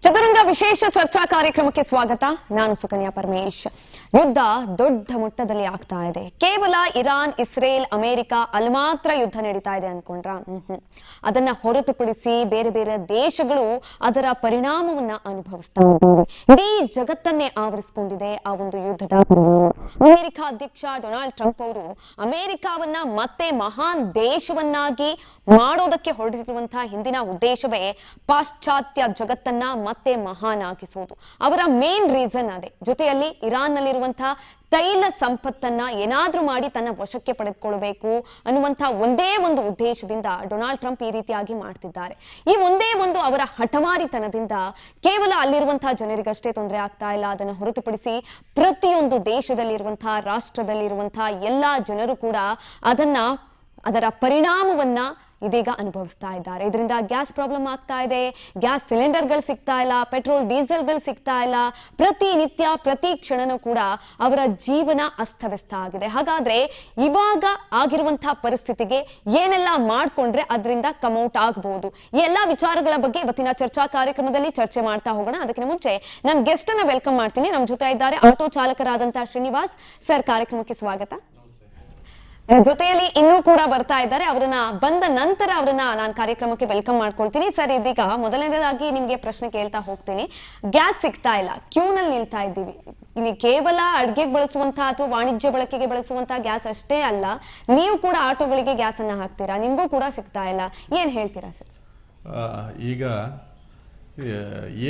ಚದುರಂಗ ವಿಶೇಷ ಚರ್ಚಾ ಕಾರ್ಯಕ್ರಮಕ್ಕೆ ಸ್ವಾಗತ. ನಾನು ಸುಕನ್ಯಾ ಪರಮೇಶ್. ಯುದ್ಧ ದೊಡ್ಡ ಮಟ್ಟದಲ್ಲಿ ಆಗ್ತಾ ಇದೆ. ಕೇವಲ ಇರಾನ್, ಇಸ್ರೇಲ್, ಅಮೆರಿಕ ಅಲ್ಲಿ ಮಾತ್ರ ಯುದ್ಧ ನಡೀತಾ ಇದೆ ಅನ್ಕೊಂಡ್ರ? ಅದನ್ನ ಹೊರತುಪಡಿಸಿ ಬೇರೆ ಬೇರೆ ದೇಶಗಳು ಅದರ ಪರಿಣಾಮವನ್ನ ಅನುಭವಿಸ್ತಾ ಇದ್ದಾರೆ. ಇಡೀ ಜಗತ್ತನ್ನೇ ಆವರಿಸಿಕೊಂಡಿದೆ ಆ ಒಂದು ಯುದ್ಧದ ಪರಿಣಾಮ. ಅಮೆರಿಕ ಅಧ್ಯಕ್ಷ ಡೊನಾಲ್ಡ್ ಟ್ರಂಪ್ ಅವರು ಅಮೆರಿಕವನ್ನ ಮತ್ತೆ ಮಹಾನ್ ದೇಶವನ್ನಾಗಿ ಮಾಡೋದಕ್ಕೆ ಹೊರಟಿರುವಂತಹ ಹಿಂದಿನ ಉದ್ದೇಶವೇ ಪಾಶ್ಚಾತ್ಯ ಜಗತ್ತನ್ನ ಮತ್ತೆ ಮಹಾನ್ ಆಗಿಸೋದು. ಅವರ ಮೇನ್ ರೀಸನ್ ಅದೇ. ಜೊತೆಯಲ್ಲಿ ಇರಾನ್ ನಲ್ಲಿರುವಂತಹ ತೈಲ ಸಂಪತ್ತನ್ನ ಏನಾದ್ರೂ ಮಾಡಿ ತನ್ನ ವಶಕ್ಕೆ ಪಡೆದುಕೊಳ್ಳಬೇಕು ಅನ್ನುವಂತಹ ಒಂದೇ ಒಂದು ಉದ್ದೇಶದಿಂದ ಡೊನಾಲ್ಡ್ ಟ್ರಂಪ್ ಈ ರೀತಿಯಾಗಿ ಮಾಡ್ತಿದ್ದಾರೆ. ಈ ಒಂದೇ ಒಂದು ಅವರ ಹಠಮಾರಿತನದಿಂದ ಕೇವಲ ಅಲ್ಲಿರುವಂತಹ ಜನರಿಗಷ್ಟೇ ತೊಂದರೆ ಆಗ್ತಾ ಇಲ್ಲ. ಅದನ್ನು ಹೊರತುಪಡಿಸಿ ಪ್ರತಿಯೊಂದು ದೇಶದಲ್ಲಿರುವಂತಹ, ರಾಷ್ಟ್ರದಲ್ಲಿರುವಂತಹ ಎಲ್ಲಾ ಜನರು ಕೂಡ ಅದರ ಪರಿಣಾಮವನ್ನ ಇದೀಗ ಅನುಭವಿಸ್ತಾ ಇದ್ದಾರೆ. ಇದರಿಂದ ಗ್ಯಾಸ್ ಪ್ರಾಬ್ಲಮ್ ಆಗ್ತಾ ಇದೆ, ಗ್ಯಾಸ್ ಸಿಲಿಂಡರ್ಗಳು ಸಿಗ್ತಾ ಇಲ್ಲ, ಪೆಟ್ರೋಲ್ ಡೀಸೆಲ್ಗಳು ಸಿಗ್ತಾ ಇಲ್ಲ. ಪ್ರತಿನಿತ್ಯ ಪ್ರತಿ ಕ್ಷಣನೂ ಕೂಡ ಅವರ ಜೀವನ ಅಸ್ತವ್ಯಸ್ತ ಆಗಿದೆ. ಹಾಗಾದ್ರೆ ಇವಾಗ ಆಗಿರುವಂತಹ ಪರಿಸ್ಥಿತಿಗೆ ಏನೆಲ್ಲ ಮಾಡ್ಕೊಂಡ್ರೆ ಅದರಿಂದ ಕಮೌಟ್ ಆಗಬಹುದು, ಈ ಎಲ್ಲಾ ವಿಚಾರಗಳ ಬಗ್ಗೆ ಇವತ್ತಿನ ಚರ್ಚಾ ಕಾರ್ಯಕ್ರಮದಲ್ಲಿ ಚರ್ಚೆ ಮಾಡ್ತಾ ಹೋಗೋಣ. ಅದಕ್ಕಿಂತ ಮುಂಚೆ ನಾನು ಗೆಸ್ಟ್ ಅನ್ನ ವೆಲ್ಕಮ್ ಮಾಡ್ತೀನಿ. ನಮ್ಮ ಜೊತೆ ಇದ್ದಾರೆ ಆಟೋ ಚಾಲಕರಾದಂತಹ ಶ್ರೀನಿವಾಸ್ ಸರ್. ಕಾರ್ಯಕ್ರಮಕ್ಕೆ ಸ್ವಾಗತ. ಜೊತೆಯಲ್ಲಿ ಇನ್ನೂ ಕೂಡ ಬರ್ತಾ ಇದ್ದಾರೆ. ಅವರನ್ನ ಬಂದ ನಂತರ ನಾನು ಕಾರ್ಯಕ್ರಮಕ್ಕೆ ವೆಲ್ಕಮ್ ಮಾಡ್ಕೊಳ್ತೀನಿ. ಸರ್, ಇದೀಗ ಮೊದಲನೇದಾಗಿ ನಿಮ್ಗೆ ಪ್ರಶ್ನೆ ಕೇಳ್ತಾ ಹೋಗ್ತೀನಿ. ಗ್ಯಾಸ್ ಸಿಗ್ತಾ ಇಲ್ಲ, ಕ್ಯೂನಲ್ಲಿ ನಿಲ್ತಾ ಇದ್ದೀವಿ. ಇನ್ನು ಕೇವಲ ಅಡ್ಗೆಗೆ ಬಳಸುವಂತಹ ಅಥವಾ ವಾಣಿಜ್ಯ ಬಳಕೆಗೆ ಬಳಸುವಂತಹ ಗ್ಯಾಸ್ ಅಷ್ಟೇ ಅಲ್ಲ, ನೀವು ಕೂಡ ಆಟೋಗಳಿಗೆ ಗ್ಯಾಸ್ ಅನ್ನ ಹಾಕ್ತೀರಾ, ನಿಮ್ಗೂ ಕೂಡ ಸಿಗ್ತಾ ಇಲ್ಲ. ಏನ್ ಹೇಳ್ತೀರಾ ಸರ್? ಈಗ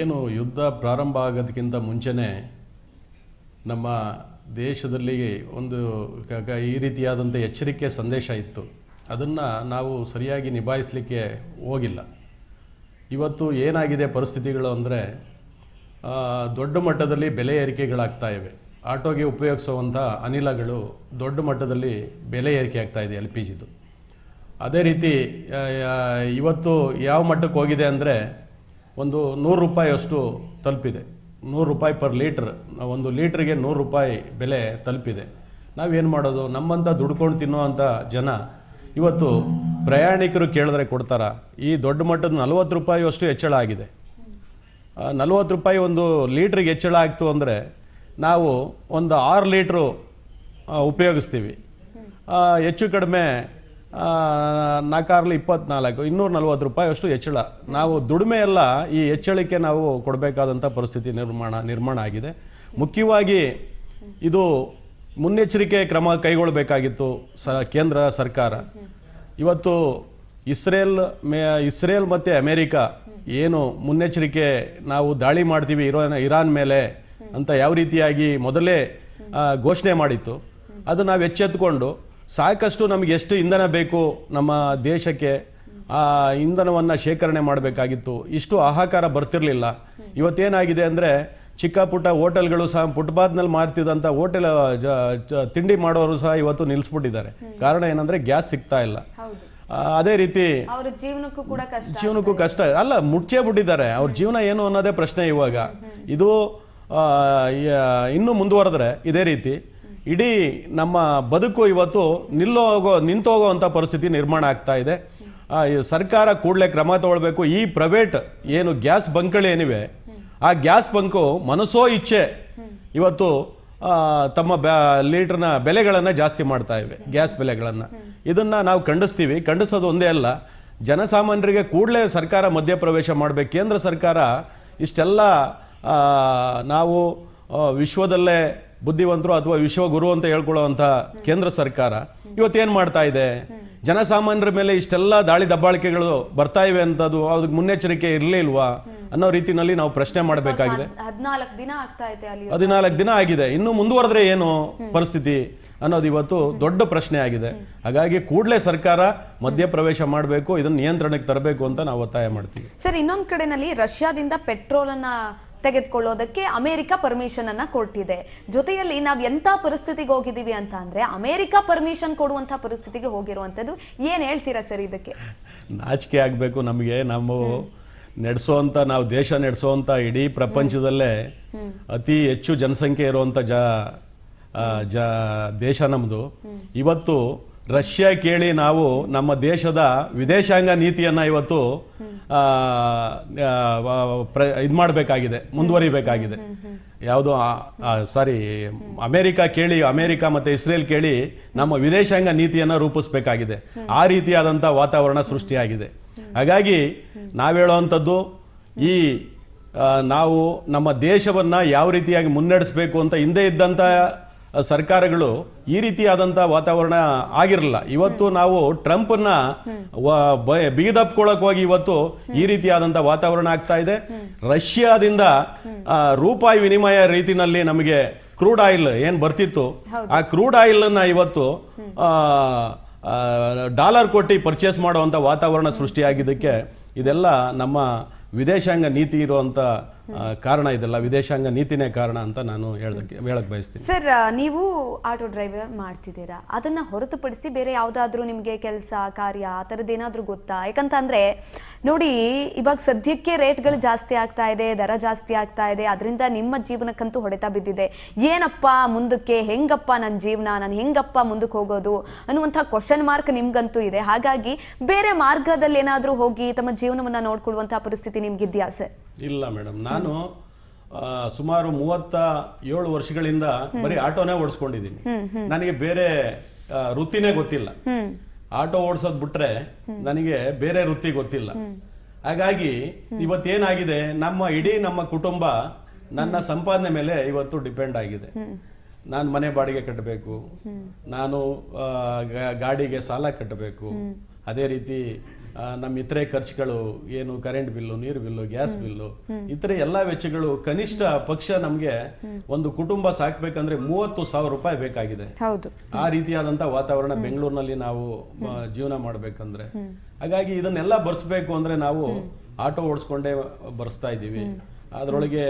ಏನು ಯುದ್ಧ ಪ್ರಾರಂಭ ಆಗೋದಕ್ಕಿಂತ ಮುಂಚೆನೆ ನಮ್ಮ ದೇಶದಲ್ಲಿ ಒಂದು ಈ ರೀತಿಯಾದಂಥ ಎಚ್ಚರಿಕೆ ಸಂದೇಶ ಇತ್ತು. ಅದನ್ನು ನಾವು ಸರಿಯಾಗಿ ನಿಭಾಯಿಸಲಿಕ್ಕೆ ಹೋಗಿಲ್ಲ. ಇವತ್ತು ಏನಾಗಿದೆ ಪರಿಸ್ಥಿತಿಗಳು ಅಂದರೆ, ದೊಡ್ಡ ಮಟ್ಟದಲ್ಲಿ ಬೆಲೆ ಏರಿಕೆಗಳಾಗ್ತಾ ಇವೆ. ಆಟೋಗೆ ಉಪಯೋಗಿಸುವಂಥ ಅನಿಲಗಳು ದೊಡ್ಡ ಮಟ್ಟದಲ್ಲಿ ಬೆಲೆ ಏರಿಕೆ ಆಗ್ತಾ ಇದೆ, LPGದು. ಅದೇ ರೀತಿ ಇವತ್ತು ಯಾವ ಮಟ್ಟಕ್ಕೆ ಹೋಗಿದೆ ಅಂದರೆ, ಒಂದು 100 ರೂಪಾಯಿ ಅಷ್ಟು ತಲುಪಿದೆ. 100 ರೂಪಾಯಿ ಪರ್ ಲೀಟ್ರ್, ಒಂದು ಲೀಟ್ರಿಗೆ 100 ರೂಪಾಯಿ ಬೆಲೆ ತಲುಪಿದೆ. ನಾವೇನು ಮಾಡೋದು? ನಮ್ಮಂಥ ದುಡ್ಕೊಂಡು ತಿನ್ನೋವಂಥ ಜನ ಇವತ್ತು ಪ್ರಯಾಣಿಕರು ಕೇಳಿದ್ರೆ ಕೊಡ್ತಾರ? ಈ ದೊಡ್ಡ ಮಟ್ಟದ 40 ರೂಪಾಯಿ ಅಷ್ಟು ಹೆಚ್ಚಳ ಆಗಿದೆ. 40 ರೂಪಾಯಿ ಒಂದು ಲೀಟ್ರಿಗೆ ಹೆಚ್ಚಳ ಆಗ್ತು ಅಂದರೆ ನಾವು ಒಂದು 6 ಲೀಟ್ರು ಉಪಯೋಗಿಸ್ತೀವಿ. ಹೆಚ್ಚು ಕಡಿಮೆ 4 24 240 ರೂಪಾಯಿ ಅಷ್ಟು ಹೆಚ್ಚಳ. ನಾವು ದುಡಿಮೆ ಎಲ್ಲ ಈ ಹೆಚ್ಚಳಕ್ಕೆ ನಾವು ಕೊಡಬೇಕಾದಂಥ ಪರಿಸ್ಥಿತಿ ನಿರ್ಮಾಣ ಆಗಿದೆ. ಮುಖ್ಯವಾಗಿ ಇದು ಮುನ್ನೆಚ್ಚರಿಕೆ ಕ್ರಮ ಕೈಗೊಳ್ಳಬೇಕಾಗಿತ್ತು ಕೇಂದ್ರ ಸರ್ಕಾರ. ಇವತ್ತು ಇಸ್ರೇಲ್ ಮತ್ತು ಅಮೆರಿಕ ಏನು ಮುನ್ನೆಚ್ಚರಿಕೆ ನಾವು ದಾಳಿ ಮಾಡ್ತೀವಿ ಇರಾನ್ ಮೇಲೆ ಅಂತ ಯಾವ ರೀತಿಯಾಗಿ ಮೊದಲೇ ಘೋಷಣೆ ಮಾಡಿತ್ತು, ಅದು ನಾವು ಎಚ್ಚೆತ್ತುಕೊಂಡು ಸಾಕಷ್ಟು ನಮಗೆ ಎಷ್ಟು ಇಂಧನ ಬೇಕು ನಮ್ಮ ದೇಶಕ್ಕೆ ಆ ಇಂಧನವನ್ನು ಶೇಖರಣೆ ಮಾಡಬೇಕಾಗಿತ್ತು. ಇಷ್ಟು ಹಾಹಾಕಾರ ಬರ್ತಿರಲಿಲ್ಲ. ಇವತ್ತೇನಾಗಿದೆ ಅಂದರೆ, ಚಿಕ್ಕ ಪುಟ್ಟ ಹೋಟೆಲ್ಗಳು ಸಹ ಫುಟ್ಪಾತ್ನಲ್ಲಿ ಮಾಡ್ತಿದ್ದಂಥ ಹೋಟೆಲ್ ತಿಂಡಿ ಮಾಡೋರು ಸಹ ಇವತ್ತು ನಿಲ್ಲಿಸ್ಬಿಟ್ಟಿದ್ದಾರೆ. ಕಾರಣ ಏನಂದರೆ ಗ್ಯಾಸ್ ಸಿಗ್ತಾ ಇಲ್ಲ. ಅದೇ ರೀತಿ ಜೀವನಕ್ಕೂ ಕಷ್ಟ ಅಲ್ಲ, ಮುಚ್ಚೇ ಬಿಟ್ಟಿದ್ದಾರೆ. ಅವ್ರ ಜೀವನ ಏನು ಅನ್ನೋದೇ ಪ್ರಶ್ನೆ. ಇವಾಗ ಇದು ಇನ್ನೂ ಮುಂದುವರೆದ್ರೆ ಇದೇ ರೀತಿ ಇಡೀ ನಮ್ಮ ಬದುಕು ಇವತ್ತು ನಿಂತೋಗುವಂಥ ಪರಿಸ್ಥಿತಿ ನಿರ್ಮಾಣ ಆಗ್ತಾ ಇದೆ. ಸರ್ಕಾರ ಕೂಡಲೇ ಕ್ರಮ ತಗೊಳ್ಬೇಕು. ಈ ಪ್ರೈವೇಟ್ ಏನು ಗ್ಯಾಸ್ ಬಂಕ್ಗಳು ಏನಿವೆ, ಆ ಗ್ಯಾಸ್ ಬಂಕು ಮನಸೋ ಇಚ್ಛೆ ಇವತ್ತು ತಮ್ಮ ಲೀಟರ್ನ ಬೆಲೆಗಳನ್ನು ಜಾಸ್ತಿ ಮಾಡ್ತಾ ಇವೆ, ಗ್ಯಾಸ್ ಬೆಲೆಗಳನ್ನು. ಇದನ್ನು ನಾವು ಖಂಡಿಸೋದು ಒಂದೇ ಅಲ್ಲ, ಜನಸಾಮಾನ್ಯರಿಗೆ ಕೂಡಲೇ ಸರ್ಕಾರ ಮಧ್ಯಪ್ರವೇಶ ಮಾಡಬೇಕು. ಕೇಂದ್ರ ಸರ್ಕಾರ ಇಷ್ಟೆಲ್ಲ ನಾವು ವಿಶ್ವದಲ್ಲೇ ಬುದ್ಧಿವಂತರು ಅಥವಾ ವಿಶ್ವಗುರು ಅಂತ ಹೇಳ್ಕೊಳ್ಳುವಂಥ ಕೇಂದ್ರ ಸರ್ಕಾರ ಇವತ್ತೇನು ಮಾಡ್ತಾ ಇದೆ? ಜನಸಾಮಾನ್ಯರ ಮೇಲೆ ಇಷ್ಟೆಲ್ಲ ದಾಳಿ ದಬ್ಬಾಳಿಕೆಗಳು ಬರ್ತಾ ಇವೆ ಅಂತದ್ದು ಅದಕ್ಕೆ ಮುನ್ನೆಚ್ಚರಿಕೆ ಇರಲಿಲ್ವಾ ಅನ್ನೋ ರೀತಿನಲ್ಲಿ ನಾವು ಪ್ರಶ್ನೆ ಮಾಡಬೇಕಾಗಿದೆ. 14 ದಿನ ಆಗಿದೆ, ಇನ್ನು ಮುಂದುವರೆದ್ರೆ ಏನು ಪರಿಸ್ಥಿತಿ ಅನ್ನೋದು ಇವತ್ತು ದೊಡ್ಡ ಪ್ರಶ್ನೆ ಆಗಿದೆ. ಹಾಗಾಗಿ ಕೂಡಲೇ ಸರ್ಕಾರ ಮಧ್ಯಪ್ರವೇಶ ಮಾಡಬೇಕು, ಇದನ್ನು ನಿಯಂತ್ರಣಕ್ಕೆ ತರಬೇಕು ಅಂತ ನಾವು ಒತ್ತಾಯ ಮಾಡ್ತೀವಿ. ಸರ್, ಇನ್ನೊಂದು ಕಡೆನಲ್ಲಿ ರಷ್ಯಾದಿಂದ ಪೆಟ್ರೋಲ್ ಅನ್ನ ತೆಗೆದುಕೊಳ್ಳೋದಕ್ಕೆ ಅಮೆರಿಕ ಪರ್ಮಿಷನ್ ಅನ್ನ ಕೊಟ್ಟಿದೆ. ಜೊತೆಯಲ್ಲಿ ನಾವು ಎಂತ ಪರಿಸ್ಥಿತಿಗೆ ಹೋಗಿದ್ದೀವಿ ಅಂತ ಅಂದ್ರೆ, ಅಮೆರಿಕ ಪರ್ಮಿಷನ್ ಕೊಡುವಂತ ಪರಿಸ್ಥಿತಿಗೆ ಹೋಗಿರುವಂತದ್ದು. ಏನ್ ಹೇಳ್ತೀರಾ ಸರ್ ಇದಕ್ಕೆ? ನಾಚಿಕೆ ಆಗ್ಬೇಕು ನಮಗೆ. ನಾವು ದೇಶ ನಡೆಸುವಂತ ಇಡೀ ಪ್ರಪಂಚದಲ್ಲೇ ಅತಿ ಹೆಚ್ಚು ಜನಸಂಖ್ಯೆ ಇರುವಂತ ದೇಶ ನಮ್ದು. ಇವತ್ತು ರಷ್ಯಾ ಕೇಳಿ ನಾವು ನಮ್ಮ ದೇಶದ ವಿದೇಶಾಂಗ ನೀತಿಯನ್ನ ಇವತ್ತು ಇದು ಮಾಡಬೇಕಾಗಿದೆ, ಮುಂದುವರಿಬೇಕಾಗಿದೆ. ಯಾವುದು ಸಾರಿ ಅಮೆರಿಕ ಮತ್ತು ಇಸ್ರೇಲ್ ಕೇಳಿ ನಮ್ಮ ವಿದೇಶಾಂಗ ನೀತಿಯನ್ನು ರೂಪಿಸಬೇಕಾಗಿದೆ. ಆ ರೀತಿಯಾದಂಥ ವಾತಾವರಣ ಸೃಷ್ಟಿಯಾಗಿದೆ. ಹಾಗಾಗಿ ನಾವು ಹೇಳುವಂಥದ್ದು ಈ ನಾವು ನಮ್ಮ ದೇಶವನ್ನು ಯಾವ ರೀತಿಯಾಗಿ ಮುನ್ನಡೆಸಬೇಕು ಅಂತ ಹಿಂದೆ ಇದ್ದಂಥ ಸರ್ಕಾರಗಳು ಈ ರೀತಿಯಾದಂಥ ವಾತಾವರಣ ಆಗಿರಲಿಲ್ಲ. ಇವತ್ತು ನಾವು ಟ್ರಂಪ್ನ ಬಿಗಿದಪ್ಕೊಳ್ಳೋಕೆ ಹೋಗಿ ಇವತ್ತು ಈ ರೀತಿಯಾದಂಥ ವಾತಾವರಣ ಆಗ್ತಾ ಇದೆ. ರಷ್ಯಾದಿಂದ ರೂಪಾಯಿ ವಿನಿಮಯ ರೀತಿನಲ್ಲಿ ನಮಗೆ ಕ್ರೂಡ್ ಆಯಿಲ್ ಏನು ಬರ್ತಿತ್ತು, ಆ ಕ್ರೂಡ್ ಆಯಿಲ್ ಅನ್ನ ಇವತ್ತು ಡಾಲರ್ ಕೊಟ್ಟು ಪರ್ಚೇಸ್ ಮಾಡುವಂಥ ವಾತಾವರಣ ಸೃಷ್ಟಿಯಾಗಿದ್ದಕ್ಕೆ ಇದೆಲ್ಲ ನಮ್ಮ ವಿದೇಶಾಂಗ ನೀತಿ ಇರುವಂತ ಕಾರಣ. ಇದೆಲ್ಲ ವಿದೇಶಾಂಗ ನೀತಿನೇ ಕಾರಣ ಅಂತ ನಾನು ಹೇಳಕ್ ಬಯಸ್ತೀನಿ. ಸರ್, ನೀವು ಆಟೋ ಡ್ರೈವರ್ ಮಾಡ್ತಿದ್ದೀರಾ, ಅದನ್ನ ಹೊರತುಪಡಿಸಿ ಬೇರೆ ಯಾವ್ದಾದ್ರು ನಿಮ್ಗೆ ಕೆಲಸ ಕಾರ್ಯ ಆ ಥರದ್ದು ಏನಾದ್ರೂ ಗೊತ್ತಾ? ಯಾಕಂತಂದ್ರೆ ನೋಡಿ, ಇವಾಗ ಸದ್ಯಕ್ಕೆ ರೇಟ್ಗಳು ಜಾಸ್ತಿ ಆಗ್ತಾ ಇದೆ, ದರ ಜಾಸ್ತಿ ಆಗ್ತಾ ಇದೆ, ಅದರಿಂದ ನಿಮ್ಮ ಜೀವನಕ್ಕಂತೂ ಹೊಡೆತ ಬಿದ್ದಿದೆ. ಏನಪ್ಪ ಮುಂದಕ್ಕೆ, ಹೆಂಗಪ್ಪ ನನ್ನ ಜೀವನ, ನಾನು ಹೆಂಗಪ್ಪ ಮುಂದಕ್ಕೆ ಹೋಗೋದು ಅನ್ನುವಂಥ ಕ್ವಶನ್ ಮಾರ್ಕ್ ನಿಮ್ಗಂತೂ ಇದೆ. ಹಾಗಾಗಿ ಬೇರೆ ಮಾರ್ಗದಲ್ಲಿ ಏನಾದ್ರೂ ಹೋಗಿ ತಮ್ಮ ಜೀವನವನ್ನ ನೋಡ್ಕೊಳ್ಳುವಂತ ಪರಿಸ್ಥಿತಿ ನಿಮ್ಗಿದ್ಯಾ ಸರ್? ಇಲ್ಲ ಮೇಡಮ್, ನಾನು ಸುಮಾರು 37 ವರ್ಷಗಳಿಂದ ಬರೀ ಆಟೋನೇ ಓಡಿಸ್ಕೊಂಡಿದ್ದೀನಿ. ನನಗೆ ಬೇರೆ ವೃತ್ತಿನೇ ಗೊತ್ತಿಲ್ಲ. ಆಟೋ ಓಡಿಸೋದ್ ಬಿಟ್ರೆ ನನಗೆ ಬೇರೆ ವೃತ್ತಿ ಗೊತ್ತಿಲ್ಲ. ಹಾಗಾಗಿ ಇವತ್ತೇನಾಗಿದೆ, ನಮ್ಮ ಕುಟುಂಬ ನನ್ನ ಸಂಪಾದನೆ ಮೇಲೆ ಇವತ್ತು ಡಿಪೆಂಡ್ ಆಗಿದೆ. ನಾನು ಮನೆ ಬಾಡಿಗೆ ಕಟ್ಟಬೇಕು, ನಾನು ಗಾಡಿಗೆ ಸಾಲ ಕಟ್ಟಬೇಕು, ಅದೇ ರೀತಿ ನಮ್ಮ ಇತರೆ ಖರ್ಚುಗಳು ಏನು ಕರೆಂಟ್ ಬಿಲ್ಲು, ನೀರು ಬಿಲ್ಲು, ಗ್ಯಾಸ್ ಬಿಲ್ಲು, ಇತರೆ ಎಲ್ಲಾ ವೆಚ್ಚಗಳು ಕನಿಷ್ಠ ಪಕ್ಷ ನಮ್ಗೆ ಒಂದು ಕುಟುಂಬ ಸಾಕ್ಬೇಕಂದ್ರೆ 30,000 ರೂಪಾಯಿ ಬೇಕಾಗಿದೆ. ಆ ರೀತಿಯಾದಂತ ವಾತಾವರಣ ಬೆಂಗಳೂರಿನಲ್ಲಿ ನಾವು ಜೀವನ ಮಾಡ್ಬೇಕಂದ್ರೆ. ಹಾಗಾಗಿ ಇದನ್ನೆಲ್ಲ ಬರ್ಸ್ಬೇಕು ಅಂದ್ರೆ ನಾವು ಆಟೋ ಓಡಿಸ್ಕೊಂಡೇ ಬರ್ಸ್ತಾ ಇದ್ದೀವಿ. ಅದರೊಳಗೆ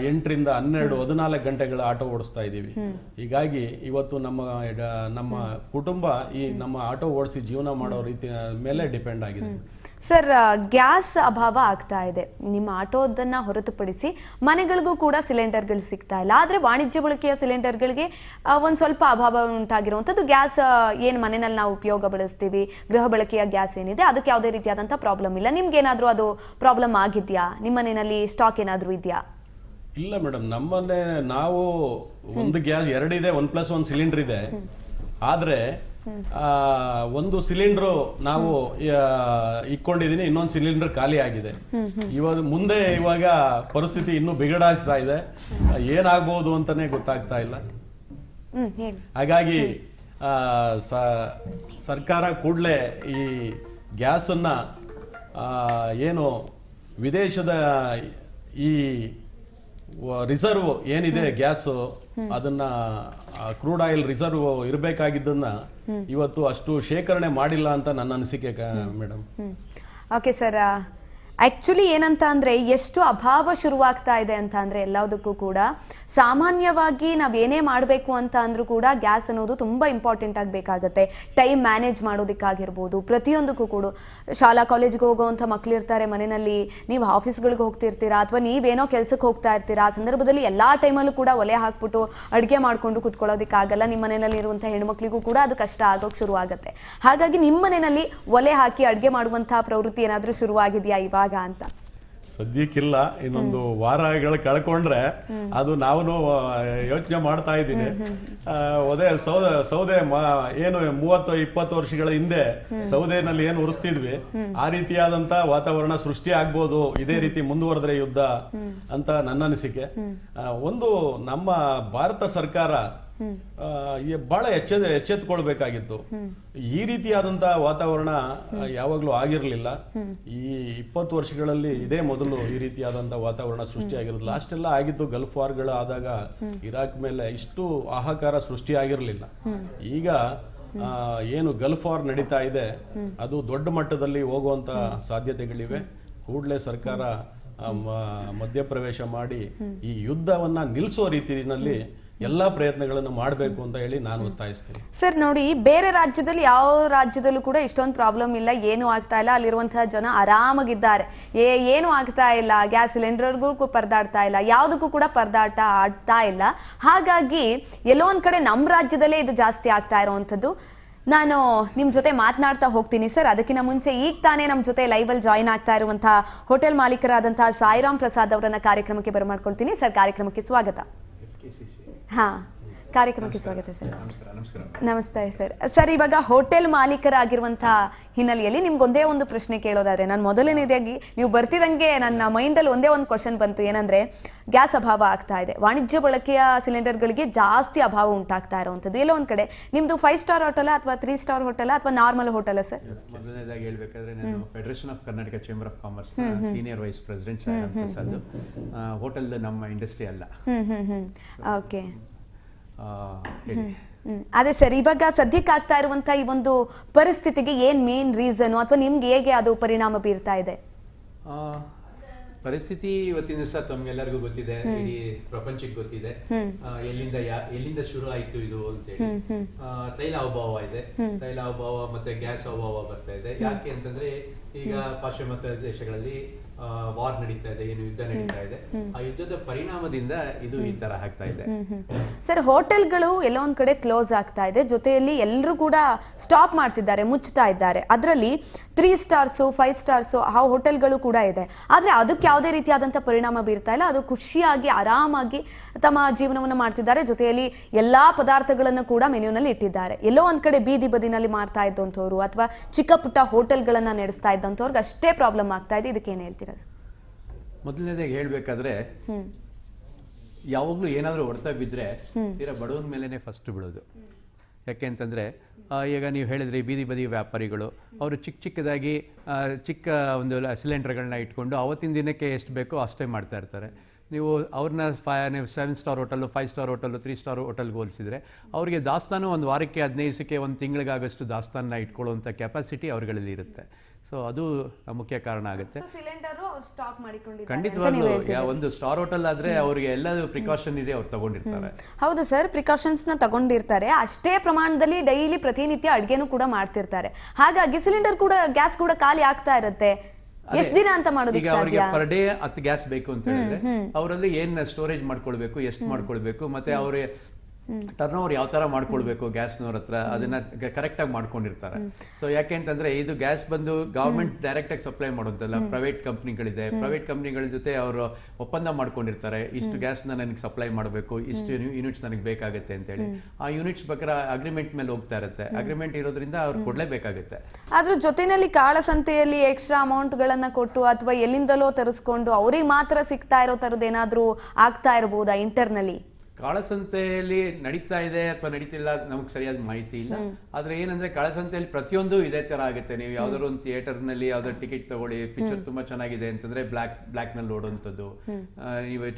8 ರಿಂದ 12, 14 ಗಂಟೆಗಳ ಆಟೋ ಓಡಿಸ್ತಾ ಇದ್ದೀವಿ. ಹೀಗಾಗಿ ಇವತ್ತು ನಮ್ಮ ಕುಟುಂಬ ಈ ನಮ್ಮ ಆಟೋ ಓಡಿಸಿ ಜೀವನ ಮಾಡೋ ರೀತಿ ಮೇಲೆ ಡಿಪೆಂಡ್ ಆಗಿದೆ. ಸರ್, ಗ್ಯಾಸ್ ಅಭಾವ ಆಗ್ತಾ ಇದೆ. ನಿಮ್ಮ ಆಟೋದನ್ನ ಹೊರತುಪಡಿಸಿ ಮನೆಗಳಿಗೂ ಕೂಡ ಸಿಲಿಂಡರ್ಗಳು ಸಿಗ್ತಾ ಇಲ್ಲ. ಆದರೆ ವಾಣಿಜ್ಯ ಬಳಕೆಯ ಸಿಲಿಂಡರ್ಗಳಿಗೆ ಒಂದು ಸ್ವಲ್ಪ ಅಭಾವ ಉಂಟಾಗಿರುವಂಥದ್ದು. ಗ್ಯಾಸ್ ಏನು ಮನೆಯಲ್ಲಿ ನಾವು ಉಪಯೋಗ ಬಳಸ್ತೀವಿ, ಗೃಹ ಬಳಕೆಯ ಗ್ಯಾಸ್ ಏನಿದೆ, ಅದಕ್ಕೆ ಯಾವುದೇ ರೀತಿಯಾದಂಥ ಪ್ರಾಬ್ಲಮ್ ಇಲ್ಲ. ನಿಮ್ಗೇನಾದರೂ ಅದು ಪ್ರಾಬ್ಲಮ್ ಆಗಿದೆಯಾ? ನಿಮ್ಮ ಮನೆಯಲ್ಲಿ ಸ್ಟಾಕ್ ಏನಾದರೂ ಇದೆಯಾ? ಇಲ್ಲ ಮೇಡಮ್, ನಮ್ಮಲ್ಲೇ ನಾವು ಒಂದು ಗ್ಯಾಸ್ 2 ಇದೆ, 1+1 ಸಿಲಿಂಡರ್ ಇದೆ. ಆದ್ರೆ ಒಂದು ಸಿಲಿಂಡರ್ ನಾವು ಇಟ್ಕೊಂಡಿದೀನಿ, ಇನ್ನೊಂದು ಸಿಲಿಂಡರ್ ಖಾಲಿ ಆಗಿದೆ. ಇವಾಗ ಪರಿಸ್ಥಿತಿ ಇನ್ನೂ ಬಿಗಡಾಯಿಸ್ತಾ ಇದೆ. ಏನಾಗಬಹುದು ಅಂತಾನೆ ಗೊತ್ತಾಗ್ತಾ ಇಲ್ಲ. ಹಾಗಾಗಿ ಸರ್ಕಾರ ಕೂಡಲೇ ಈ ಗ್ಯಾಸ್ ಅನ್ನ ಏನು ವಿದೇಶದ ಈ ರಿಸರ್ವ್ ಏನಿದೆ ಗ್ಯಾಸ್, ಅದನ್ನ ಕ್ರೂಡ್ ಆಯಿಲ್ ರಿಸರ್ವ್ ಇರಬೇಕಾಗಿದ್ದನ್ನ ಇವತ್ತು ಅಷ್ಟು ಶೇಖರಣೆ ಮಾಡಿಲ್ಲ ಅಂತ ನನ್ನ ಅನಿಸಿಕೆ ಮೇಡಮ್. ಓಕೆ ಸರ್, ಆಕ್ಚುಲಿ ಏನಂತ ಅಂದ್ರೆ ಎಷ್ಟು ಅಭಾವ ಶುರುವಾಗ್ತಾ ಇದೆ ಅಂತ ಅಂದ್ರೆ ಎಲ್ಲದಕ್ಕೂ ಕೂಡ ಸಾಮಾನ್ಯವಾಗಿ ನಾವೇನೇ ಮಾಡಬೇಕು ಅಂತ ಅಂದ್ರೂ ಕೂಡ ಗ್ಯಾಸ್ ಅನ್ನೋದು ತುಂಬಾ ಇಂಪಾರ್ಟೆಂಟ್ ಆಗಬೇಕಾಗತ್ತೆ. ಟೈಮ್ ಮ್ಯಾನೇಜ್ ಮಾಡೋದಕ್ಕಾಗಿರ್ಬೋದು, ಪ್ರತಿಯೊಂದಕ್ಕೂ ಕೂಡ. ಶಾಲಾ ಕಾಲೇಜ್ಗೆ ಹೋಗುವಂಥ ಮಕ್ಳು ಇರ್ತಾರೆ ಮನೆಯಲ್ಲಿ, ನೀವು ಆಫೀಸ್ಗಳಿಗೆ ಹೋಗ್ತಿರ್ತೀರಾ ಅಥವಾ ನೀವೇನೋ ಕೆಲಸಕ್ಕೆ ಹೋಗ್ತಾ ಇರ್ತೀರಾ. ಆ ಸಂದರ್ಭದಲ್ಲಿ ಎಲ್ಲಾ ಟೈಮಲ್ಲೂ ಕೂಡ ಒಲೆ ಹಾಕ್ಬಿಟ್ಟು ಅಡುಗೆ ಮಾಡ್ಕೊಂಡು ಕುತ್ಕೊಳ್ಳೋದಕ್ಕಾಗಲ್ಲ. ನಿಮ್ಮ ಮನೆಯಲ್ಲಿ ಇರುವಂಥ ಹೆಣ್ಮಕ್ಳಿಗೂ ಕೂಡ ಅದು ಕಷ್ಟ ಆಗೋಕೆ ಶುರು ಆಗುತ್ತೆ. ಹಾಗಾಗಿ ನಿಮ್ಮ ಮನೆಯಲ್ಲಿ ಒಲೆ ಹಾಕಿ ಅಡುಗೆ ಮಾಡುವಂತಹ ಪ್ರವೃತ್ತಿ ಏನಾದರೂ ಶುರುವಾಗಿದೆಯಾ ಇವಾಗ ಅಂತ? ಸದ್ಯಕ್ಕಿಲ್ಲ. ಇನ್ನೊಂದು ವಾರಗಳು ಕಳ್ಕೊಂಡ್ರೆ ಅದು ನಾವು ಯೋಚನೆ ಮಾಡ್ತಾ ಇದ್ದೀನಿ. ಸೌದೆ ಏನು 30-20 ವರ್ಷಗಳ ಹಿಂದೆ ಸೌದೆನಲ್ಲಿ ಏನು ಉರಿಸ್ತಿದ್ವಿ, ಆ ರೀತಿಯಾದಂತ ವಾತಾವರಣ ಸೃಷ್ಟಿ ಆಗ್ಬೋದು ಇದೇ ರೀತಿ ಮುಂದುವರೆದ್ರೆ ಯುದ್ಧ ಅಂತ ನನ್ನ ಅನಿಸಿಕೆ. ಒಂದು ನಮ್ಮ ಭಾರತ ಸರ್ಕಾರ ಬಹಳ ಎಚ್ಚೆತ್ಕೊಳ್ಬೇಕಾಗಿತ್ತು. ಈ ರೀತಿಯಾದಂತ ವಾತಾವರಣ ಯಾವಾಗ್ಲೂ ಆಗಿರ್ಲಿಲ್ಲ. ಈ 20 ವರ್ಷಗಳಲ್ಲಿ ಇದೇ ಮೊದಲು ಈ ರೀತಿಯಾದಂತ ವಾತಾವರಣ ಸೃಷ್ಟಿಯಾಗಿರೋದಿಲ್ಲ. ಅಷ್ಟೆಲ್ಲ ಆಗಿದ್ದು ಗಲ್ಫ್ ವಾರ್ಗಳು ಆದಾಗ ಇರಾಕ್ ಮೇಲೆ ಇಷ್ಟು ಹಾಹಾಕಾರ ಸೃಷ್ಟಿ ಆಗಿರ್ಲಿಲ್ಲ. ಈಗ ಏನು ಗಲ್ಫ್ ವಾರ್ ನಡೀತಾ ಇದೆ ಅದು ದೊಡ್ಡ ಮಟ್ಟದಲ್ಲಿ ಹೋಗುವಂತ ಸಾಧ್ಯತೆಗಳಿವೆ. ಕೂಡಲೇ ಸರ್ಕಾರ ಮಧ್ಯಪ್ರವೇಶ ಮಾಡಿ ಈ ಯುದ್ಧವನ್ನ ನಿಲ್ಲಿಸೋ ರೀತಿಯಲ್ಲಿ ಎಲ್ಲಾ ಪ್ರಯತ್ನಗಳನ್ನು ಮಾಡಬೇಕು ಅಂತ ಹೇಳಿ ನಾನು ಒತ್ತಾಯಿಸ್ತೀನಿ. ಸರ್ ನೋಡಿ, ಬೇರೆ ರಾಜ್ಯದಲ್ಲಿ ಯಾವ ರಾಜ್ಯದಲ್ಲೂ ಕೂಡ ಇಷ್ಟೊಂದು ಪ್ರಾಬ್ಲಮ್ ಇಲ್ಲ, ಏನು ಆಗ್ತಾ ಇಲ್ಲ. ಅಲ್ಲಿರುವಂತಹ ಜನ ಆರಾಮಾಗಿದ್ದಾರೆ, ಏನು ಆಗ್ತಾ ಇಲ್ಲ. ಗ್ಯಾಸ್ ಸಿಲಿಂಡರ್ಗೂ ಪರದಾಡ್ತಾ ಇಲ್ಲ, ಯಾವುದಕ್ಕೂ ಕೂಡ ಪರದಾಟ ಆಡ್ತಾ ಇಲ್ಲ. ಹಾಗಾಗಿ ಎಲ್ಲೋ ಒಂದ್ ಕಡೆ ನಮ್ಮ ರಾಜ್ಯದಲ್ಲೇ ಇದು ಜಾಸ್ತಿ ಆಗ್ತಾ ಇರುವಂಥದ್ದು. ನಾನು ನಿಮ್ಮ ಜೊತೆ ಮಾತನಾಡ್ತಾ ಹೋಗ್ತೀನಿ ಸರ್. ಅದಕ್ಕಿಂತ ಮುಂಚೆ ಈಗ ತಾನೇ ನಮ್ಮ ಜೊತೆ ಲೈವಲ್ಲಿ ಜಾಯಿನ್ ಆಗ್ತಾ ಇರುವಂತಹ ಹೋಟೆಲ್ ಮಾಲೀಕರಾದಂತಹ ಸಾಯಿರಾಮ್ ಪ್ರಸಾದ್ ಅವರನ್ನ ಕಾರ್ಯಕ್ರಮಕ್ಕೆ ಬರಮಾಡ್ಕೊಳ್ತೀನಿ. ಸರ್, ಕಾರ್ಯಕ್ರಮಕ್ಕೆ ಸ್ವಾಗತ. ಹಾ, ಕಾರ್ಯಕ್ರಮಕ್ಕೆ ಸ್ವಾಗತ ಸರ್. ನಮಸ್ತೆ ಸರ್. ಸರ್, ಇವಾಗ ಹೋಟೆಲ್ ಮಾಲೀಕರಾಗಿರುವಂತಹ ಹಿನ್ನೆಲೆಯಲ್ಲಿ ನಿಮ್ಗೊಂದೇ ಒಂದು ಪ್ರಶ್ನೆ ಕೇಳೋದಾದ್ರೆ, ನಾನು ಮೊದಲನೇದಾಗಿ ನೀವು ಬರ್ತಿದಂಗೆ ನನ್ನ ಮೈಂಡಲ್ಲಿ ಒಂದೇ ಒಂದು ಕ್ವಶನ್ ಬಂತು. ಏನಂದ್ರೆ, ಗ್ಯಾಸ್ ಅಭಾವ ಆಗ್ತಾ ಇದೆ, ವಾಣಿಜ್ಯ ಬಳಕೆಯ ಸಿಲಿಂಡರ್ಗಳಿಗೆ ಜಾಸ್ತಿ ಅಭಾವ ಉಂಟಾಗ್ತಾ ಇರುವಂಥದ್ದು. ಎಲ್ಲೋ ಒಂದ್ ಕಡೆ ನಿಮ್ದು 5 ಸ್ಟಾರ್ ಹೋಟೆಲ್ ಅಥವಾ 3 ಸ್ಟಾರ್ ಹೋಟೆಲ್ ಅಥವಾ ನಾರ್ಮಲ್ ಹೋಟೆಲ್ ಸರ್? ಮೊದಲನೇದಾಗಿ ಹೇಳ್ಬೇಕಾದ್ರೆ ನಾನು federation of Karnataka chamber of commerce senior vice president Prasad. Hotel ನಮ್ಮ ಇಂಡಸ್ಟ್ರಿ ಅಲ್ಲ. ಓಕೆ, ಅದೇ ಸರ್, ಇವಾಗ ಸದ್ಯಕ್ಕೆ ಆಗ್ತಾ ಇರುವಂತ ಈ ಒಂದು ಪರಿಸ್ಥಿತಿಗೆ ಏನ್ ಮೇನ್ ರೀಸನ್ ಅಥವಾ ನಿಮ್ಗೆ ಹೇಗೆ ಅದು ಪರಿಣಾಮ ಬೀರ್ತಾ ಇದೆ? ಪರಿಸ್ಥಿತಿ ಇವತ್ತಿನ ದಿವಸ ತಮ್ಗೆಲ್ಲರಿಗೂ ಗೊತ್ತಿದೆ, ಇಡೀ ಪ್ರಪಂಚಕ್ಕೆ ಗೊತ್ತಿದೆ. ಎಲ್ಲಿಂದ ಶುರು ಆಯ್ತು ಇದು ಅಂತೇಳಿ. ತೈಲ ಅಭಾವ ಇದೆ, ತೈಲ ಅಭಾವ ಮತ್ತೆ ಗ್ಯಾಸ್ ಅಭಾವ ಬರ್ತಾ ಇದೆ. ಯಾಕೆ ಅಂತಂದ್ರೆ ಈಗ ಪಾಶ್ಚಿಮಾತ್ಯ ದೇಶಗಳಲ್ಲಿ ವಾರ್ ನಡೀತಾ ಇದೆ, ಏನು ಯುದ್ಧ ನಡೀತಾ ಇದೆ. ಆ ಯುದ್ಧದ ಪರಿಣಾಮದಿಂದ ಇದು ಈ ತರ ಆಗ್ತಾ ಇದೆ. ಸರ್, ಹೋಟೆಲ್ಗಳು ಎಲ್ಲೋ ಒಂದ್ ಕಡೆ ಕ್ಲೋಸ್ ಆಗ್ತಾ ಇದೆ, ಜೊತೆಯಲ್ಲಿ ಎಲ್ಲರೂ ಕೂಡ ಸ್ಟಾಪ್ ಮಾಡ್ತಿದ್ದಾರೆ, ಮುಚ್ತಾ ಇದ್ದಾರೆ. ಅದರಲ್ಲಿ 3 ಸ್ಟಾರ್ಸ್ 5 ಸ್ಟಾರ್ಸ್ ಆ ಹೋಟೆಲ್ಗಳು ಕೂಡ ಇದೆ. ಆದ್ರೆ ಅದಕ್ಕೆ ಯಾವುದೇ ರೀತಿಯಾದಂತಹ ಪರಿಣಾಮ ಬೀರ್ತಾ ಇಲ್ಲ. ಅದು ಖುಷಿಯಾಗಿ ಆರಾಮಾಗಿ ತಮ್ಮ ಜೀವನವನ್ನು ಮಾಡ್ತಿದ್ದಾರೆ. ಜೊತೆಯಲ್ಲಿ ಎಲ್ಲಾ ಪದಾರ್ಥಗಳನ್ನು ಕೂಡ ಮೆನ್ಯೂನಲ್ಲಿ ಇಟ್ಟಿದ್ದಾರೆ. ಎಲ್ಲೋ ಒಂದ್ ಕಡೆ ಬೀದಿ ಬದಿನಲ್ಲಿ ಮಾಡ್ತಾ ಇದ್ದಂಥವ್ರು ಅಥವಾ ಚಿಕ್ಕ ಪುಟ್ಟ ಹೋಟೆಲ್ಗಳನ್ನ ನಡೆಸ್ತಾ ಇದ್ದಂಥವ್ರಿಗೆ ಅಷ್ಟೇ ಪ್ರಾಬ್ಲಮ್ ಆಗ್ತಾ ಇದೆ. ಇದಕ್ಕೆ ಏನ್ ಹೇಳ್ತೀರಾ? ಮೊದಲನೇದಾಗಿ ಹೇಳ್ಬೇಕಾದ್ರೆ, ಯಾವಾಗ್ಲೂ ಏನಾದ್ರೂ ಹೊಡೆತ ಬಿದ್ರೆ ತೀರಾ ಬಡವನ ಮೇಲೆನೆ ಫಸ್ಟ್ ಬಿಡೋದು. ಯಾಕೆ ಅಂತಂದ್ರೆ, ಈಗ ನೀವು ಹೇಳಿದ್ರಿ ಬೀದಿ ಬದಿ ವ್ಯಾಪಾರಿಗಳು ಅವರು ಚಿಕ್ಕದಾಗಿ ಚಿಕ್ಕ ಒಂದು ಸಿಲಿಂಡರ್ಗಳನ್ನ ಇಟ್ಕೊಂಡು ಅವತ್ತಿನ ದಿನಕ್ಕೆ ಎಷ್ಟು ಬೇಕೋ ಅಷ್ಟೇ ಮಾಡ್ತಾ ಇರ್ತಾರೆ. ನೀವು ಅವ್ರನ್ನ 7 star hotel, 5 star hotel, 3 star ಹೋಟೆಲ್ಗೆ ಹೋಲಿಸಿದ್ರೆ ಅವ್ರಿಗೆ ದಾಸ್ತಾನು ಒಂದು ವಾರಕ್ಕೆ 15 ದಿವಸಕ್ಕೆ ಒಂದು ತಿಂಗಳಿಗಾಗಷ್ಟು ದಾಸ್ತಾನ ಇಟ್ಕೊಳ್ಳುವಂಥ ಕೆಪಾಸಿಟಿ ಅವ್ರಗಳಲ್ಲಿ ಇರುತ್ತೆ. ಸೊ ಅದು ಮುಖ್ಯ ಕಾರಣ ಆಗುತ್ತೆ. ಖಂಡಿತವಾಗ್ಲೂ ಒಂದು ಸ್ಟಾರ್ ಹೋಟೆಲ್ ಆದ್ರೆ ಅವ್ರಿಗೆ ಎಲ್ಲ ಪ್ರಿಕಾಷನ್ ಇದೆ, ಅವ್ರು ತಗೊಂಡಿರ್ತಾರೆ. ಹೌದು ಸರ್, ಪ್ರಿಕಾಷನ್ಸ್ ನ ತಗೊಂಡಿರ್ತಾರೆ. ಅಷ್ಟೇ ಪ್ರಮಾಣದಲ್ಲಿ ಡೈಲಿ ಪ್ರತಿನಿತ್ಯ ಅಡ್ಗೆನೂ ಕೂಡ ಮಾಡ್ತಿರ್ತಾರೆ. ಹಾಗಾಗಿ ಸಿಲಿಂಡರ್ ಕೂಡ, ಗ್ಯಾಸ್ ಕೂಡ ಖಾಲಿ ಆಗ್ತಾ ಇರುತ್ತೆ. ಎಷ್ಟು ದಿನ ಅಂತ ಮಾಡೋದು? ಈಗ ಅವರಿಗೆ ಪರ್ ಡೇ 10 ಗ್ಯಾಸ್ ಬೇಕು ಅಂತ ಹೇಳಿದ್ರೆ ಅವರಲ್ಲಿ ಏನ್ ಸ್ಟೋರೇಜ್ ಮಾಡ್ಕೊಳ್ಬೇಕು, ಎಷ್ಟು ಮಾಡ್ಕೊಳ್ಬೇಕು, ಮತ್ತೆ ಅವ್ರಿಗೆ ಟರ್ನ್ ಓವರ್ ಯಾವ ತರ ಮಾಡ್ಕೊಳ್ಬೇಕು ಗ್ಯಾಸ್ನವ್ರ ಹತ್ರ, ಅದನ್ನ ಕರೆಕ್ಟ್ ಆಗಿ ಮಾಡ್ಕೊಂಡಿರ್ತಾರೆ. ಸೊ ಯಾಕೆ ಅಂತಂದ್ರೆ, ಇದು ಗ್ಯಾಸ್ ಬಂದು ಗವರ್ಮೆಂಟ್ ಡೈರೆಕ್ಟ್ ಆಗಿ ಸಪ್ಲೈ ಮಾಡೋದಲ್ಲ, ಪ್ರೈವೇಟ್ ಕಂಪ್ನಿಗಳಿದೆ. ಪ್ರೈವೇಟ್ ಕಂಪ್ನಿಗಳ ಜೊತೆ ಅವರು ಒಪ್ಪಂದ ಮಾಡ್ಕೊಂಡಿರ್ತಾರೆ. ಇಷ್ಟು ಗ್ಯಾಸ್ ನನಗೆ ಸಪ್ಲೈ ಮಾಡಬೇಕು, ಇಷ್ಟು ಯೂನಿಟ್ಸ್ ನನಗೆ ಬೇಕಾಗುತ್ತೆ ಅಂತ ಹೇಳಿ. ಆ ಯೂನಿಟ್ಸ್ ಬೇಕಾದ್ರೆ ಅಗ್ರಿಮೆಂಟ್ ಮೇಲೆ ಹೋಗ್ತಾ ಇರುತ್ತೆ. ಅಗ್ರಿಮೆಂಟ್ ಇರೋದ್ರಿಂದ ಅವ್ರು ಕೊಡ್ಲೇಬೇಕಾಗುತ್ತೆ. ಅದ್ರ ಜೊತೆನಲ್ಲಿ ಕಾಳಸಂತೆಯಲ್ಲಿ ಎಕ್ಸ್ಟ್ರಾ ಅಮೌಂಟ್ ಗಳನ್ನ ಕೊಟ್ಟು ಅಥವಾ ಎಲ್ಲಿಂದಲೋ ತರಿಸ್ಕೊಂಡು ಅವ್ರಿಗೆ ಮಾತ್ರ ಸಿಗ್ತಾ ಇರೋ ತರದ್ ಏನಾದ್ರೂ ಆಗ್ತಾ ಇರಬಹುದಾ ಇಂಟರ್ನಲ್ಲಿ? ಕಾಳಸಂತೆಯಲ್ಲಿ ನಡೀತಾ ಇದೆ ಅಥವಾ ನಡೀತಿಲ್ಲ ನಮ್ಗೆ ಸರಿಯಾದ ಮಾಹಿತಿ ಇಲ್ಲ. ಆದ್ರೆ ಏನಂದ್ರೆ, ಕಾಳಸಂತೆಯಲ್ಲಿ ಪ್ರತಿಯೊಂದು ಇದೇ ತರ ಆಗುತ್ತೆ. ನೀವು ಯಾವ್ದಾದ್ರು ಒಂದು ಥಿಯೇಟರ್ ನಲ್ಲಿ ಯಾವ್ದಾದ್ರು ಟಿಕೆಟ್ ತಗೊಳ್ಳಿ, ಪಿಕ್ಚರ್ ತುಂಬಾ ಚೆನ್ನಾಗಿದೆ ಅಂತಂದ್ರೆ ಬ್ಲಾಕ್ ನಲ್ಲಿ ನೋಡುವಂಥದ್ದು. ನೀವು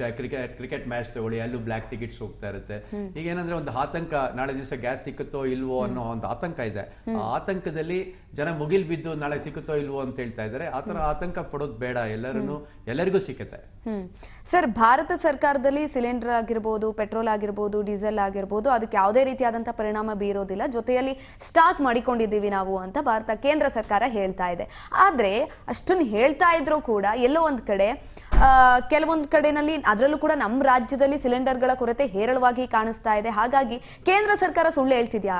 ಕ್ರಿಕೆಟ್ ಮ್ಯಾಚ್ ತಗೊಳ್ಳಿ, ಅಲ್ಲೂ ಬ್ಲಾಕ್ ಟಿಕೆಟ್ಸ್ ಹೋಗ್ತಾ ಇರುತ್ತೆ. ಈಗ ಏನಂದ್ರೆ, ಒಂದು ಆತಂಕ, ನಾಳೆ ದಿವಸ ಗ್ಯಾಸ್ ಸಿಕ್ಕುತ್ತೋ ಇಲ್ವೋ ಅನ್ನೋ ಒಂದು ಆತಂಕ ಇದೆ. ಆ ಆತಂಕದಲ್ಲಿ ಜನ ಮುಗಿಲ್ ಬಿದ್ದು ನಾಳೆ ಸಿಕ್ಕುತ್ತೋ ಇಲ್ವೋ ಅಂತ ಹೇಳ್ತಾ ಇದ್ದಾರೆ. ಆತರ ಆತಂಕ ಪಡೋದು ಬೇಡ, ಎಲ್ಲರಿಗೂ ಸಿಕ್ಕುತ್ತೆ. ಸರ್, ಭಾರತ ಸರ್ಕಾರದಲ್ಲಿ ಸಿಲಿಂಡರ್ ಆಗಿರ್ಬೋದು, ಪೆಟ್ರೋಲ್ ಆಗಿರ್ಬೋದು, ಡೀಸೆಲ್ ಆಗಿರ್ಬೋದು, ಅದಕ್ಕೆ ಯಾವುದೇ ರೀತಿಯಾದಂತಹ ಪರಿಣಾಮ ಬೀರೋದಿಲ್ಲ. ಜೊತೆಯಲ್ಲಿ ಸ್ಟಾಕ್ ಮಾಡಿಕೊಂಡಿದ್ದೀವಿ ನಾವು ಅಂತ ಭಾರತ ಕೇಂದ್ರ ಸರ್ಕಾರ ಹೇಳ್ತಾ ಇದೆ. ಆದ್ರೆ ಅಷ್ಟನ್ನು ಹೇಳ್ತಾ ಇದ್ರು ಕೂಡ ಎಲ್ಲೋ ಒಂದ್ ಕಡೆ ಕೆಲವೊಂದು ಕಡೆನಲ್ಲಿ, ಅದರಲ್ಲೂ ಕೂಡ ನಮ್ಮ ರಾಜ್ಯದಲ್ಲಿ ಸಿಲಿಂಡರ್ಗಳ ಕೊರತೆ ಹೇರಳವಾಗಿ ಕಾಣಿಸ್ತಾ ಇದೆ. ಹಾಗಾಗಿ ಕೇಂದ್ರ ಸರ್ಕಾರ ಸುಳ್ಳು ಹೇಳ್ತಿದ್ಯಾ?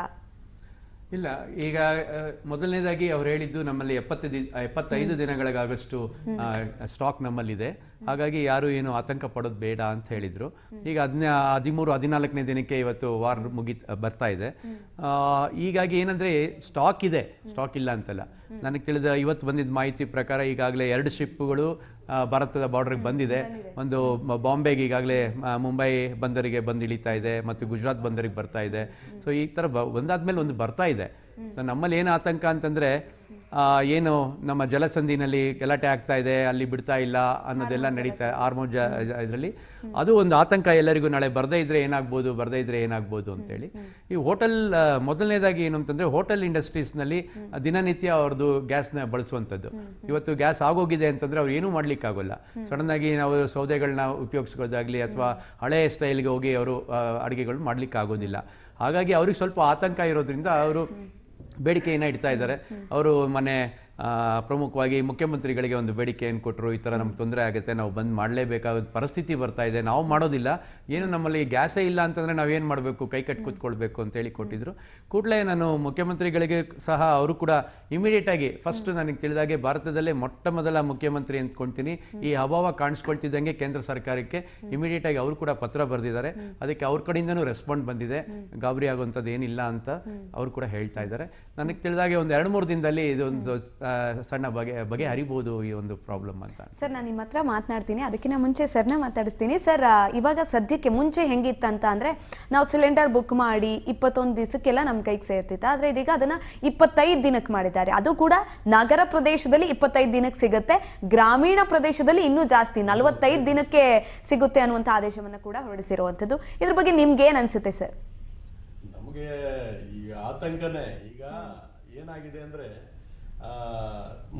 ಇಲ್ಲ, ಈಗ ಮೊದಲನೇದಾಗಿ ಅವ್ರು ಹೇಳಿದ್ದು ನಮ್ಮಲ್ಲಿ 75 ದಿನಗಳಿಗಾಗಷ್ಟು ಸ್ಟಾಕ್ ನಮ್ಮಲ್ಲಿದೆ. ಹಾಗಾಗಿ ಯಾರು ಏನು ಆತಂಕ ಪಡೋದು ಬೇಡ ಅಂತ ಹೇಳಿದ್ರು. ಈಗ 13-14ನೇ ದಿನಕ್ಕೆ ಇವತ್ತು ವಾರ್ ಬರ್ತಾ ಇದೆ. ಹೀಗಾಗಿ ಏನಂದ್ರೆ, ಸ್ಟಾಕ್ ಇದೆ, ಸ್ಟಾಕ್ ಇಲ್ಲ ಅಂತಲ್ಲ. ನನಗೆ ತಿಳಿದ ಇವತ್ತು ಬಂದಿದ್ದ ಮಾಹಿತಿ ಪ್ರಕಾರ ಈಗಾಗಲೇ 2 ಶಿಪ್ಗಳು ಭಾರತದ ಬಾರ್ಡರ್ಗೆ ಬಂದಿದೆ. ಒಂದು ಬಾಂಬೆಗೆ ಈಗಾಗಲೇ ಮುಂಬೈ ಬಂದರಿಗೆ ಬಂದು ಇಳಿತಾ ಇದೆ, ಮತ್ತು ಗುಜರಾತ್ ಬಂದರಿಗೆ ಬರ್ತಾ ಇದೆ. ಸೊ ಈ ಥರ ಒಂದಾದ್ಮೇಲೆ ಒಂದು ಬರ್ತಾ ಇದೆ. ಸೊ ನಮ್ಮಲ್ಲಿ ಏನು ಆತಂಕ ಅಂತಂದರೆ, ಏನು ನಮ್ಮ ಜಲಸಂಧಿನಲ್ಲಿ ಗಲಾಟೆ ಆಗ್ತಾ ಇದೆ, ಅಲ್ಲಿ ಬಿಡ್ತಾ ಇಲ್ಲ ಅನ್ನೋದೆಲ್ಲ ನಡೀತಾ ಹಾರ್ಮೋನ್ ಇದರಲ್ಲಿ, ಅದು ಒಂದು ಆತಂಕ ಎಲ್ಲರಿಗೂ. ನಾಳೆ ಬರದೇ ಇದ್ರೆ ಏನಾಗ್ಬೋದು ಅಂತೇಳಿ. ಈ ಹೋಟೆಲ್ ಮೊದಲನೇದಾಗಿ ಏನು ಅಂತಂದ್ರೆ, ಹೋಟೆಲ್ ಇಂಡಸ್ಟ್ರೀಸ್ನಲ್ಲಿ ದಿನನಿತ್ಯ ಅವ್ರದ್ದು ಗ್ಯಾಸ್ನ ಬಳಸುವಂಥದ್ದು. ಇವತ್ತು ಗ್ಯಾಸ್ ಆಗೋಗಿದೆ ಅಂತಂದ್ರೆ ಅವ್ರು ಏನೂ ಮಾಡ್ಲಿಕ್ಕಾಗೋಲ್ಲ. ಸಡನ್ ಆಗಿ ನಾವು ಸೌದೆಗಳನ್ನ ಉಪಯೋಗಿಸೋದಾಗ್ಲಿ ಅಥವಾ ಹಳೆ ಸ್ಟೈಲ್ಗೆ ಹೋಗಿ ಅವರು ಅಡುಗೆಗಳು ಮಾಡ್ಲಿಕ್ಕೆ ಆಗೋದಿಲ್ಲ. ಹಾಗಾಗಿ ಅವ್ರಿಗೆ ಸ್ವಲ್ಪ ಆತಂಕ ಇರೋದ್ರಿಂದ ಅವರು ಬೇಡಿಕೆಯನ್ನು ಇಡ್ತಾ ಇದ್ದಾರೆ. ಅವರು ಮೊನ್ನೆ ಪ್ರಮುಖವಾಗಿ ಮುಖ್ಯಮಂತ್ರಿಗಳಿಗೆ ಒಂದು ಬೇಡಿಕೆಯನ್ನು ಕೊಟ್ಟರು, ಈ ಥರ ನಮ್ಗೆ ತೊಂದರೆ ಆಗುತ್ತೆ, ನಾವು ಬಂದ್ ಮಾಡಲೇಬೇಕಾದ ಪರಿಸ್ಥಿತಿ ಬರ್ತಾ ಇದೆ, ನಾವು ಮಾಡೋದಿಲ್ಲ, ಏನು ನಮ್ಮಲ್ಲಿ ಗ್ಯಾಸೇ ಇಲ್ಲ ಅಂತಂದರೆ ನಾವೇನು ಮಾಡಬೇಕು, ಕೈ ಕಟ್ಟಿ ಕೂತ್ಕೊಳ್ಬೇಕು ಅಂತೇಳಿ ಕೊಟ್ಟಿದ್ರು. ಕೂಡಲೇ ನಾನು ಮುಖ್ಯಮಂತ್ರಿಗಳಿಗೆ ಸಹ ಅವರು ಕೂಡ ಇಮಿಡಿಯೇಟಾಗಿ ಫಸ್ಟ್ ನನಗೆ ತಿಳಿದಾಗೆ ಭಾರತದಲ್ಲೇ ಮೊಟ್ಟ ಮೊದಲ ಮುಖ್ಯಮಂತ್ರಿ ಅಂದ್ಕೊಳ್ತೀನಿ, ಈ ಅಭಾವ ಕಾಣಿಸ್ಕೊಳ್ತಿದ್ದಂಗೆ ಕೇಂದ್ರ ಸರ್ಕಾರಕ್ಕೆ ಇಮಿಡಿಯೇಟಾಗಿ ಅವರು ಕೂಡ ಪತ್ರ ಬರೆದಿದ್ದಾರೆ. ಅದಕ್ಕೆ ಅವ್ರ ಕಡೆಯಿಂದನೂ ರೆಸ್ಪಾಂಡ್ ಬಂದಿದೆ, ಗಾಬರಿ ಆಗುವಂಥದ್ದು ಏನಿಲ್ಲ ಅಂತ ಅವರು ಕೂಡ ಹೇಳ್ತಾ ಇದ್ದಾರೆ. ನನಗೆ ತಿಳಿದಾಗೆ ಒಂದು 2-3 ದಿನದಲ್ಲಿ ಇದೊಂದು ಸಣ್ಣ ಬಗೆ ಹರಿಬಹುದು ಈ ಒಂದು ಪ್ರಾಬ್ಲಮ್ ಅಂತ. ಸರ್ ನಾನು ನಿಮ್ಮ ಹತ್ರ ಮಾತನಾಡ್ತೀನಿ, ಅದಕ್ಕಿಂತ ಮುಂಚೆ ಸರ್ನ ಮಾತಾಡಿಸ್ತೀನಿ. ಸರ್ ಇವಾಗ ಸದ್ಯಕ್ಕೆ ಮುಂಚೆ ಹೆಂಗಿತ್ತಂತ ಅಂದ್ರೆ ನಾವು ಸಿಲಿಂಡರ್ ಬುಕ್ ಮಾಡಿ 21 ದಿವಸಕ್ಕೆಲ್ಲ ನಮ್ಮ ಕೈಗೆ ಸೇರ್ತಿತ್ತು. ಆದ್ರೆ ಇದೀಗ ಅದನ್ನ 25 ದಿನಕ್ಕೆ ಮಾಡಿದ್ದಾರೆ. ಅದು ಕೂಡ ನಗರ ಪ್ರದೇಶದಲ್ಲಿ 25 ದಿನಕ್ಕೆ ಸಿಗುತ್ತೆ, ಗ್ರಾಮೀಣ ಪ್ರದೇಶದಲ್ಲಿ ಇನ್ನೂ ಜಾಸ್ತಿ 45 ದಿನಕ್ಕೆ ಸಿಗುತ್ತೆ ಅನ್ನುವಂಥ ಆದೇಶವನ್ನ ಕೂಡ ಹೊರಡಿಸಿರುವಂಥದ್ದು. ಇದ್ರ ಬಗ್ಗೆ ನಿಮ್ಗೆ ಏನ್ ಅನ್ಸುತ್ತೆ ಸರ್? ನಮಗೆ ಈಗ ಆತಂಕನೇ. ಈಗ ಏನಾಗಿದೆ ಅಂದ್ರೆ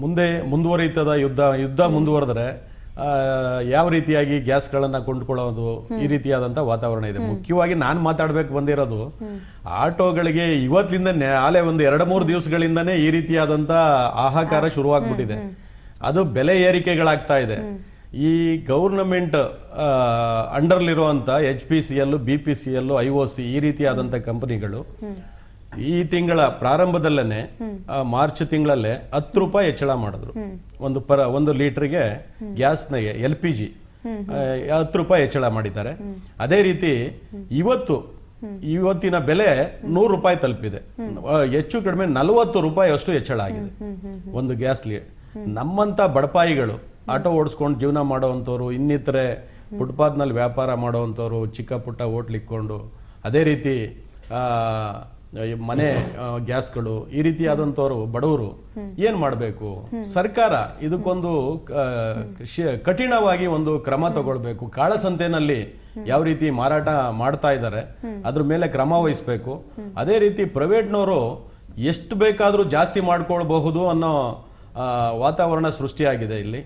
ಮುಂದೆ ಮುಂದುವರಿತದ ಯುದ್ಧ ಮುಂದುವರೆದ್ರೆ ಯಾವ ರೀತಿಯಾಗಿ ಗ್ಯಾಸ್ಗಳನ್ನ ಕೊಂಡ್ಕೊಳ್ಳೋದು, ಈ ರೀತಿಯಾದಂತ ವಾತಾವರಣ ಇದೆ. ಮುಖ್ಯವಾಗಿ ನಾನು ಮಾತಾಡ್ಬೇಕು ಬಂದಿರೋದು ಆಟೋಗಳಿಗೆ ಇವತ್ತಿಂದ ಆಲೆ ಒಂದು 2-3 ದಿವಸಗಳಿಂದನೇ ಈ ರೀತಿಯಾದಂತ ಹಾಹಾಕಾರ ಶುರುವಾಗ್ಬಿಟ್ಟಿದೆ. ಅದು ಬೆಲೆ ಏರಿಕೆಗಳಾಗ್ತಾ ಇದೆ. ಈ ಗೌರ್ನಮೆಂಟ್ ಅಂಡರ್ಲಿರುವಂತ HPCL, BPCL, IOC ಈ ರೀತಿಯಾದಂತ ಕಂಪನಿಗಳು ಈ ತಿಂಗಳ ಪ್ರಾರಂಭದಲ್ಲೇ ಮಾರ್ಚ್ ತಿಂಗಳಲ್ಲೇ 10 ರೂಪಾಯಿ ಹೆಚ್ಚಳ ಮಾಡಿದ್ರು. ಒಂದು ಲೀಟರ್ಗೆ ಗ್ಯಾಸ್ನಾಗೆ LPG 10 ರೂಪಾಯಿ ಹೆಚ್ಚಳ ಮಾಡಿದ್ದಾರೆ. ಅದೇ ರೀತಿ ಇವತ್ತಿನ ಬೆಲೆ 100 ರೂಪಾಯಿ ತಲುಪಿದೆ. ಹೆಚ್ಚು ಕಡಿಮೆ 40 ರೂಪಾಯಿ ಅಷ್ಟು ಹೆಚ್ಚಳ ಆಗಿದೆ ಒಂದು ಗ್ಯಾಸ್ಗೆ. ನಮ್ಮಂತ ಬಡಪಾಯಿಗಳು ಆಟೋ ಓಡಿಸ್ಕೊಂಡು ಜೀವನ ಮಾಡೋವಂಥವ್ರು, ಇನ್ನಿತರೆ ಫುಟ್ಪಾತ್ನಲ್ಲಿ ವ್ಯಾಪಾರ ಮಾಡೋವಂಥವ್ರು, ಚಿಕ್ಕ ಪುಟ್ಟ ಹೋಟ್ಲ್ ಇಕ್ಕೊಂಡು, ಅದೇ ರೀತಿ ಮನೆ ಗ್ಯಾಸ್ಗಳು, ಈ ರೀತಿಯಾದಂಥವ್ರು ಬಡವರು ಏನ್ ಮಾಡಬೇಕು? ಸರ್ಕಾರ ಇದಕ್ಕೊಂದು ಕಠಿಣವಾಗಿ ಒಂದು ಕ್ರಮ ತಗೊಳ್ಬೇಕು. ಕಾಳಸಂತೆನಲ್ಲಿ ಯಾವ ರೀತಿ ಮಾರಾಟ ಮಾಡ್ತಾ ಇದ್ದಾರೆ ಅದ್ರ ಮೇಲೆ ಕ್ರಮ ವಹಿಸ್ಬೇಕು. ಅದೇ ರೀತಿ ಪ್ರೈವೇಟ್ನವರು ಎಷ್ಟು ಬೇಕಾದ್ರೂ ಜಾಸ್ತಿ ಮಾಡ್ಕೊಳ್ಬಹುದು ಅನ್ನೋ ವಾತಾವರಣ ಸೃಷ್ಟಿಯಾಗಿದೆ ಇಲ್ಲಿ.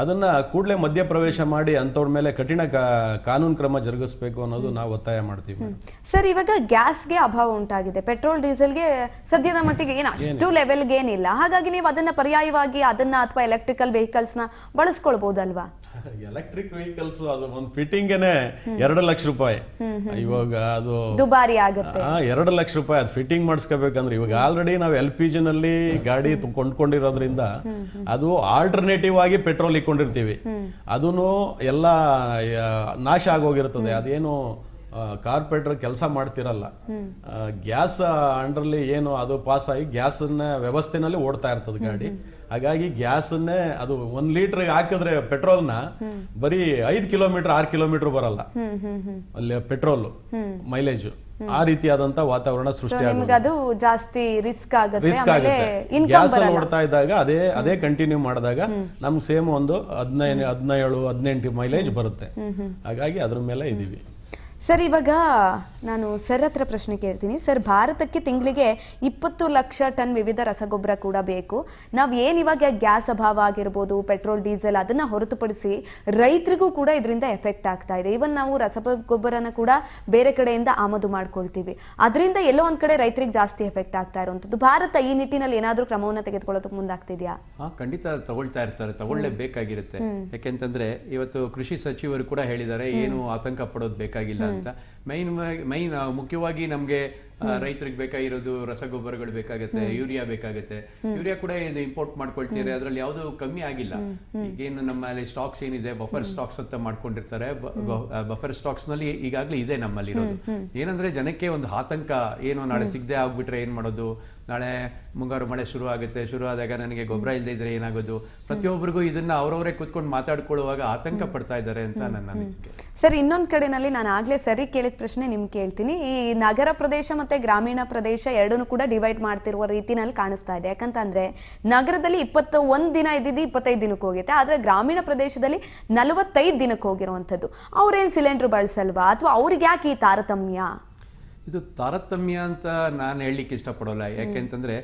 ಅದನ್ನ ಕೂಡಲೇ ಮಧ್ಯಪ್ರವೇಶ ಮಾಡಿ ಅಂತವ್ರ ಮೇಲೆ ಕಠಿಣ ಕಾನೂನು ಕ್ರಮ ಜರುಗಿಸಬೇಕು ಅನ್ನೋದು ನಾವು ಒತ್ತಾಯ ಮಾಡ್ತೀವಿ. ಸರ್ ಇವಾಗ ಗ್ಯಾಸ್ಗೆ ಅಭಾವ ಉಂಟಾಗಿದೆ, ಪೆಟ್ರೋಲ್ ಡೀಸೆಲ್ಗೆ ಸದ್ಯದ ಮಟ್ಟಿಗೆ ಏನು ಅಷ್ಟು ಲೆವೆಲ್ಗೆ ಏನಿಲ್ಲ. ಹಾಗಾಗಿ ನೀವು ಅದನ್ನ ಪರ್ಯಾಯವಾಗಿ ಅದನ್ನ ಅಥವಾ ಎಲೆಕ್ಟ್ರಿಕಲ್ ವೆಹಿಕಲ್ಸ್ ನ ಬಳಸ್ಕೊಳ್ಬಹುದಲ್ವಾ? ಎಲೆಕ್ಟ್ರಿಕ್ ವೆಹಿಕಲ್ಸ್ ಅದು ಒಂದು ಫಿಟ್ಟಿಂಗ್ಗೆನೆ 2 ಲಕ್ಷ ರೂಪಾಯಿ. ಇವಾಗ ಅದು ದುಬಾರಿ ಆಗುತ್ತೆ. 2 ಲಕ್ಷ ರೂಪಾಯಿ ಅದು ಫಿಟ್ಟಿಂಗ್ ಮಾಡಿಸ್ಕೋಬೇಕಂದ್ರೆ ಇವಾಗ ಆಲ್ರೆಡಿ ನಾವು LPG ನಲ್ಲಿ ಗಾಡಿ ಕೊಂಡ್ಕೊಂಡಿರೋದ್ರಿಂದ ಅದು ಆಲ್ಟರ್ನೇಟಿವ್ ಆಗಿ ಪೆಟ್ರೋಲ್ ಇಕ್ಕೊಂಡಿರ್ತೀವಿ. ಅದನ್ನು ಎಲ್ಲ ನಾಶ ಆಗೋಗಿರ್ತದೆ. ಅದೇನು ಕಾರ್ಪೊರೇಟರ್ ಕೆಲಸ ಮಾಡ್ತಿರಲ್ಲ. ಗ್ಯಾಸ್ ಅಂಡರ್ಲಿ ಏನು ಅದು ಪಾಸ್ ಆಗಿ ಗ್ಯಾಸ್ ವ್ಯವಸ್ಥೆನಲ್ಲಿ ಓಡ್ತಾ ಇರ್ತದೆ ಗಾಡಿ. ಹಾಗಾಗಿ ಗ್ಯಾಸನ್ನೇ ಅದು 1 ಲೀಟರ್ ಹಾಕಿದ್ರೆ ಪೆಟ್ರೋಲ್ನ ಬರೀ 5 ಕಿಲೋಮೀಟರ್ 6 ಕಿಲೋಮೀಟರ್ ಬರಲ್ಲ ಅಲ್ಲಿ ಪೆಟ್ರೋಲ್ ಮೈಲೇಜ್. ಆ ರೀತಿಯಾದಂತ ವಾತಾವರಣ ಸೃಷ್ಟಿ ಆಗುತ್ತೆ. ಅದು ಜಾಸ್ತಿ ರಿಸ್ಕ್ ಆಗುತ್ತೆ. ಗ್ಯಾಸ್ ಓಡ್ತಾ ಇದ್ದಾಗ ಅದೇ ಕಂಟಿನ್ಯೂ ಮಾಡಿದಾಗ ನಮ್ಗೆ ಸೇಮ್ ಒಂದು 15-17-18 ಮೈಲೇಜ್ ಬರುತ್ತೆ. ಹಾಗಾಗಿ ಅದ್ರ ಮೇಲೆ ಇದೀವಿ. ಸರ್ ಇವಾಗ ನಾನು ಸರ್ ಹತ್ರ ಪ್ರಶ್ನೆ ಕೇಳ್ತೀನಿ. ಸರ್ ಭಾರತಕ್ಕೆ ತಿಂಗಳಿಗೆ 20 ಲಕ್ಷ ಟನ್ ವಿವಿಧ ರಸಗೊಬ್ಬರ ಕೂಡ ಬೇಕು. ನಾವು ಏನಿವಾಗ ಗ್ಯಾಸ್ ಅಭಾವ ಆಗಿರ್ಬೋದು, ಪೆಟ್ರೋಲ್ ಡೀಸೆಲ್ ಅದನ್ನ ಹೊರತುಪಡಿಸಿ ರೈತರಿಗೂ ಕೂಡ ಇದರಿಂದ ಎಫೆಕ್ಟ್ ಆಗ್ತಾ ಇದೆ. ಇವನ್ ನಾವು ರಸಗೊಬ್ಬರನ ಕೂಡ ಬೇರೆ ಕಡೆಯಿಂದ ಆಮದು ಮಾಡ್ಕೊಳ್ತೀವಿ. ಅದರಿಂದ ಎಲ್ಲೋ ಒಂದ್ ಕಡೆ ರೈತರಿಗೆ ಜಾಸ್ತಿ ಎಫೆಕ್ಟ್ ಆಗ್ತಾ ಇರುವಂತದ್ದು. ಭಾರತ ಈ ನಿಟ್ಟಿನಲ್ಲಿ ಏನಾದ್ರೂ ಕ್ರಮವನ್ನು ತೆಗೆದುಕೊಳ್ಳೋದಕ್ಕೆ ಮುಂದಾಗ್ತಿದ್ಯಾ? ಖಂಡಿತ ತಗೊಳ್ತಾ ಇರ್ತಾರೆ, ತಗೊಳ್ಳೇಬೇಕಾಗಿರುತ್ತೆ. ಯಾಕೆಂತಂದ್ರೆ ಇವತ್ತು ಕೃಷಿ ಸಚಿವರು ಕೂಡ ಹೇಳಿದ್ದಾರೆ ಏನು ಆತಂಕ ಪಡೋದು ಬೇಕಾಗಿಲ್ಲ ಅಂತ. ಮೈನ್ ಮುಖ್ಯವಾಗಿ ನಮ್ಗೆ ರೈತರಿಗೆ ಬೇಕಾಗಿರೋದು ರಸಗೊಬ್ಬರಗಳು ಬೇಕಾಗುತ್ತೆ, ಯೂರಿಯಾ ಬೇಕಾಗುತ್ತೆ. ಯೂರಿಯಾ ಕೂಡ ಇದು ಇಂಪೋರ್ಟ್ ಮಾಡ್ಕೊಳ್ತೀರಿ, ಅದ್ರಲ್ಲಿ ಯಾವ್ದು ಕಮ್ಮಿ ಆಗಿಲ್ಲ. ಈಗೇನು ನಮ್ಮಲ್ಲಿ ಸ್ಟಾಕ್ಸ್ ಏನಿದೆ ಬಫರ್ ಸ್ಟಾಕ್ಸ್ ಅಂತ ಮಾಡ್ಕೊಂಡಿರ್ತಾರೆ. ಬಫರ್ ಸ್ಟಾಕ್ಸ್ ನಲ್ಲಿ ಈಗಾಗಲೇ ಇದೆ ನಮ್ಮಲ್ಲಿ ಇರೋದು. ಏನಂದ್ರೆ ಜನಕ್ಕೆ ಒಂದು ಆತಂಕ, ಏನು ನಾಳೆ ಸಿಗದೆ ಆಗ್ಬಿಟ್ರೆ ಏನ್ ಮಾಡೋದು, ನಾಳೆ ಮುಂಗಾರು ಮಳೆ ಶುರು ಆಗುತ್ತೆ, ಶುರು ಆದಾಗ ನನಗೆ ಗೊಬ್ಬರ ಇಲ್ಲದೆ ಇದ್ರೆ ಏನಾಗೋದು. ಪ್ರತಿಯೊಬ್ಬರಿಗೂ ಇದನ್ನ ಅವರವರೇ ಕೂತ್ಕೊಂಡು ಮಾತಾಡ್ಕೊಳ್ಳುವಾಗ ಆತಂಕ ಪಡ್ತಾ ಇದ್ದಾರೆ ಅಂತ ನನ್ನ ಅನಿಸಿಕೆ. ಸರ್ ಇನ್ನೊಂದ್ ಕಡೆನಲ್ಲಿ ನಾನು ಆಗ್ಲೇ ಸರಿ ಕೇಳಿದ ಪ್ರಶ್ನೆ ನಿಮ್ಗೆ ಕೇಳ್ತೀನಿ. ಈ ನಗರ ಪ್ರದೇಶ ಮತ್ತೆ ಗ್ರಾಮೀಣ ಪ್ರದೇಶ ಎರಡನ್ನೂ ಕೂಡ ಡಿವೈಡ್ ಮಾಡ್ತಿರುವ ರೀತಿನಲ್ಲಿ ಕಾಣಿಸ್ತಾ ಇದೆ. ಯಾಕಂತಂದ್ರೆ ನಗರದಲ್ಲಿ 21 ದಿನ ಇದ್ದಿದ್ದು 25 ದಿನಕ್ಕೆ ಹೋಗುತ್ತೆ, ಆದ್ರೆ ಗ್ರಾಮೀಣ ಪ್ರದೇಶದಲ್ಲಿ 45 ದಿನಕ್ಕೆ ಹೋಗಿರುವಂತದ್ದು. ಅವ್ರೇನ್ ಸಿಲಿಂಡರ್ ಬಳಸಲ್ವಾ, ಅಥವಾ ಅವ್ರಿಗೆ ಯಾಕೆ ಈ ತಾರತಮ್ಯ? ಇದು ತಾರತಮ್ಯ ಅಂತ ನಾನು ಹೇಳಲಿಕ್ಕೆ ಇಷ್ಟಪಡೋಲ್ಲ. ಯಾಕೆಂತಂದ್ರೆ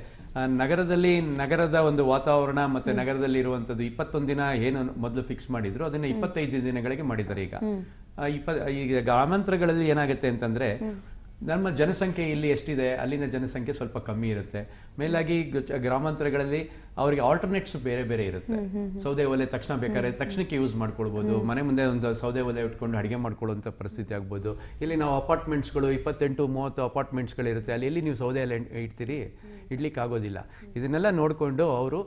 ನಗರದ ಒಂದು ವಾತಾವರಣ ಮತ್ತೆ ನಗರದಲ್ಲಿ ಇರುವಂತದ್ದು 21 ದಿನ ಏನು ಮೊದಲು ಫಿಕ್ಸ್ ಮಾಡಿದ್ರು ಅದನ್ನ 25 ದಿನಗಳಿಗೆ ಮಾಡಿದ್ದಾರೆ. ಈಗ ಗ್ರಾಮಾಂತರಗಳಲ್ಲಿ ಏನಾಗುತ್ತೆ ಅಂತಂದ್ರೆ ನಮ್ಮ ಜನಸಂಖ್ಯೆ ಇಲ್ಲಿ ಎಷ್ಟಿದೆ ಅಲ್ಲಿನ ಜನಸಂಖ್ಯೆ ಸ್ವಲ್ಪ ಕಮ್ಮಿ ಇರುತ್ತೆ. ಮೇಲಾಗಿ ಗ್ರಾಮಾಂತರಗಳಲ್ಲಿ ಅವರಿಗೆ ಆಲ್ಟರ್ನೇಟ್ಸ್ ಬೇರೆ ಬೇರೆ ಇರುತ್ತೆ. ಸೌದೆ ಒಲೆ ತಕ್ಷಣ ಬೇಕಾದ್ರೆ ತಕ್ಷಣಕ್ಕೆ ಯೂಸ್ ಮಾಡ್ಕೊಳ್ಬೋದು. ಮನೆ ಮುಂದೆ ಒಂದು ಸೌದೆ ಒಲೆ ಇಟ್ಕೊಂಡು ಅಡುಗೆ ಮಾಡ್ಕೊಳ್ಳುವಂಥ ಪರಿಸ್ಥಿತಿ ಆಗ್ಬೋದು. ಇಲ್ಲಿ ನಾವು ಅಪಾರ್ಟ್ಮೆಂಟ್ಸ್ಗಳು 28-30 ಅಪಾರ್ಟ್ಮೆಂಟ್ಸ್ಗಳಿರುತ್ತೆ. ಅಲ್ಲಿ ಎಲ್ಲಿ ನೀವು ಸೌದೆ ಎಲ್ಲ ಇಡ್ತೀರಿ, ಇಡ್ಲಿಕ್ಕೆ ಆಗೋದಿಲ್ಲ. ಇದನ್ನೆಲ್ಲ ನೋಡಿಕೊಂಡು ಅವರು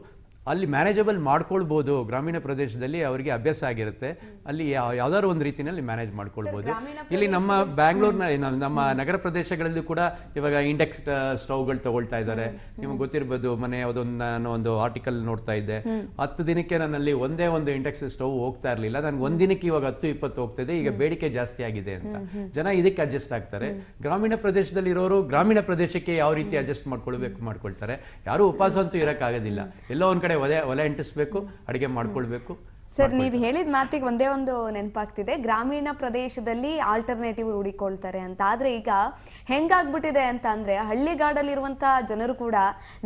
ಅಲ್ಲಿ ಮ್ಯಾನೇಜಬಲ್ ಮಾಡ್ಕೊಳ್ಬೋದು. ಗ್ರಾಮೀಣ ಪ್ರದೇಶದಲ್ಲಿ ಅವರಿಗೆ ಅಭ್ಯಾಸ ಆಗಿರುತ್ತೆ, ಅಲ್ಲಿ ಯಾವ್ದಾದ್ರು ಒಂದು ರೀತಿಯಲ್ಲಿ ಮ್ಯಾನೇಜ್ ಮಾಡ್ಕೊಳ್ಬೋದು. ಇಲ್ಲಿ ನಮ್ಮ ಬ್ಯಾಂಗ್ಳೂರ್ನ ನಮ್ಮ ನಗರ ಪ್ರದೇಶಗಳಲ್ಲಿ ಕೂಡ ಇವಾಗ ಇಂಡಕ್ಷನ್ ಸ್ಟವ್ಗಳು ತಗೊಳ್ತಾ ಇದ್ದಾರೆ. ನಿಮ್ಗೆ ಗೊತ್ತಿರ್ಬೋದು, ಮನೆ ನಾನು ಒಂದು ಆರ್ಟಿಕಲ್ ನೋಡ್ತಾ ಇದ್ದೆ, 10 ದಿನಕ್ಕೆ ನನ್ನಲ್ಲಿ ಒಂದೇ ಒಂದು ಇಂಡಕ್ಷನ್ ಸ್ಟವ್ ಹೋಗ್ತಾ ಇರಲಿಲ್ಲ, ನನ್ಗೆ ಒಂದ್ ದಿನಕ್ಕೆ ಇವಾಗ 10-20 ಹೋಗ್ತಿದೆ. ಈಗ ಬೇಡಿಕೆ ಜಾಸ್ತಿ ಆಗಿದೆ ಅಂತ ಜನ ಇದಕ್ಕೆ ಅಡ್ಜಸ್ಟ್ ಆಗ್ತಾರೆ. ಗ್ರಾಮೀಣ ಪ್ರದೇಶದಲ್ಲಿ ಇರೋರು ಗ್ರಾಮೀಣ ಪ್ರದೇಶಕ್ಕೆ ಯಾವ ರೀತಿ ಅಡ್ಜಸ್ಟ್ ಮಾಡ್ಕೊಳ್ತಾರೆ. ಯಾರು ಉಪವಾಸ ಅಂತೂ ಇರೋಕ್ಕಾಗೋದಿಲ್ಲ. ಎಲ್ಲೋ ಒಂದ್ ಕಡೆ ಒಲೆ ಅಂಟಿಸ್ಬೇಕು, ಅಡಿಗೆ ಮಾಡ್ಕೊಳ್ಬೇಕು. ಸರ್, ನೀವು ಹೇಳಿದ ಮಾತಿಗೆ ಒಂದೇ ಒಂದು ನೆನಪಾಗ್ತಿದೆ, ಗ್ರಾಮೀಣ ಪ್ರದೇಶದಲ್ಲಿ ಆಲ್ಟರ್ನೇಟಿವ್ ರೂಢಿಕೊಳ್ತಾರೆ ಅಂತ. ಆದ್ರೆ ಈಗ ಹೆಂಗಾಗ್ಬಿಟ್ಟಿದೆ ಅಂತ ಅಂದ್ರೆ, ಹಳ್ಳಿಗಾಡಲ್ಲಿರುವಂತಹ ಜನರು ಕೂಡ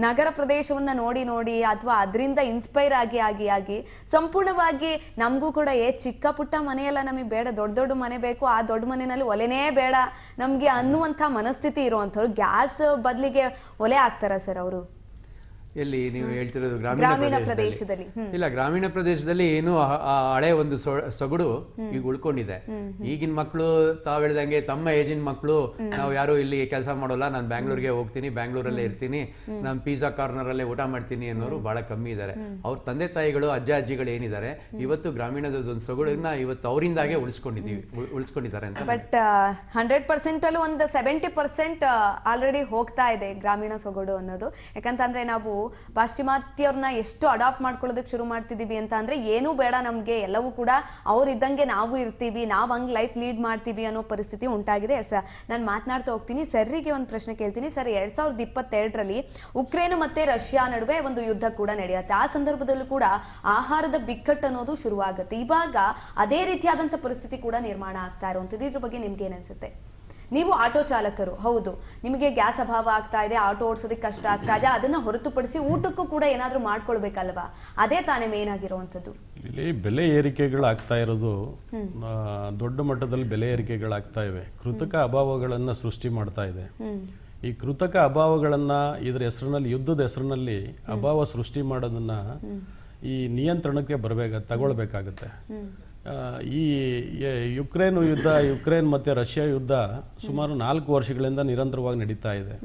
ನಗರ ಪ್ರದೇಶವನ್ನ ನೋಡಿ ಅಥವಾ ಅದರಿಂದ ಇನ್ಸ್ಪೈರ್ ಆಗಿ ಸಂಪೂರ್ಣವಾಗಿ ನಮಗೂ ಕೂಡ ಚಿಕ್ಕ ಪುಟ್ಟ ಮನೆಯೆಲ್ಲ ನಮಗೆ ಬೇಡ, ದೊಡ್ಡ ಮನೆ ಬೇಕು, ಆ ದೊಡ್ಡ ಮನೆಯಲ್ಲಿ ಒಲೆನೇ ಬೇಡ ನಮ್ಗೆ ಅನ್ನುವಂಥ ಮನಸ್ಥಿತಿ ಇರುವಂಥವ್ರು ಗ್ಯಾಸ್ ಬದಲಿಗೆ ಒಲೆ ಹಾಕ್ತಾರ ಸರ್ ಅವರು? ಎಲ್ಲಿ ನೀವು ಹೇಳ್ತಿರೋದು ಗ್ರಾಮೀಣ ಪ್ರದೇಶದಲ್ಲಿ? ಇಲ್ಲ, ಗ್ರಾಮೀಣ ಪ್ರದೇಶದಲ್ಲಿ ಏನು ಹಳೆ ಒಂದು ಸೊಗಡು ಈಗ ಉಳ್ಕೊಂಡಿದೆ. ಈಗಿನ ಮಕ್ಕಳು ತಾವ್ ಹೇಳ್ದಂಗೆ ತಮ್ಮ ಏಜಿನ ಮಕ್ಕಳು ನಾವು ಯಾರು ಇಲ್ಲಿ ಕೆಲಸ ಮಾಡೋಲ್ಲ, ನಾನು ಬ್ಯಾಂಗ್ಳೂರ್ಗೆ ಹೋಗ್ತೀನಿ, ಬ್ಯಾಂಗ್ಳೂರಲ್ಲೇ ಇರ್ತೀನಿ, ನಾನು ಪಿಜ್ಜಾ ಕಾರ್ನರ್ ಅಲ್ಲೇ ಊಟ ಮಾಡ್ತೀನಿ ಅನ್ನೋರು ಬಹಳ ಕಮ್ಮಿ ಇದ್ದಾರೆ. ಅವ್ರ ತಂದೆ ತಾಯಿಗಳು ಅಜ್ಜ ಅಜ್ಜಿಗಳು ಏನಿದ್ದಾರೆ ಇವತ್ತು ಗ್ರಾಮೀಣದ ಒಂದು ಸೊಗಡನ್ನ ಇವತ್ತು ಅವರಿಂದಾಗೆ ಉಳಿಸ್ಕೊಂಡಿದ್ದಾರೆ ಅಂತ. ಬಟ್ 100% ಅಲ್ಲೂ ಒಂದು 70% ಆಲ್ರೆಡಿ ಹೋಗ್ತಾ ಇದೆ ಗ್ರಾಮೀಣ ಸೊಗಡು ಅನ್ನೋದು. ಯಾಕಂತಂದ್ರೆ ನಾವು ಪಾಶ್ಚಿಮಾತ್ಯವ್ರನ್ನ ಎಷ್ಟು ಅಡಾಪ್ಟ್ ಮಾಡ್ಕೊಳ್ಳೋದಕ್ಕೆ ಶುರು ಮಾಡ್ತಿದೀವಿ ಅಂತ ಅಂದ್ರೆ, ಏನೂ ಬೇಡ ನಮ್ಗೆ, ಎಲ್ಲವೂ ಕೂಡ ಅವ್ರಿದ್ದಂಗೆ ನಾವು ಇರ್ತೀವಿ, ನಾವು ಹಂಗ್ ಲೈಫ್ ಲೀಡ್ ಮಾಡ್ತೀವಿ ಅನ್ನೋ ಪರಿಸ್ಥಿತಿ ಉಂಟಾಗಿದೆ. ನಾನು ಮಾತನಾಡ್ತಾ ಹೋಗ್ತೀನಿ. ಸರ್ರಿಗೆ ಒಂದು ಪ್ರಶ್ನೆ ಕೇಳ್ತೀನಿ. ಸರ್, 2022ರಲ್ಲಿ ಉಕ್ರೇನ್ ಮತ್ತೆ ರಷ್ಯಾ ನಡುವೆ ಒಂದು ಯುದ್ಧ ಕೂಡ ನಡೆಯುತ್ತೆ. ಆ ಸಂದರ್ಭದಲ್ಲೂ ಕೂಡ ಆಹಾರದ ಬಿಕ್ಕಟ್ಟು ಅನ್ನೋದು ಶುರುವಾಗುತ್ತೆ. ಇವಾಗ ಅದೇ ರೀತಿಯಾದಂಥ ಪರಿಸ್ಥಿತಿ ಕೂಡ ನಿರ್ಮಾಣ ಆಗ್ತಾ ಇರುವಂಥದ್ದು. ಇದ್ರ ಬಗ್ಗೆ ನಿಮ್ಗೆ ಏನ್ ನೀವು ಆಟೋ ಚಾಲಕರು, ಹೌದು, ನಿಮಗೆ ಗ್ಯಾಸ್ ಅಭಾವ ಆಗ್ತಾ ಇದೆ, ಆಟೋ ಓಡಿಸೋದಕ್ಕೆ ಕಷ್ಟ ಆಗ್ತಾ ಇದೆ, ಅದನ್ನ ಹೊರತುಪಡಿಸಿ ಊಟಕ್ಕೂ ಕೂಡ ಏನಾದ್ರೂ ಮಾಡ್ಕೊಳ್ಬೇಕಲ್ವಾ? ಅದೇ ತಾನೇ ಮೇನ್ ಆಗಿರುವಂಥದ್ದು. ಇಲ್ಲಿ ಬೆಲೆ ಏರಿಕೆಗಳಾಗ್ತಾ ಇರೋದು ದೊಡ್ಡ ಮಟ್ಟದಲ್ಲಿ ಬೆಲೆ ಏರಿಕೆಗಳಾಗ್ತಾ ಇವೆ. ಕೃತಕ ಅಭಾವಗಳನ್ನ ಸೃಷ್ಟಿ ಮಾಡ್ತಾ ಇದೆ. ಈ ಕೃತಕ ಅಭಾವಗಳನ್ನ ಇದ್ರ ಹೆಸರಿನಲ್ಲಿ, ಯುದ್ಧದ ಹೆಸರಿನಲ್ಲಿ ಅಭಾವ ಸೃಷ್ಟಿ ಮಾಡೋದನ್ನ ಈ ನಿಯಂತ್ರಣಕ್ಕೆ ತಗೊಳ್ಬೇಕಾಗತ್ತೆ. ಈ ಯುಕ್ರೇನ್ ಮತ್ತು ರಷ್ಯಾ ಯುದ್ಧ ಸುಮಾರು 4 ವರ್ಷಗಳಿಂದ ನಿರಂತರವಾಗಿ ನಡೀತಾ ಇದೆ.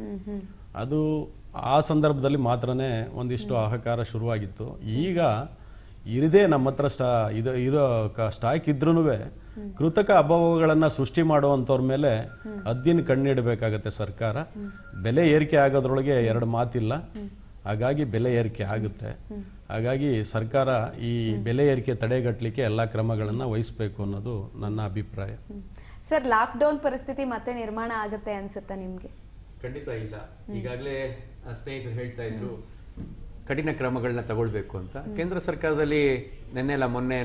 ಅದು ಆ ಸಂದರ್ಭದಲ್ಲಿ ಮಾತ್ರನೇ ಒಂದಿಷ್ಟು ಹಾಹಾಕಾರ ಶುರುವಾಗಿತ್ತು. ಈಗ ಇರದೇ ನಮ್ಮ ಹತ್ರ ಸ್ಟಾಕ್ ಇದ್ರೂ ಕೃತಕ ಅಭಾವಗಳನ್ನು ಸೃಷ್ಟಿ ಮಾಡುವಂಥವ್ರ ಮೇಲೆ ಹದ್ದಿನ ಕಣ್ಣಿಡಬೇಕಾಗತ್ತೆ ಸರ್ಕಾರ. ಬೆಲೆ ಏರಿಕೆ ಆಗೋದ್ರೊಳಗೆ 2 ಮಾತಿಲ್ಲ. ಹಾಗಾಗಿ ಬೆಲೆ ಏರಿಕೆ ಆಗುತ್ತೆ. ಹಾಗಾಗಿ ಸರ್ಕಾರ ಈ ಬೆಲೆ ಏರಿಕೆ ತಡೆಗಟ್ಟಲಿಕ್ಕೆ ಎಲ್ಲ ಕ್ರಮಗಳನ್ನು ವಹಿಸಬೇಕು ಅನ್ನೋದು ನನ್ನ ಅಭಿಪ್ರಾಯ. ಸರ್, ಲಾಕ್ಡೌನ್ ಪರಿಸ್ಥಿತಿ ಮತ್ತೆ ನಿರ್ಮಾಣ ಆಗುತ್ತೆ ಅನ್ಸುತ್ತಾ ನಿಮ್ಗೆ? ಖಂಡಿತ ಇಲ್ಲ. ಈಗಾಗಲೇ ಸ್ನೇಹಿತರು ಹೇಳ್ತಾ ಇದ್ರು ಕಠಿಣ ಕ್ರಮಗಳನ್ನ ತಗೊಳ್ಬೇಕು ಅಂತ. ಕೇಂದ್ರ ಸರ್ಕಾರದಲ್ಲಿ ಮೊನ್ನೆ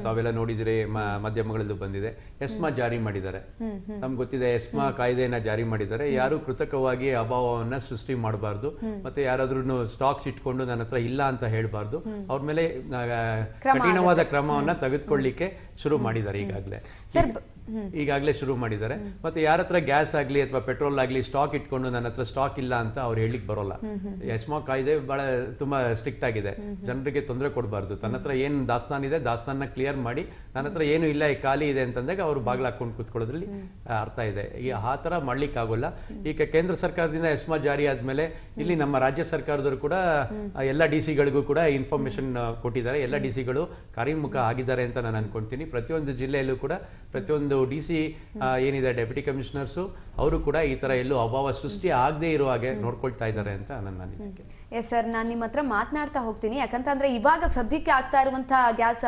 ತಾವೆಲ್ಲ ನೋಡಿದ್ರೆ ಮಾಧ್ಯಮಗಳಲ್ಲೂ ಬಂದಿದೆ, ಎಸ್ಮಾ ಜಾರಿ ಮಾಡಿದ್ದಾರೆ. ನಮ್ಗೆ ಗೊತ್ತಿದೆ, ಎಸ್ಮಾ ಕಾಯ್ದೆಯನ್ನ ಜಾರಿ ಮಾಡಿದ್ದಾರೆ. ಯಾರು ಕೃತಕವಾಗಿ ಅಭಾವವನ್ನ ಸೃಷ್ಟಿ ಮಾಡಬಾರ್ದು, ಮತ್ತೆ ಯಾರಾದ್ರೂ ಸ್ಟಾಕ್ಸ್ ಇಟ್ಕೊಂಡು ನನ್ನ ಹತ್ರ ಇಲ್ಲ ಅಂತ ಹೇಳ್ಬಾರ್ದು, ಅವ್ರ ಮೇಲೆ ಕಠಿಣವಾದ ಕ್ರಮವನ್ನ ತೆಗೆದುಕೊಳ್ಳಿಕ್ಕೆ ಶುರು ಮಾಡಿದ್ದಾರೆ. ಈಗಾಗಲೇ ಶುರು ಮಾಡಿದ್ದಾರೆ. ಮತ್ತೆ ಯಾರ ಹತ್ರ ಗ್ಯಾಸ್ ಆಗ್ಲಿ ಅಥವಾ ಪೆಟ್ರೋಲ್ ಆಗ್ಲಿ ಸ್ಟಾಕ್ ಇಟ್ಕೊಂಡು ನನ್ನ ಹತ್ರ ಸ್ಟಾಕ್ ಇಲ್ಲ ಅಂತ ಅವ್ರು ಹೇಳಿಕ್ ಬರೋಲ್ಲ. ಎಸ್ಮಾ ಕಾಯ್ದೆ ಬಹಳ ತುಂಬಾ ಸ್ಟ್ರಿಕ್ಟ್ ಆಗಿದೆ. ಜನರಿಗೆ ತೊಂದರೆ ಕೊಡಬಾರ್ದು. ತನ್ನ ಹತ್ರ ಏನ್ ದಾಸ್ತಾನ್ ಇದೆ ದಾಸ್ತಾನ ಕ್ಲಿಯರ್ ಮಾಡಿ, ನನ್ನ ಹತ್ರ ಏನು ಇಲ್ಲ ಈ ಖಾಲಿ ಇದೆ ಅಂತಂದಾಗ ಅವ್ರು ಬಾಗಿಲು ಹಾಕೊಂಡು ಕೂತ್ಕೊಳ್ಳೋದ್ರಲ್ಲಿ ಅರ್ಥ ಇದೆ. ಈ ಆ ತರ ಮಾಡ್ಲಿಕ್ಕೆ ಆಗೋಲ್ಲ. ಈಗ ಕೇಂದ್ರ ಸರ್ಕಾರದಿಂದ ಎಸ್ಮಾ ಜಾರಿ ಆದ್ಮೇಲೆ ಇಲ್ಲಿ ನಮ್ಮ ರಾಜ್ಯ ಸರ್ಕಾರದವರು ಕೂಡ ಎಲ್ಲ ಡಿಸಿಗಳಿಗೂ ಕೂಡ ಇನ್ಫಾರ್ಮೇಶನ್ ಕೊಟ್ಟಿದ್ದಾರೆ. ಎಲ್ಲ ಡಿಸಿಗಳು ಕಾರ್ಯೋನ್ಮುಖ ಆಗಿದ್ದಾರೆ ಅಂತ ನಾನು ಅನ್ಕೊಂತೀನಿ. ಪ್ರತಿಯೊಂದು ಜಿಲ್ಲೆಯಲ್ಲೂ ಕೂಡ ಪ್ರತಿಯೊಂದು ಡಿಸಿ ಏನಿದೆ ಡೆಪ್ಯೂಟಿ ಕಮಿಷನರ್ಸು ಅವರು ಕೂಡ ಈ ತರ ಎಲ್ಲೂ ಅಭಾವ ಸೃಷ್ಟಿ ಆಗದೆ ಇರೋ ಹಾಗೆ ನೋಡ್ಕೊಳ್ತಾ ಇದ್ದಾರೆ ಅಂತ ನನ್ನ ಅನಿಸಿಕೆ. ಎಸ್ ಸರ್, ನಾನು ನಿಮ್ಮ ಹತ್ರ ಮಾತನಾಡ್ತಾ ಹೋಗ್ತೀನಿ. ಯಾಕಂತಂದ್ರೆ ಇವಾಗ ಸದ್ಯಕ್ಕೆ ಆಗ್ತಾ ಇರುವಂತಹ ಗ್ಯಾಸ್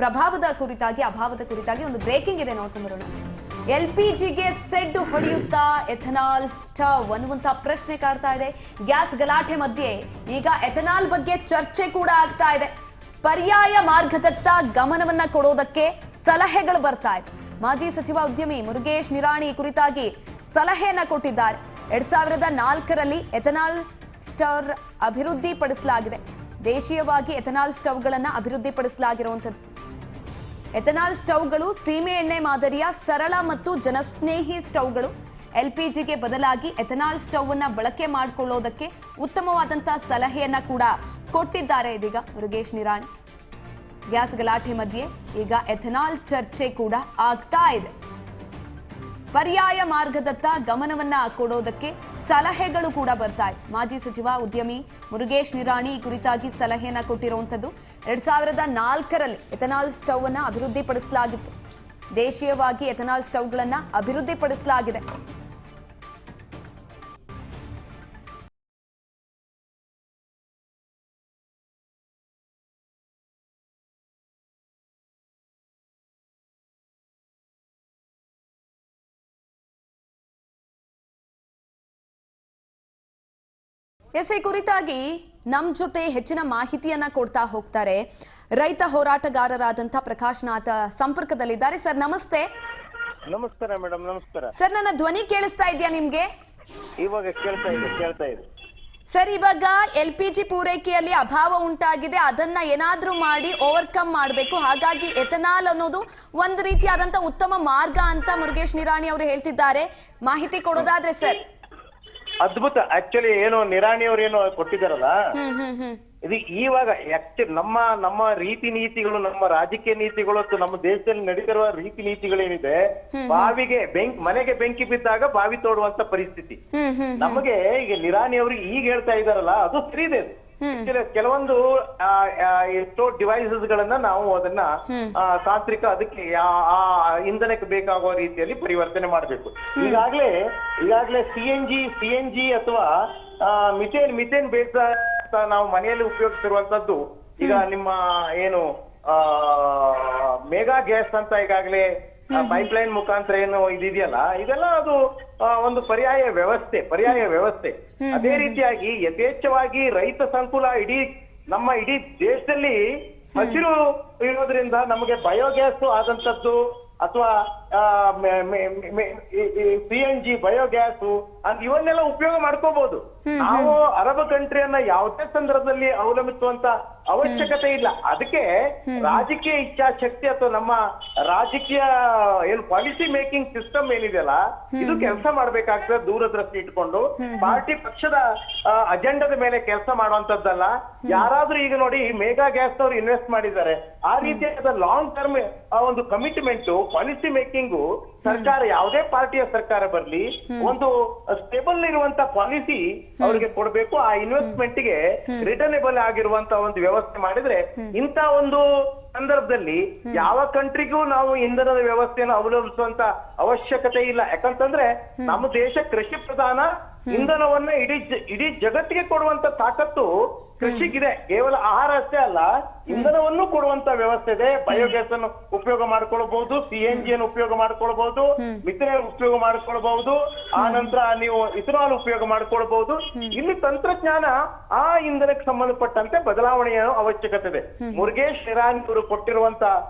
ಪ್ರಭಾವದ ಕುರಿತಾಗಿ, ಅಭಾವದ ಕುರಿತಾಗಿ ಒಂದು ಬ್ರೇಕಿಂಗ್ ಇದೆ, ನೋಡ್ಕೊಂಡ್ಬರೋಣ. LPGಗೆ ಸೆಡ್ ಹೊಡೆಯುತ್ತಾ ಎಥನಾಲ್ ಸ್ಟವ್ ಅನ್ನುವಂತ ಪ್ರಶ್ನೆ ಕಾಡ್ತಾ ಇದೆ. ಗ್ಯಾಸ್ ಗಲಾಟೆ ಮಧ್ಯೆ ಈಗ ಎಥನಾಲ್ ಬಗ್ಗೆ ಚರ್ಚೆ ಕೂಡ ಆಗ್ತಾ ಇದೆ. ಪರ್ಯಾಯ ಮಾರ್ಗದತ್ತ ಗಮನವನ್ನ ಕೊಡೋದಕ್ಕೆ ಸಲಹೆಗಳು ಬರ್ತಾ ಇದೆ. ಮಾಜಿ ಸಚಿವ ಉದ್ಯಮಿ ಮುರುಗೇಶ್ ನಿರಾಣಿ ಕುರಿತಾಗಿ ಸಲಹೆಯನ್ನ ಕೊಟ್ಟಿದ್ದಾರೆ. 2004ರಲ್ಲಿ ಎಥನಾಲ್ ಸ್ಟವ್ ಅಭಿವೃದ್ಧಿಪಡಿಸಲಾಗಿದೆ. ದೇಶೀಯವಾಗಿ ಎಥನಾಲ್ ಸ್ಟವ್ಗಳನ್ನು ಅಭಿವೃದ್ಧಿಪಡಿಸಲಾಗಿರುವಂಥದ್ದು. ಎಥನಾಲ್ ಸ್ಟವ್ಗಳು ಸೀಮೆ ಎಣ್ಣೆ ಮಾದರಿಯ ಸರಳ ಮತ್ತು ಜನಸ್ನೇಹಿ ಸ್ಟವ್ಗಳು. LPGಗೆ ಬದಲಾಗಿ ಎಥನಾಲ್ ಸ್ಟವ್ ಅನ್ನ ಬಳಕೆ ಮಾಡಿಕೊಳ್ಳೋದಕ್ಕೆ ಉತ್ತಮವಾದಂತಹ ಸಲಹೆಯನ್ನ ಕೂಡ ಕೊಟ್ಟಿದ್ದಾರೆ ಇದೀಗ ಮುರುಗೇಶ್ ನಿರಾಣಿ. ಗ್ಯಾಸ್ ಗಲಾಟೆ ಮಧ್ಯೆ ಈಗ ಎಥನಾಲ್ ಚರ್ಚೆ ಕೂಡ ಆಗ್ತಾ ಇದೆ. ಪರ್ಯಾಯ ಮಾರ್ಗದತ್ತ ಗಮನವನ್ನ ಕೊಡೋದಕ್ಕೆ ಸಲಹೆಗಳು ಕೂಡ ಬರ್ತಾ ಇದೆ. ಮಾಜಿ ಸಚಿವ ಉದ್ಯಮಿ ಮುರುಗೇಶ್ ನಿರಾಣಿ ಈ ಕುರಿತಾಗಿ ಸಲಹೆಯನ್ನ ಕೊಟ್ಟಿರುವಂತದ್ದು. 2004ರಲ್ಲಿ ಎಥನಾಲ್ ಸ್ಟವ್ ಅನ್ನ ಅಭಿವೃದ್ಧಿಪಡಿಸಲಾಗಿತ್ತು. ದೇಶೀಯವಾಗಿ ಎಥನಾಲ್ ಸ್ಟವ್ಗಳನ್ನ ಅಭಿವೃದ್ಧಿಪಡಿಸಲಾಗಿದೆ. ಈ ಕುರಿತಾಗಿ ನಮ್ ಜೊತೆ ಹೆಚ್ಚಿನ ಮಾಹಿತಿಯನ್ನ ಕೊಡ್ತಾ ಹೋಗ್ತಾರೆ ರೈತ ಹೋರಾಟಗಾರರಾದಂತ ಪ್ರಕಾಶ್ ನಾಥ್ ಸಂಪರ್ಕದಲ್ಲಿದ್ದಾರೆ. ಸರ್ ನಮಸ್ತೆ. ನಮಸ್ಕಾರ ಮೇಡಮ್. ನಮಸ್ಕಾರ ಸರ್, ನನ್ನ ಧ್ವನಿ ಕೇಳಿಸ್ತಾ ಇದೆಯಾ ನಿಮ್ಗೆ? ಇವಾಗ ಕೇಳ್ತಾ ಇದೆ. ಸರ್, ಇವಾಗ LPG ಪೂರೈಕೆಯಲ್ಲಿ ಅಭಾವ ಉಂಟಾಗಿದೆ, ಅದನ್ನ ಏನಾದ್ರೂ ಮಾಡಿ ಓವರ್ಕಮ್ ಮಾಡಬೇಕು. ಹಾಗಾಗಿ ಎಥನಾಲ್ ಅನ್ನೋದು ಒಂದು ರೀತಿಯಾದಂತ ಉತ್ತಮ ಮಾರ್ಗ ಅಂತ ಮುರುಗೇಶ್ ನಿರಾಣಿ ಅವರು ಹೇಳ್ತಿದ್ದಾರೆ. ಮಾಹಿತಿ ಕೊಡೋದಾದ್ರೆ ಸರ್. ಅದ್ಭುತ. ಆಕ್ಚುಲಿ ಏನು ನಿರಾಣಿ ಅವ್ರು ಏನು ಕೊಟ್ಟಿದಾರಲ್ಲ, ಇದು ಇವಾಗ ಆಕ್ಚುಲಿ ನಮ್ಮ ರೀತಿ ನೀತಿಗಳು, ನಮ್ಮ ರಾಜಕೀಯ ನೀತಿಗಳು, ನಮ್ಮ ದೇಶದಲ್ಲಿ ನಡೀತಿರುವ ರೀತಿ ನೀತಿಗಳೇನಿದೆ, ಬಾವಿಗೆ ಮನೆಗೆ ಬೆಂಕಿ ಬಿದ್ದಾಗ ಬಾವಿ ತೋಡುವಂತ ಪರಿಸ್ಥಿತಿ ನಮಗೆ ಈಗ ನಿರಾಣಿ ಅವ್ರಿಗೆ ಈಗ ಹೇಳ್ತಾ ಇದಾರಲ್ಲ, ಅದು ಸರಿ ಇದೆ. ಕೆಲವೊಂದು ಎಷ್ಟೋ ಡಿವೈಸಸ್ ಗಳನ್ನ ನಾವು ಅದನ್ನ ತಾಂತ್ರಿಕ ಅದಕ್ಕೆ ಇಂಧನಕ್ಕೆ ಬೇಕಾಗುವ ರೀತಿಯಲ್ಲಿ ಪರಿವರ್ತನೆ ಮಾಡಬೇಕು. ಈಗಾಗ್ಲೇ CNG ಅಥವಾ ಮಿಥೇನ್ ಬೇಸ್ ನಾವು ಮನೆಯಲ್ಲಿ ಉಪಯೋಗಿಸಿರುವಂತದ್ದು ಈಗ ನಿಮ್ಮ ಏನು ಮೆಗಾ ಗ್ಯಾಸ್ ಅಂತ ಈಗಾಗಲೇ ಪೈಪ್ಲೈನ್ ಮುಖಾಂತರ ಏನು ಇದೆಯಲ್ಲ, ಇದೆಲ್ಲ ಅದು ಒಂದು ಪರ್ಯಾಯ ವ್ಯವಸ್ಥೆ. ಅದೇ ರೀತಿಯಾಗಿ ಯಥೇಚ್ಛವಾಗಿ ರೈತ ಸಂಕುಲ ನಮ್ಮ ಇಡೀ ದೇಶದಲ್ಲಿ ಹಸಿರು ಇರೋದ್ರಿಂದ ನಮಗೆ ಬಯೋಗ್ಯಾಸ್ ಆದಂತದ್ದು ಅಥವಾ CNG ಬಯೋಗ್ಯಾಸ್ ಇವನ್ನೆಲ್ಲ ಉಪಯೋಗ ಮಾಡ್ಕೋಬಹುದು. ನಾವು ಅರಬ್ ಕಂಟ್ರಿಯನ್ನ ಯಾವುದೇ ಸಂದರ್ಭದಲ್ಲಿ ಅವಲಂಬಿಸುವಂತ ಅವಶ್ಯಕತೆ ಇಲ್ಲ. ಅದಕ್ಕೆ ರಾಜಕೀಯ ಇಚ್ಛಾಶಕ್ತಿ ಅಥವಾ ನಮ್ಮ ರಾಜಕೀಯ ಏನು ಪಾಲಿಸಿ ಮೇಕಿಂಗ್ ಸಿಸ್ಟಮ್ ಏನಿದೆಯಲ್ಲ, ಇದು ಕೆಲಸ ಮಾಡ್ಬೇಕಾಗ್ತದೆ. ದೂರದೃಷ್ಟಿ ಇಟ್ಕೊಂಡು ಪಾರ್ಟಿ ಪಕ್ಷದ ಅಜೆಂಡದ ಮೇಲೆ ಕೆಲಸ ಮಾಡುವಂತದ್ದಲ್ಲ. ಯಾರಾದ್ರೂ ಈಗ ನೋಡಿ ಮೆಗಾ ಗ್ಯಾಸ್ ಅವರು ಇನ್ವೆಸ್ಟ್ ಮಾಡಿದ್ದಾರೆ, ಆ ರೀತಿಯಾದ ಲಾಂಗ್ ಟರ್ಮ್ ಒಂದು ಕಮಿಟ್ಮೆಂಟ್ ಪಾಲಿಸಿ ಮೇಕಿಂಗು ಸರ್ಕಾರ, ಯಾವುದೇ ಪಾರ್ಟಿಯ ಸರ್ಕಾರ ಬರ್ಲಿ, ಒಂದು ಸ್ಟೇಬಲ್ ಇರುವಂತ ಪಾಲಿಸಿ ಅವರಿಗೆ ಕೊಡಬೇಕು. ಆ ಇನ್ವೆಸ್ಟ್ಮೆಂಟ್ ಗೆ ರಿಟರ್ನೇಬಲ್ ಆಗಿರುವಂತ ಒಂದು ವ್ಯವಸ್ಥೆ ಮಾಡಿದ್ರೆ, ಇಂತ ಒಂದು ಸಂದರ್ಭದಲ್ಲಿ ಯಾವ ಕಂಟ್ರಿಗೂ ನಾವು ಇಂಧನದ ವ್ಯವಸ್ಥೆಯನ್ನು ಅವಲಂಬಿಸುವಂತ ಅವಶ್ಯಕತೆ ಇಲ್ಲ. ಯಾಕಂತಂದ್ರೆ ನಮ್ಮ ದೇಶ ಕೃಷಿ ಪ್ರಧಾನ, ಇಂಧನವನ್ನ ಇಡೀ ಜಗತ್ತಿಗೆ ಕೊಡುವಂತ ತಾಕತ್ತು ಕೃಷಿಗಿದೆ. ಕೇವಲ ಆಹಾರ ಅಷ್ಟೇ ಅಲ್ಲ, ಇಂಧನವನ್ನು ಕೊಡುವಂತ ವ್ಯವಸ್ಥೆ ಇದೆ. ಬಯೋಗ್ಯಾಸ್ ಅನ್ನು ಉಪಯೋಗ ಮಾಡ್ಕೊಳ್ಬಹುದು, CNG ಅನ್ನು ಉಪಯೋಗ ಮಾಡ್ಕೊಳ್ಬಹುದು, ಮಿಥೇನ್ ಉಪಯೋಗ ಮಾಡ್ಕೊಳ್ಬಹುದು, ಆ ನಂತರ ನೀವು ಇಥನಾಲ್ ಉಪಯೋಗ ಮಾಡ್ಕೊಳ್ಬಹುದು. ಇಲ್ಲಿ ತಂತ್ರಜ್ಞಾನ ಆ ಇಂಧನಕ್ಕೆ ಸಂಬಂಧಪಟ್ಟಂತೆ ಬದಲಾವಣೆಯ ಅವಶ್ಯಕತೆ ಇದೆ. ಮುರುಗೇಶ್ ನಿರಾಣಿ ಅವರು ಕೊಟ್ಟಿರುವಂತ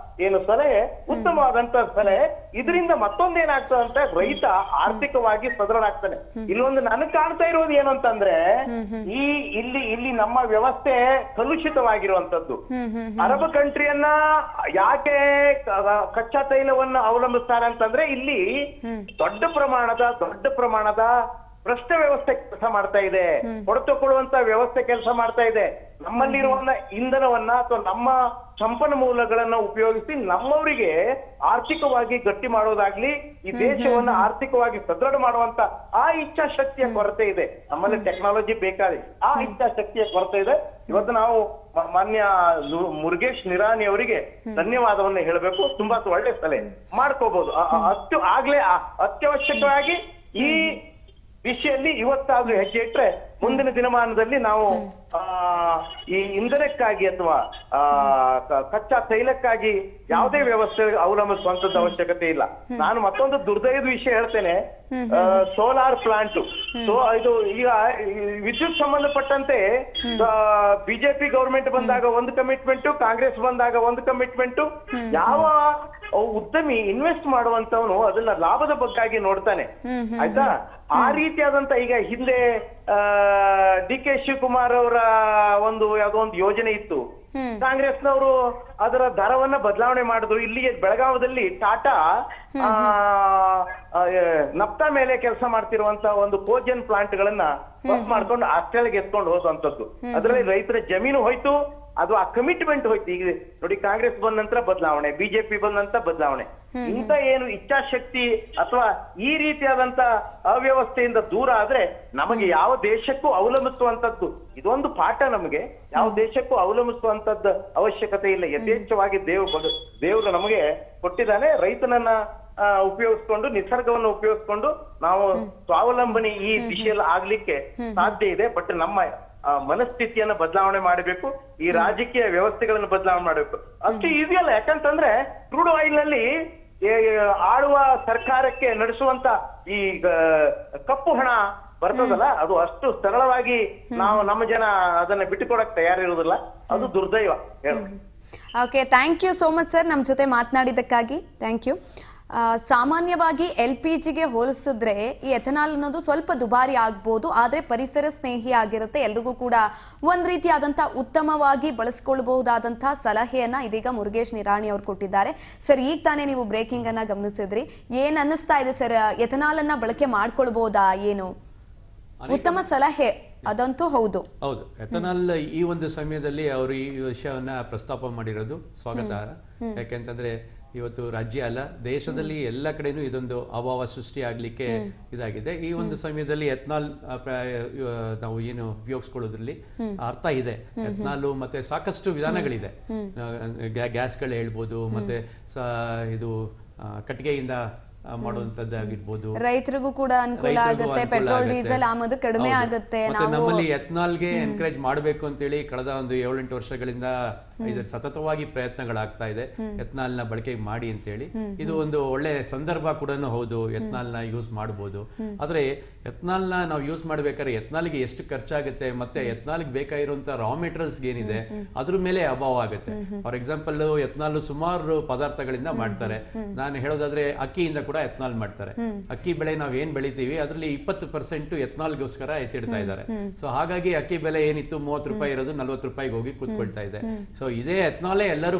ಏನು ಸಲಹೆ ಉತ್ತಮವಾದಂತ ಸಲಹೆ. ಇದರಿಂದ ಮತ್ತೊಂದೇನಾಗ್ತದೆ ಅಂತ, ರೈತ ಆರ್ಥಿಕವಾಗಿ ಸದೃಢ ಆಗ್ತಾನೆ. ಇಲ್ಲೊಂದು ನನಗೆ ಕಾಣ್ತಾ ಇರೋದು ಏನು ಅಂತಂದ್ರೆ, ಇಲ್ಲಿ ನಮ್ಮ ವ್ಯವಸ್ಥೆ ಕಲುಷಿತವಾಗಿರುವಂತದ್ದು. ಅರಬ್ ಕಂಟ್ರಿಯನ್ನ ಯಾಕೆ ಕಚ್ಚಾ ತೈಲವನ್ನ ಅವಲಂಬಿಸ್ತಾರೆ ಅಂತಂದ್ರೆ, ಇಲ್ಲಿ ದೊಡ್ಡ ಪ್ರಮಾಣದ ಭ್ರಷ್ಟ ವ್ಯವಸ್ಥೆ ಕೆಲಸ ಮಾಡ್ತಾ ಇದೆ, ಹೊಡೆತುಕೊಳ್ಳುವಂತ ವ್ಯವಸ್ಥೆ ಕೆಲಸ ಮಾಡ್ತಾ ಇದೆ. ನಮ್ಮಲ್ಲಿರುವ ಇಂಧನವನ್ನ ಅಥವಾ ನಮ್ಮ ಸಂಪನ್ಮೂಲಗಳನ್ನ ಉಪಯೋಗಿಸಿ ನಮ್ಮವರಿಗೆ ಆರ್ಥಿಕವಾಗಿ ಗಟ್ಟಿ ಮಾಡೋದಾಗ್ಲಿ, ಈ ದೇಶವನ್ನ ಆರ್ಥಿಕವಾಗಿ ಸದೃಢ ಮಾಡುವಂತ ಆ ಇಚ್ಛಾಶಕ್ತಿಯ ಕೊರತೆ ಇದೆ. ನಮ್ಮಲ್ಲಿ ಟೆಕ್ನಾಲಜಿ ಬೇಕಾದ್ರೆ ಆ ಇಚ್ಛಾಶಕ್ತಿಯ ಕೊರತೆ ಇದೆ. ಇವತ್ತು ನಾವು ಮಾನ್ಯ ಮುರುಗೇಶ್ ನಿರಾಣಿ ಅವರಿಗೆ ಧನ್ಯವಾದವನ್ನ ಹೇಳಬೇಕು. ತುಂಬಾ ಒಳ್ಳೆ ಸಲಹೆ ಮಾಡ್ಕೋಬಹುದು. ಅತ್ಯವಶ್ಯಕವಾಗಿ ಈ ವಿಷಯದಲ್ಲಿ ಇವತ್ತಾದ್ರೂ ಹೆಜ್ಜೆ ಇಟ್ರೆ ಮುಂದಿನ ದಿನಮಾನದಲ್ಲಿ ನಾವು ಈ ಇಂಧನಕ್ಕಾಗಿ ಅಥವಾ ಕಚ್ಚಾ ತೈಲಕ್ಕಾಗಿ ಯಾವುದೇ ವ್ಯವಸ್ಥೆ ಅವಲಂಬಿಸುವಂತದ್ದು ಅವಶ್ಯಕತೆ ಇಲ್ಲ. ನಾನು ಮತ್ತೊಂದು ದುರ್ದೈವದ ವಿಷಯ ಹೇಳ್ತೇನೆ. ಸೋಲಾರ್ ಪ್ಲಾಂಟ್, ಇದು ಈಗ ವಿದ್ಯುತ್ ಸಂಬಂಧಪಟ್ಟಂತೆ ಬಿಜೆಪಿ ಗವರ್ಮೆಂಟ್ ಬಂದಾಗ ಒಂದು ಕಮಿಟ್ಮೆಂಟ್, ಕಾಂಗ್ರೆಸ್ ಬಂದಾಗ ಒಂದು ಕಮಿಟ್ಮೆಂಟ್. ಯಾವ ಉದ್ಯಮಿ ಇನ್ವೆಸ್ಟ್ ಮಾಡುವಂತವನು ಅದನ್ನ ಲಾಭದ ಬಗ್ಗಾಗಿ ನೋಡ್ತಾನೆ, ಆಯ್ತಾ? ಆ ರೀತಿಯಾದಂತ ಈಗ ಹಿಂದೆ DK ಶಿವಕುಮಾರ್ ಅವರ ಯಾವುದೋ ಒಂದು ಯೋಜನೆ ಇತ್ತು. ಕಾಂಗ್ರೆಸ್ನವರು ಅದರ ದರವನ್ನ ಬದಲಾವಣೆ ಮಾಡಿದ್ರು. ಇಲ್ಲಿಗೆ ಬೆಳಗಾವದಲ್ಲಿ ಟಾಟಾ ನಫ್ತಾ ಮೇಲೆ ಕೆಲಸ ಮಾಡ್ತಿರುವಂತ ಒಂದು ಕೋಜನ್ ಪ್ಲಾಂಟ್ ಗಳನ್ನ ಮಾಡ್ಕೊಂಡು ಆಸ್ಟ್ರೇಲಿಯಾಗೆ ಎತ್ಕೊಂಡು ಹೋಗುವಂತದ್ದು. ಅದರಲ್ಲಿ ರೈತರ ಜಮೀನು ಹೋಯ್ತು, ಅದು ಆ ಕಮಿಟ್ಮೆಂಟ್ ಹೋಯ್ತು. ಈಗ ನೋಡಿ, ಕಾಂಗ್ರೆಸ್ ಬಂದ ನಂತರ ಬದಲಾವಣೆ, ಬಿಜೆಪಿ ಬಂದ ನಂತರ ಬದಲಾವಣೆ. ಇಂತ ಏನು ಇಚ್ಛಾಶಕ್ತಿ ಅಥವಾ ಈ ರೀತಿಯಾದಂತ ಅವ್ಯವಸ್ಥೆಯಿಂದ ದೂರ ಆದ್ರೆ ನಮಗೆ ಯಾವ ದೇಶಕ್ಕೂ ಅವಲಂಬಿಸುವಂತದ್ದು, ಇದೊಂದು ಪಾಠ ನಮಗೆ. ಯಾವ ದೇಶಕ್ಕೂ ಅವಲಂಬಿಸುವಂತದ್ದು ಅವಶ್ಯಕತೆ ಇಲ್ಲ. ಯಥೇಚ್ಛವಾಗಿ ದೇವರು ನಮಗೆ ಕೊಟ್ಟಿದ್ದಾನೆ. ರೈತನನ್ನ ಉಪಯೋಗಿಸ್ಕೊಂಡು, ನಿಸರ್ಗವನ್ನು ಉಪಯೋಗಿಸ್ಕೊಂಡು ನಾವು ಸ್ವಾವಲಂಬನೆ ಈ ದಿಶೆಯಲ್ಲಿ ಆಗ್ಲಿಕ್ಕೆ ಸಾಧ್ಯ ಇದೆ. ಬಟ್ ನಮ್ಮ ಮನಸ್ಥಿತಿಯನ್ನ ಬದಲಾವಣೆ ಮಾಡಬೇಕು, ಈ ರಾಜಕೀಯ ವ್ಯವಸ್ಥೆಗಳನ್ನು ಬದಲಾವಣೆ ಮಾಡಬೇಕು. ಅಷ್ಟು ಈಸಿ ಅಲ್ಲ. ಯಾಕಂತಂದ್ರೆ ಕ್ರೂಡ್ ಆಯಿಲ್ ನಲ್ಲಿ ಆಳುವ ಸರ್ಕಾರಕ್ಕೆ ನಡೆಸುವಂತ ಈ ಕಪ್ಪು ಹಣ ಬರ್ತದಲ್ಲ, ಅದು ಅಷ್ಟು ಸರಳವಾಗಿ ನಮ್ಮ ಜನ ಅದನ್ನ ಬಿಟ್ಟುಕೊಡಕ್ ತಯಾರಿರುವುದಿಲ್ಲ. ಅದು ದುರ್ದೈವ. Okay, thank you so much sir, ನಮ್ಮ ಜೊತೆ ಮಾತನಾಡಿದ್ದಕ್ಕಾಗಿ. Thank you. ಸಾಮಾನ್ಯವಾಗಿ LPGಗೆ ಹೋಲಿಸಿದ್ರೆ ಈ ಎಥನಾಲ್ ಅನ್ನೋದು ಸ್ವಲ್ಪ ದುಬಾರಿ ಆಗ್ಬೋದು, ಆದರೆ ಪರಿಸರ ಸ್ನೇಹಿ ಆಗಿರುತ್ತೆ. ಎಲ್ರಿಗೂ ಕೂಡ ಒಂದು ರೀತಿಯಾದಂಥ ಉತ್ತಮವಾಗಿ ಬಳಸ್ಕೊಳ್ಬಹುದಾದಂಥ ಸಲಹೆಯನ್ನ ಇದೀಗ ಮುರುಗೇಶ್ ನಿರಾಣಿ ಅವರು ಕೊಟ್ಟಿದ್ದಾರೆ. ಸರ್, ಈಗ ತಾನೇ ನೀವು ಬ್ರೇಕಿಂಗ್ ಅನ್ನ ಗಮನಿಸಿದ್ರಿ, ಏನ್ ಅನ್ನಿಸ್ತಾ ಇದೆ ಸರ್? ಎಥನಾಲ್ ಅನ್ನ ಬಳಕೆ ಮಾಡ್ಕೊಳ್ಬಹುದಾ? ಏನು ಉತ್ತಮ ಸಲಹೆ ಅದಂತೂ ಹೌದು. ಎಥನಾಲ್ ಈ ಒಂದು ಸಮಯದಲ್ಲಿ ಅವರು ಈ ವಿಷಯವನ್ನ ಪ್ರಸ್ತಾಪ ಮಾಡಿರೋದು ಸ್ವಾಗತಾರ್ಹ. ಯಾಕೆಂತಂದ್ರೆ ಇವತ್ತು ರಾಜ್ಯ ಅಲ್ಲ, ದೇಶದಲ್ಲಿ ಎಲ್ಲ ಕಡೆನೂ ಇದೊಂದು ಅಭಾವ ಸೃಷ್ಟಿ ಆಗ್ಲಿಕ್ಕೆ ಇದಾಗಿದೆ. ಈ ಒಂದು ಸಮಯದಲ್ಲಿ ಎಥನಾಲ್ ನಾವು ಏನು ಉಪಯೋಗಿಸ್ಕೊಳ್ಳೋದ್ರಲ್ಲಿ ಅರ್ಥ ಇದೆ. ಎಥನಾಲು ಮತ್ತೆ ಸಾಕಷ್ಟು ವಿಧಾನಗಳಿದೆ. ಗ್ಯಾಸ್ಗಳು ಹೇಳ್ಬೋದು, ಮತ್ತೆ ಇದು ಕಟ್ಟಿಗೆಯಿಂದ ಮಾಡುವಂತದ್ದಾಗಿರ್ಬೋದು. ರೈತರಿಗೂ ಕೂಡ ಅನುಕೂಲ ಆಗುತ್ತೆ, ಪೆಟ್ರೋಲ್ ಡೀಸೆಲ್ ಆಮದು ಕಡಿಮೆ ಆಗುತ್ತೆ. ನಮ್ಮಲ್ಲಿ ಎಥನಾಲ್ಗೆ ಎನ್ಕರೇಜ್ ಮಾಡಬೇಕು ಅಂತೇಳಿ ಕಳೆದ ಒಂದು 7-8 ವರ್ಷಗಳಿಂದ ಇದು ಸತತವಾಗಿ ಪ್ರಯತ್ನಗಳಾಗ್ತಾ ಇದೆ, ಎಥನಾಲ್ ನ ಬಳಕೆ ಮಾಡಿ ಅಂತೇಳಿ. ಇದು ಒಂದು ಒಳ್ಳೆ ಸಂದರ್ಭ ಕೂಡ ಹೌದು, ಎಥನಾಲ್ ನ ಯೂಸ್ ಮಾಡಬಹುದು. ಆದ್ರೆ ಎಥನಾಲ್ ನ ನಾವು ಯೂಸ್ ಮಾಡ್ಬೇಕಾದ್ರೆ ಎಥನಾಲ್ಗೆ ಎಷ್ಟು ಖರ್ಚಾಗುತ್ತೆ, ಮತ್ತೆ ಎಥನಾಲ್ಗೆ ಬೇಕಾಗಿರುವಂತ ರಾ ಮೆಟೀರಿಯಲ್ಸ್ ಏನಿದೆ ಅದ್ರ ಮೇಲೆ ಅಭಾವ ಆಗುತ್ತೆ. ಫಾರ್ ಎಕ್ಸಾಂಪಲ್, ಎಥನಾಲ್ ಸುಮಾರು ಪದಾರ್ಥಗಳಿಂದ ಮಾಡ್ತಾರೆ. ನಾನು ಹೇಳೋದಾದ್ರೆ ಅಕ್ಕಿಯಿಂದ ಕೂಡ ಎಥನಾಲ್ ಮಾಡ್ತಾರೆ. ಅಕ್ಕಿ ಬೆಳೆ ನಾವ್ ಏನ್ ಬೆಳಿತೀವಿ ಅದರಲ್ಲಿ 20% ಎಥನಾಲ್ಗೋಸ್ಕರ ಎತ್ತಿಡ್ತಾ ಇದ್ದಾರೆ. ಸೊ ಹಾಗಾಗಿ ಅಕ್ಕಿ ಬೆಲೆ ಏನಿತ್ತು 30 ರೂಪಾಯಿ ಇರೋದು 40 ರೂಪಾಯಿಗೆ ಹೋಗಿ ಕೂತ್ಕೊಳ್ತಾ ಇದೆ. ಸೊ ಇದೇ ಎಥನಾಲೇ ಎಲ್ಲರೂ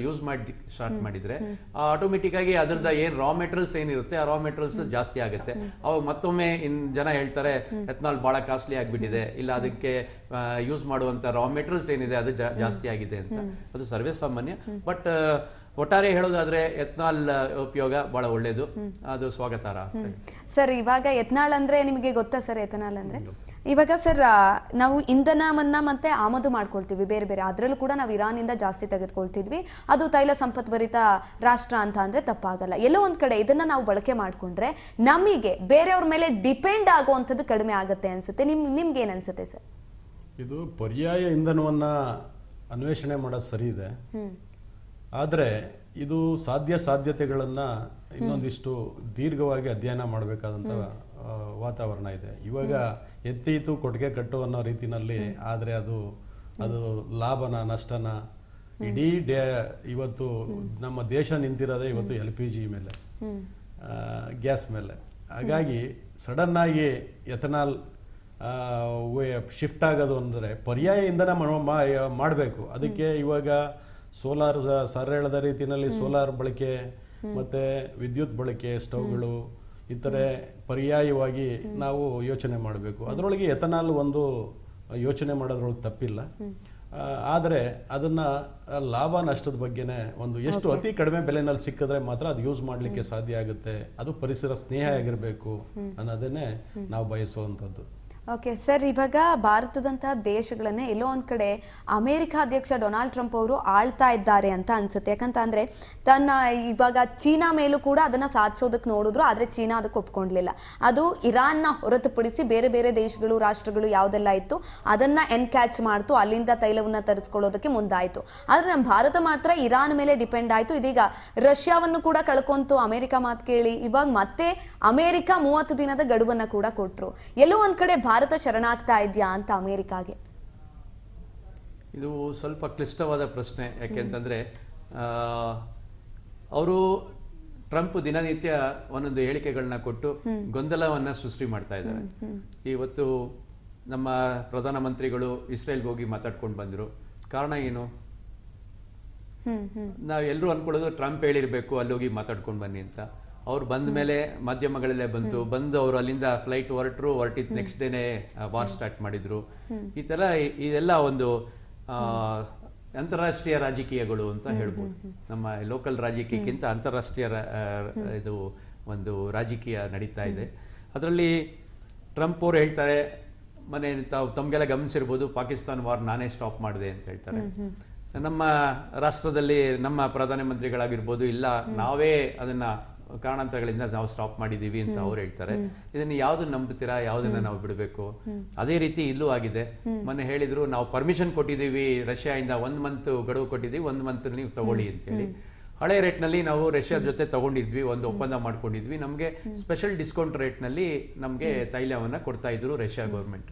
ಯೂಸ್ ಮಾಡಿ ಸ್ಟಾರ್ಟ್ ಮಾಡಿದ್ರೆ ಆಟೋಮೆಟಿಕ್ ಆಗಿ ಅದ್ರದ್ದು ಏನ್ ರಾ ಮೆಟೀರಿಯಲ್ಸ್ ಏನಿರುತ್ತೆ ಆ ರಾ ಮೆಟೀರಿಯಲ್ಸ್ ಜಾಸ್ತಿ ಆಗುತ್ತೆ. ಅವಾಗ ಮತ್ತೊಮ್ಮೆ ಜನ ಹೇಳ್ತಾರೆ ಎಥನಾಲ್ ಬಹಳ ಕಾಸ್ಟ್ಲಿ ಆಗ್ಬಿಟ್ಟಿದೆ, ಇಲ್ಲ ಅದಕ್ಕೆ ಯೂಸ್ ಮಾಡುವಂತ ರಾ ಮೆಟೀರಿಯಲ್ಸ್ ಏನಿದೆ ಅದು ಜಾಸ್ತಿ ಆಗಿದೆ ಅಂತ. ಅದು ಸರ್ವೇ ಸಾಮಾನ್ಯ. ಬಟ್ ಒಟ್ಟಾರೆ ಹೇಳೋದಾದ್ರೆ ಎಥನಾಲ್ ಉಪಯೋಗ ಬಹಳ ಒಳ್ಳೇದು, ಅದು ಸ್ವಾಗತಾರ್ಹ. ಸರ್, ಇವಾಗ ಎಥನಾಲ್ ಅಂದ್ರೆ ನಿಮಗೆ ಗೊತ್ತಾ ಸರ್? ಎಥನಾಲ್ ಅಂದ್ರೆ ಇವಾಗ ಸರ್ ನಾವು ಇಂಧನವನ್ನ ಮತ್ತೆ ಆಮದು ಮಾಡ್ಕೊಳ್ತೀವಿ ಬೇರೆ ಬೇರೆ, ಅದರಲ್ಲೂ ಕೂಡ ನಾವು ಇರಾನಿಂದ ಜಾಸ್ತಿ ತೆಗೆದುಕೊಳ್ತಿದ್ವಿ. ಅದು ತೈಲ ಸಂಪತ್ಭರಿತ ರಾಷ್ಟ್ರ ಅಂತ ಅಂದ್ರೆ ತಪ್ಪಾಗಲ್ಲ. ಎಲ್ಲೋ ಒಂದ್ ಕಡೆ ಇದನ್ನ ನಾವು ಬಳಕೆ ಮಾಡ್ಕೊಂಡ್ರೆ ನಮಗೆ ಬೇರೆಯವ್ರ ಮೇಲೆ ಡಿಪೆಂಡ್ ಆಗುವಂಥದ್ದು ಕಡಿಮೆ ಆಗುತ್ತೆ ಅನ್ಸುತ್ತೆ. ನಿಮ್ಗೆ ಏನ್ ಅನ್ಸುತ್ತೆ ಸರ್? ಇದು ಪರ್ಯಾಯ ಇಂಧನವನ್ನ ಅನ್ವೇಷಣೆ ಮಾಡೋದು ಸರಿ ಇದೆ, ಆದರೆ ಇದು ಸಾಧ್ಯತೆಗಳನ್ನು ಇನ್ನೊಂದಿಷ್ಟು ದೀರ್ಘವಾಗಿ ಅಧ್ಯಯನ ಮಾಡಬೇಕಾದಂಥ ವಾತಾವರಣ ಇದೆ. ಇವಾಗ ಎತ್ತೀತು ಕೊಟ್ಟಿಗೆ ಕಟ್ಟು ಅನ್ನೋ ರೀತಿನಲ್ಲಿ ಆದರೆ ಅದು ಲಾಭನ ನಷ್ಟನ ಇಡೀ ಇವತ್ತು ನಮ್ಮ ದೇಶ ನಿಂತಿರೋದೇ ಇವತ್ತು LPG ಮೇಲೆ, ಗ್ಯಾಸ್ ಮೇಲೆ. ಹಾಗಾಗಿ ಸಡನ್ ಆಗಿ ಎಥನಾಲ್ ಶಿಫ್ಟ್ ಆಗೋದು ಅಂದರೆ ಪರ್ಯಾಯ ಇಂಧನ ಮಾಡಬೇಕು. ಅದಕ್ಕೆ ಇವಾಗ ಸೋಲಾರ್, ಸರ್ ಹೇಳದ ರೀತಿಯಲ್ಲಿ ಸೋಲಾರ್ ಬಳಕೆ ಮತ್ತೆ ವಿದ್ಯುತ್ ಬಳಕೆ, ಸ್ಟವ್ಗಳು, ಇತರೆ ಪರ್ಯಾಯವಾಗಿ ನಾವು ಯೋಚನೆ ಮಾಡಬೇಕು. ಅದರೊಳಗೆ ಎಥನಾಲ್ ಒಂದು ಯೋಚನೆ ಮಾಡೋದ್ರೊಳಗೆ ತಪ್ಪಿಲ್ಲ. ಆದರೆ ಅದನ್ನ ಲಾಭ ನಷ್ಟದ ಬಗ್ಗೆನೇ ಒಂದು ಎಷ್ಟು ಅತಿ ಕಡಿಮೆ ಬೆಲೆನಲ್ಲಿ ಸಿಕ್ಕಿದ್ರೆ ಮಾತ್ರ ಅದು ಯೂಸ್ ಮಾಡಲಿಕ್ಕೆ ಸಾಧ್ಯ ಆಗುತ್ತೆ. ಅದು ಪರಿಸರ ಸ್ನೇಹ ಆಗಿರಬೇಕು ಅನ್ನೋದನ್ನೇ ನಾವು ಬಯಸುವಂಥದ್ದು. ಓಕೆ ಸರ್, ಇವಾಗ ಭಾರತದಂತಹ ದೇಶಗಳನ್ನೇ ಎಲ್ಲೋ ಒಂದ್ ಕಡೆ ಅಮೆರಿಕ ಅಧ್ಯಕ್ಷ ಡೊನಾಲ್ಡ್ ಟ್ರಂಪ್ ಅವರು ಆಳ್ತಾ ಇದ್ದಾರೆ ಅಂತ ಅನ್ಸುತ್ತೆ. ಯಾಕಂತ ಅಂದ್ರೆ ಇವಾಗ ಚೀನಾ ಮೇಲೂ ಕೂಡ ಅದನ್ನ ಸಾಧಿಸೋದಕ್ಕೆ ನೋಡಿದ್ರು, ಆದ್ರೆ ಚೀನಾ ಅದಕ್ಕೆ ಒಪ್ಕೊಂಡ್ಲಿಲ್ಲ. ಅದು ಇರಾನ್ನ ಹೊರತುಪಡಿಸಿ ಬೇರೆ ಬೇರೆ ದೇಶಗಳು, ರಾಷ್ಟ್ರಗಳು ಯಾವ್ದೆಲ್ಲ ಇತ್ತು ಅದನ್ನ ಎನ್ಕ್ಯಾಚ್ ಮಾಡ್ತು, ಅಲ್ಲಿಂದ ತೈಲವನ್ನ ತರಿಸ್ಕೊಳ್ಳೋದಕ್ಕೆ ಮುಂದಾಯ್ತು. ಆದ್ರೆ ನಮ್ಮ ಭಾರತ ಮಾತ್ರ ಇರಾನ್ ಮೇಲೆ ಡಿಪೆಂಡ್ ಆಯ್ತು. ಇದೀಗ ರಷ್ಯಾವನ್ನು ಕೂಡ ಕಳ್ಕೊಂತು ಅಮೆರಿಕ ಮಾತು ಕೇಳಿ. ಇವಾಗ ಮತ್ತೆ ಅಮೆರಿಕ 30 ದಿನದ ಗಡುವನ್ನ ಕೂಡ ಕೊಟ್ರು. ಎಲ್ಲೋ ಒಂದ್ ಕಡೆ ಭಾರತ ಶರಣಾಗ್ತಾ ಇದೆಯಾ ಅಂತ ಅಮೆರಿಕಾಗೆ? ಇದು ಸ್ವಲ್ಪ ಕ್ಲಿಷ್ಟವಾದ ಪ್ರಶ್ನೆ. ಯಾಕೆಂತಂದ್ರೆ ಅವರು ಟ್ರಂಪ್ ದಿನನಿತ್ಯ ಒಂದೊಂದು ಹೇಳಿಕೆಗಳನ್ನ ಕೊಟ್ಟು ಗೊಂದಲವನ್ನ ಸೃಷ್ಟಿ ಮಾಡ್ತಾ ಇದ್ದಾರೆ. ಇವತ್ತು ನಮ್ಮ ಪ್ರಧಾನಮಂತ್ರಿಗಳು ಇಸ್ರೇಲ್ಗೆ ಹೋಗಿ ಮಾತಾಡ್ಕೊಂಡು ಬಂದ್ರು. ಕಾರಣ ಏನು? ನಾವು ಎಲ್ಲರೂ ಅನ್ಕೊಳ್ಳೋದು ಟ್ರಂಪ್ ಹೇಳಿರ್ಬೇಕು ಅಲ್ಲಿ ಹೋಗಿ ಮಾತಾಡ್ಕೊಂಡು ಬನ್ನಿ ಅಂತ. ಅವ್ರು ಬಂದ ಮೇಲೆ ಮಾಧ್ಯಮಗಳಲ್ಲೇ ಬಂದು ಅವರು ಅಲ್ಲಿಂದ ಫ್ಲೈಟ್ ಹೊರಟಿದ್ ನೆಕ್ಸ್ಟ್ ಡೇನೆ ವಾರ್ ಸ್ಟಾರ್ಟ್ ಮಾಡಿದ್ರು. ಈ ತರ ಇದೆಲ್ಲ ಒಂದು ಅಂತಾರಾಷ್ಟ್ರೀಯ ರಾಜಕೀಯಗಳು ಅಂತ ಹೇಳ್ಬೋದು. ನಮ್ಮ ಲೋಕಲ್ ರಾಜಕೀಯಕ್ಕಿಂತ ಅಂತಾರಾಷ್ಟ್ರೀಯ ಇದು ಒಂದು ರಾಜಕೀಯ ನಡೀತಾ ಇದೆ. ಅದರಲ್ಲಿ ಟ್ರಂಪ್ ಅವರು ಹೇಳ್ತಾರೆ, ಮನೆ ತಮ್ಗೆಲ್ಲ ಗಮನಿಸಿರ್ಬೋದು, ಪಾಕಿಸ್ತಾನ್ ವಾರ್ ನಾನೇ ಸ್ಟಾಪ್ ಮಾಡಿದೆ ಅಂತ ಹೇಳ್ತಾರೆ. ನಮ್ಮ ರಾಷ್ಟ್ರದಲ್ಲಿ ನಮ್ಮ ಪ್ರಧಾನಮಂತ್ರಿಗಳಾಗಿರ್ಬೋದು, ಇಲ್ಲ ನಾವೇ ಅದನ್ನ ಕಾರಣಾಂತರಗಳಿಂದ ನಾವು ಸ್ಟಾಪ್ ಮಾಡಿದೀವಿ ಅಂತ ಅವ್ರು ಹೇಳ್ತಾರೆ. ಇದನ್ನ ಯಾವ್ದನ್ನ ನಂಬುತ್ತೀರಾ, ಯಾವ್ದನ್ನ ನಾವು ಬಿಡಬೇಕು? ಅದೇ ರೀತಿ ಇಲ್ಲೂ ಆಗಿದೆ. ಮೊನ್ನೆ ಹೇಳಿದ್ರು, ನಾವು ಪರ್ಮಿಷನ್ ಕೊಟ್ಟಿದ್ದೀವಿ ರಷ್ಯಾದಿಂದ, 1 ಮಂತ್ ಗಡುವು ಕೊಟ್ಟಿದ್ದೀವಿ, 1 ಮಂತ್ ನೀವು ತಗೊಳ್ಳಿ ಅಂತೇಳಿ. ಹಳೆ ರೇಟ್ನಲ್ಲಿ ನಾವು ರಷ್ಯಾ ಜೊತೆ ತಗೊಂಡಿದ್ವಿ, ಒಂದು ಒಪ್ಪಂದ ಮಾಡ್ಕೊಂಡಿದ್ವಿ. ನಮಗೆ ಸ್ಪೆಷಲ್ ಡಿಸ್ಕೌಂಟ್ ರೇಟ್ನಲ್ಲಿ ನಮಗೆ ತೈಲವನ್ನ ಕೊಡ್ತಾ ಇದ್ರು ರಷ್ಯಾ ಗೌರ್ಮೆಂಟ್.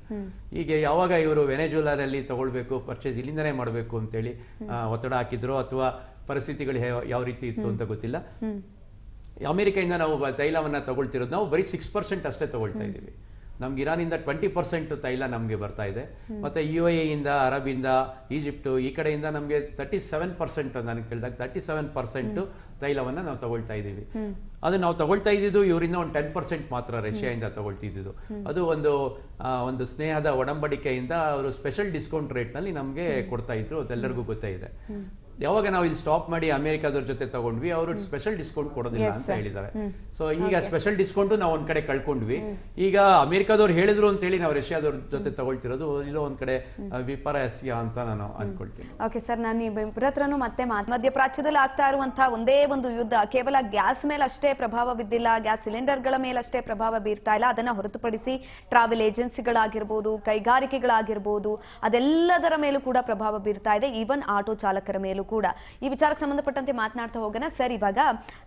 ಹೀಗೆ ಯಾವಾಗ ಇವರು ವೆನೆಜುಲಾದಲ್ಲಿ ತಗೊಳ್ಬೇಕು, ಪರ್ಚೇಸ್ ಇಲ್ಲಿಂದನೇ ಮಾಡಬೇಕು ಅಂತೇಳಿ ಒತ್ತಡ ಹಾಕಿದ್ರು, ಅಥವಾ ಪರಿಸ್ಥಿತಿಗಳು ಯಾವ ರೀತಿ ಇತ್ತು ಅಂತ ಗೊತ್ತಿಲ್ಲ. ಅಮೆರಿಕದಿಂದ ನಾವು ತೈಲವನ್ನ ತಗೊಳ್ತಿರೋದು ನಾವು ಬರೀ 6% ಅಷ್ಟೇ ತಗೊಳ್ತಾ ಇದ್ದೀವಿ. ನಮ್ಗೆ ಇರಾನಿಂದ 20% ತೈಲ ನಮಗೆ ಬರ್ತಾ ಇದೆ. ಮತ್ತೆ UAE ಇಂದ, ಅರಬಿಂದ, ಈಜಿಪ್ಟ್ ಈ ಕಡೆಯಿಂದ ನಮಗೆ 37%, ನನಗೆ ತಿಳಿದಾಗ 37% ತೈಲವನ್ನ ನಾವು ತಗೊಳ್ತಾ ಇದ್ದೀವಿ. ಅದು ನಾವು ತಗೊಳ್ತಾ ಇದ್ದಿದ್ದು ಇವರಿಂದ ಒಂದು 10% ಮಾತ್ರ ರಷ್ಯಾದಿಂದ ತಗೊಳ್ತಿದ್ದು. ಅದು ಒಂದು ಸ್ನೇಹದ ಒಡಂಬಡಿಕೆಯಿಂದ ಅವರು ಸ್ಪೆಷಲ್ ಡಿಸ್ಕೌಂಟ್ ರೇಟ್ನಲ್ಲಿ ನಮಗೆ ಕೊಡ್ತಾ ಇದ್ರು, ಅದೆಲ್ಲರಿಗೂ ಗೊತ್ತೇ ಇದೆ. ಯಾವಾಗ ನಾವು ಇಲ್ಲಿ ಸ್ಟಾಪ್ ಮಾಡಿ ಅಮೆರಿಕಾದವ್ರ ಜೊತೆ ತಗೊಂಡ್ವಿ, ಅವರು ಸ್ಪೆಷಲ್ ಡಿಸ್ಕೌಂಟ್ ಕೊಡೋದಿಲ್ಲ ಅಂತ ಹೇಳಿದ್ದಾರೆ. ಸೊ ಈಗ ಸ್ಪೆಷಲ್ ಡಿಸ್ಕೌಂಟ್ ನಾವು ಒಂದ್ ಕಡೆ ಕಳ್ಕೊಂಡ್ವಿ. ಈಗ ಅಮೆರಿಕಾದವ್ರು ಹೇಳಿದ್ರು ಅಂತ ಹೇಳಿ ನಾವು ರಷ್ಯಾದವ್ರ ಜೊತೆ ತಗೊಳ್ತಿರೋದು ಇಲ್ಲೋ ಒಂದ್ ಕಡೆ ವಿಪರ್ಯಾಸ್ಯ ಅಂತ ನಾನು ಅನ್ಕೊಳ್ತೀನಿ. ಓಕೆ ಸರ್, ನಾನು ಇಬ್ಬರ ಹತ್ರನೂ ಮತ್ತೆ ಮಧ್ಯಪ್ರಾಚ್ಯದಲ್ಲಿ ಆಗ್ತಾ ಇರುವಂತಹ ಒಂದೇ ಒಂದು ಯುದ್ಧ ಕೇವಲ ಗ್ಯಾಸ್ ಮೇಲೆ ಅಷ್ಟೇ ಪ್ರಭಾವ ಬಿದ್ದಿಲ್ಲ, ಗ್ಯಾಸ್ ಸಿಲಿಂಡರ್ಗಳ ಮೇಲಷ್ಟೇ ಪ್ರಭಾವ ಬೀರ್ತಾ ಇಲ್ಲ. ಅದನ್ನ ಹೊರತುಪಡಿಸಿ ಟ್ರಾವೆಲ್ ಏಜೆನ್ಸಿಗಳಾಗಿರ್ಬೋದು, ಕೈಗಾರಿಕೆಗಳಾಗಿರ್ಬೋದು, ಅದೆಲ್ಲದರ ಮೇಲೂ ಕೂಡ ಪ್ರಭಾವ ಬೀರ್ತಾ ಇದೆ. ಈವನ್ ಆಟೋ ಚಾಲಕರ ಮೇಲೂ ಕೂಡ. ಈ ವಿಚಾರಕ್ಕೆ ಸಂಬಂಧಪಟ್ಟಂತೆ ಮಾತನಾಡ್ತಾ ಹೋಗೋಣ ಸರ್. ಇವಾಗ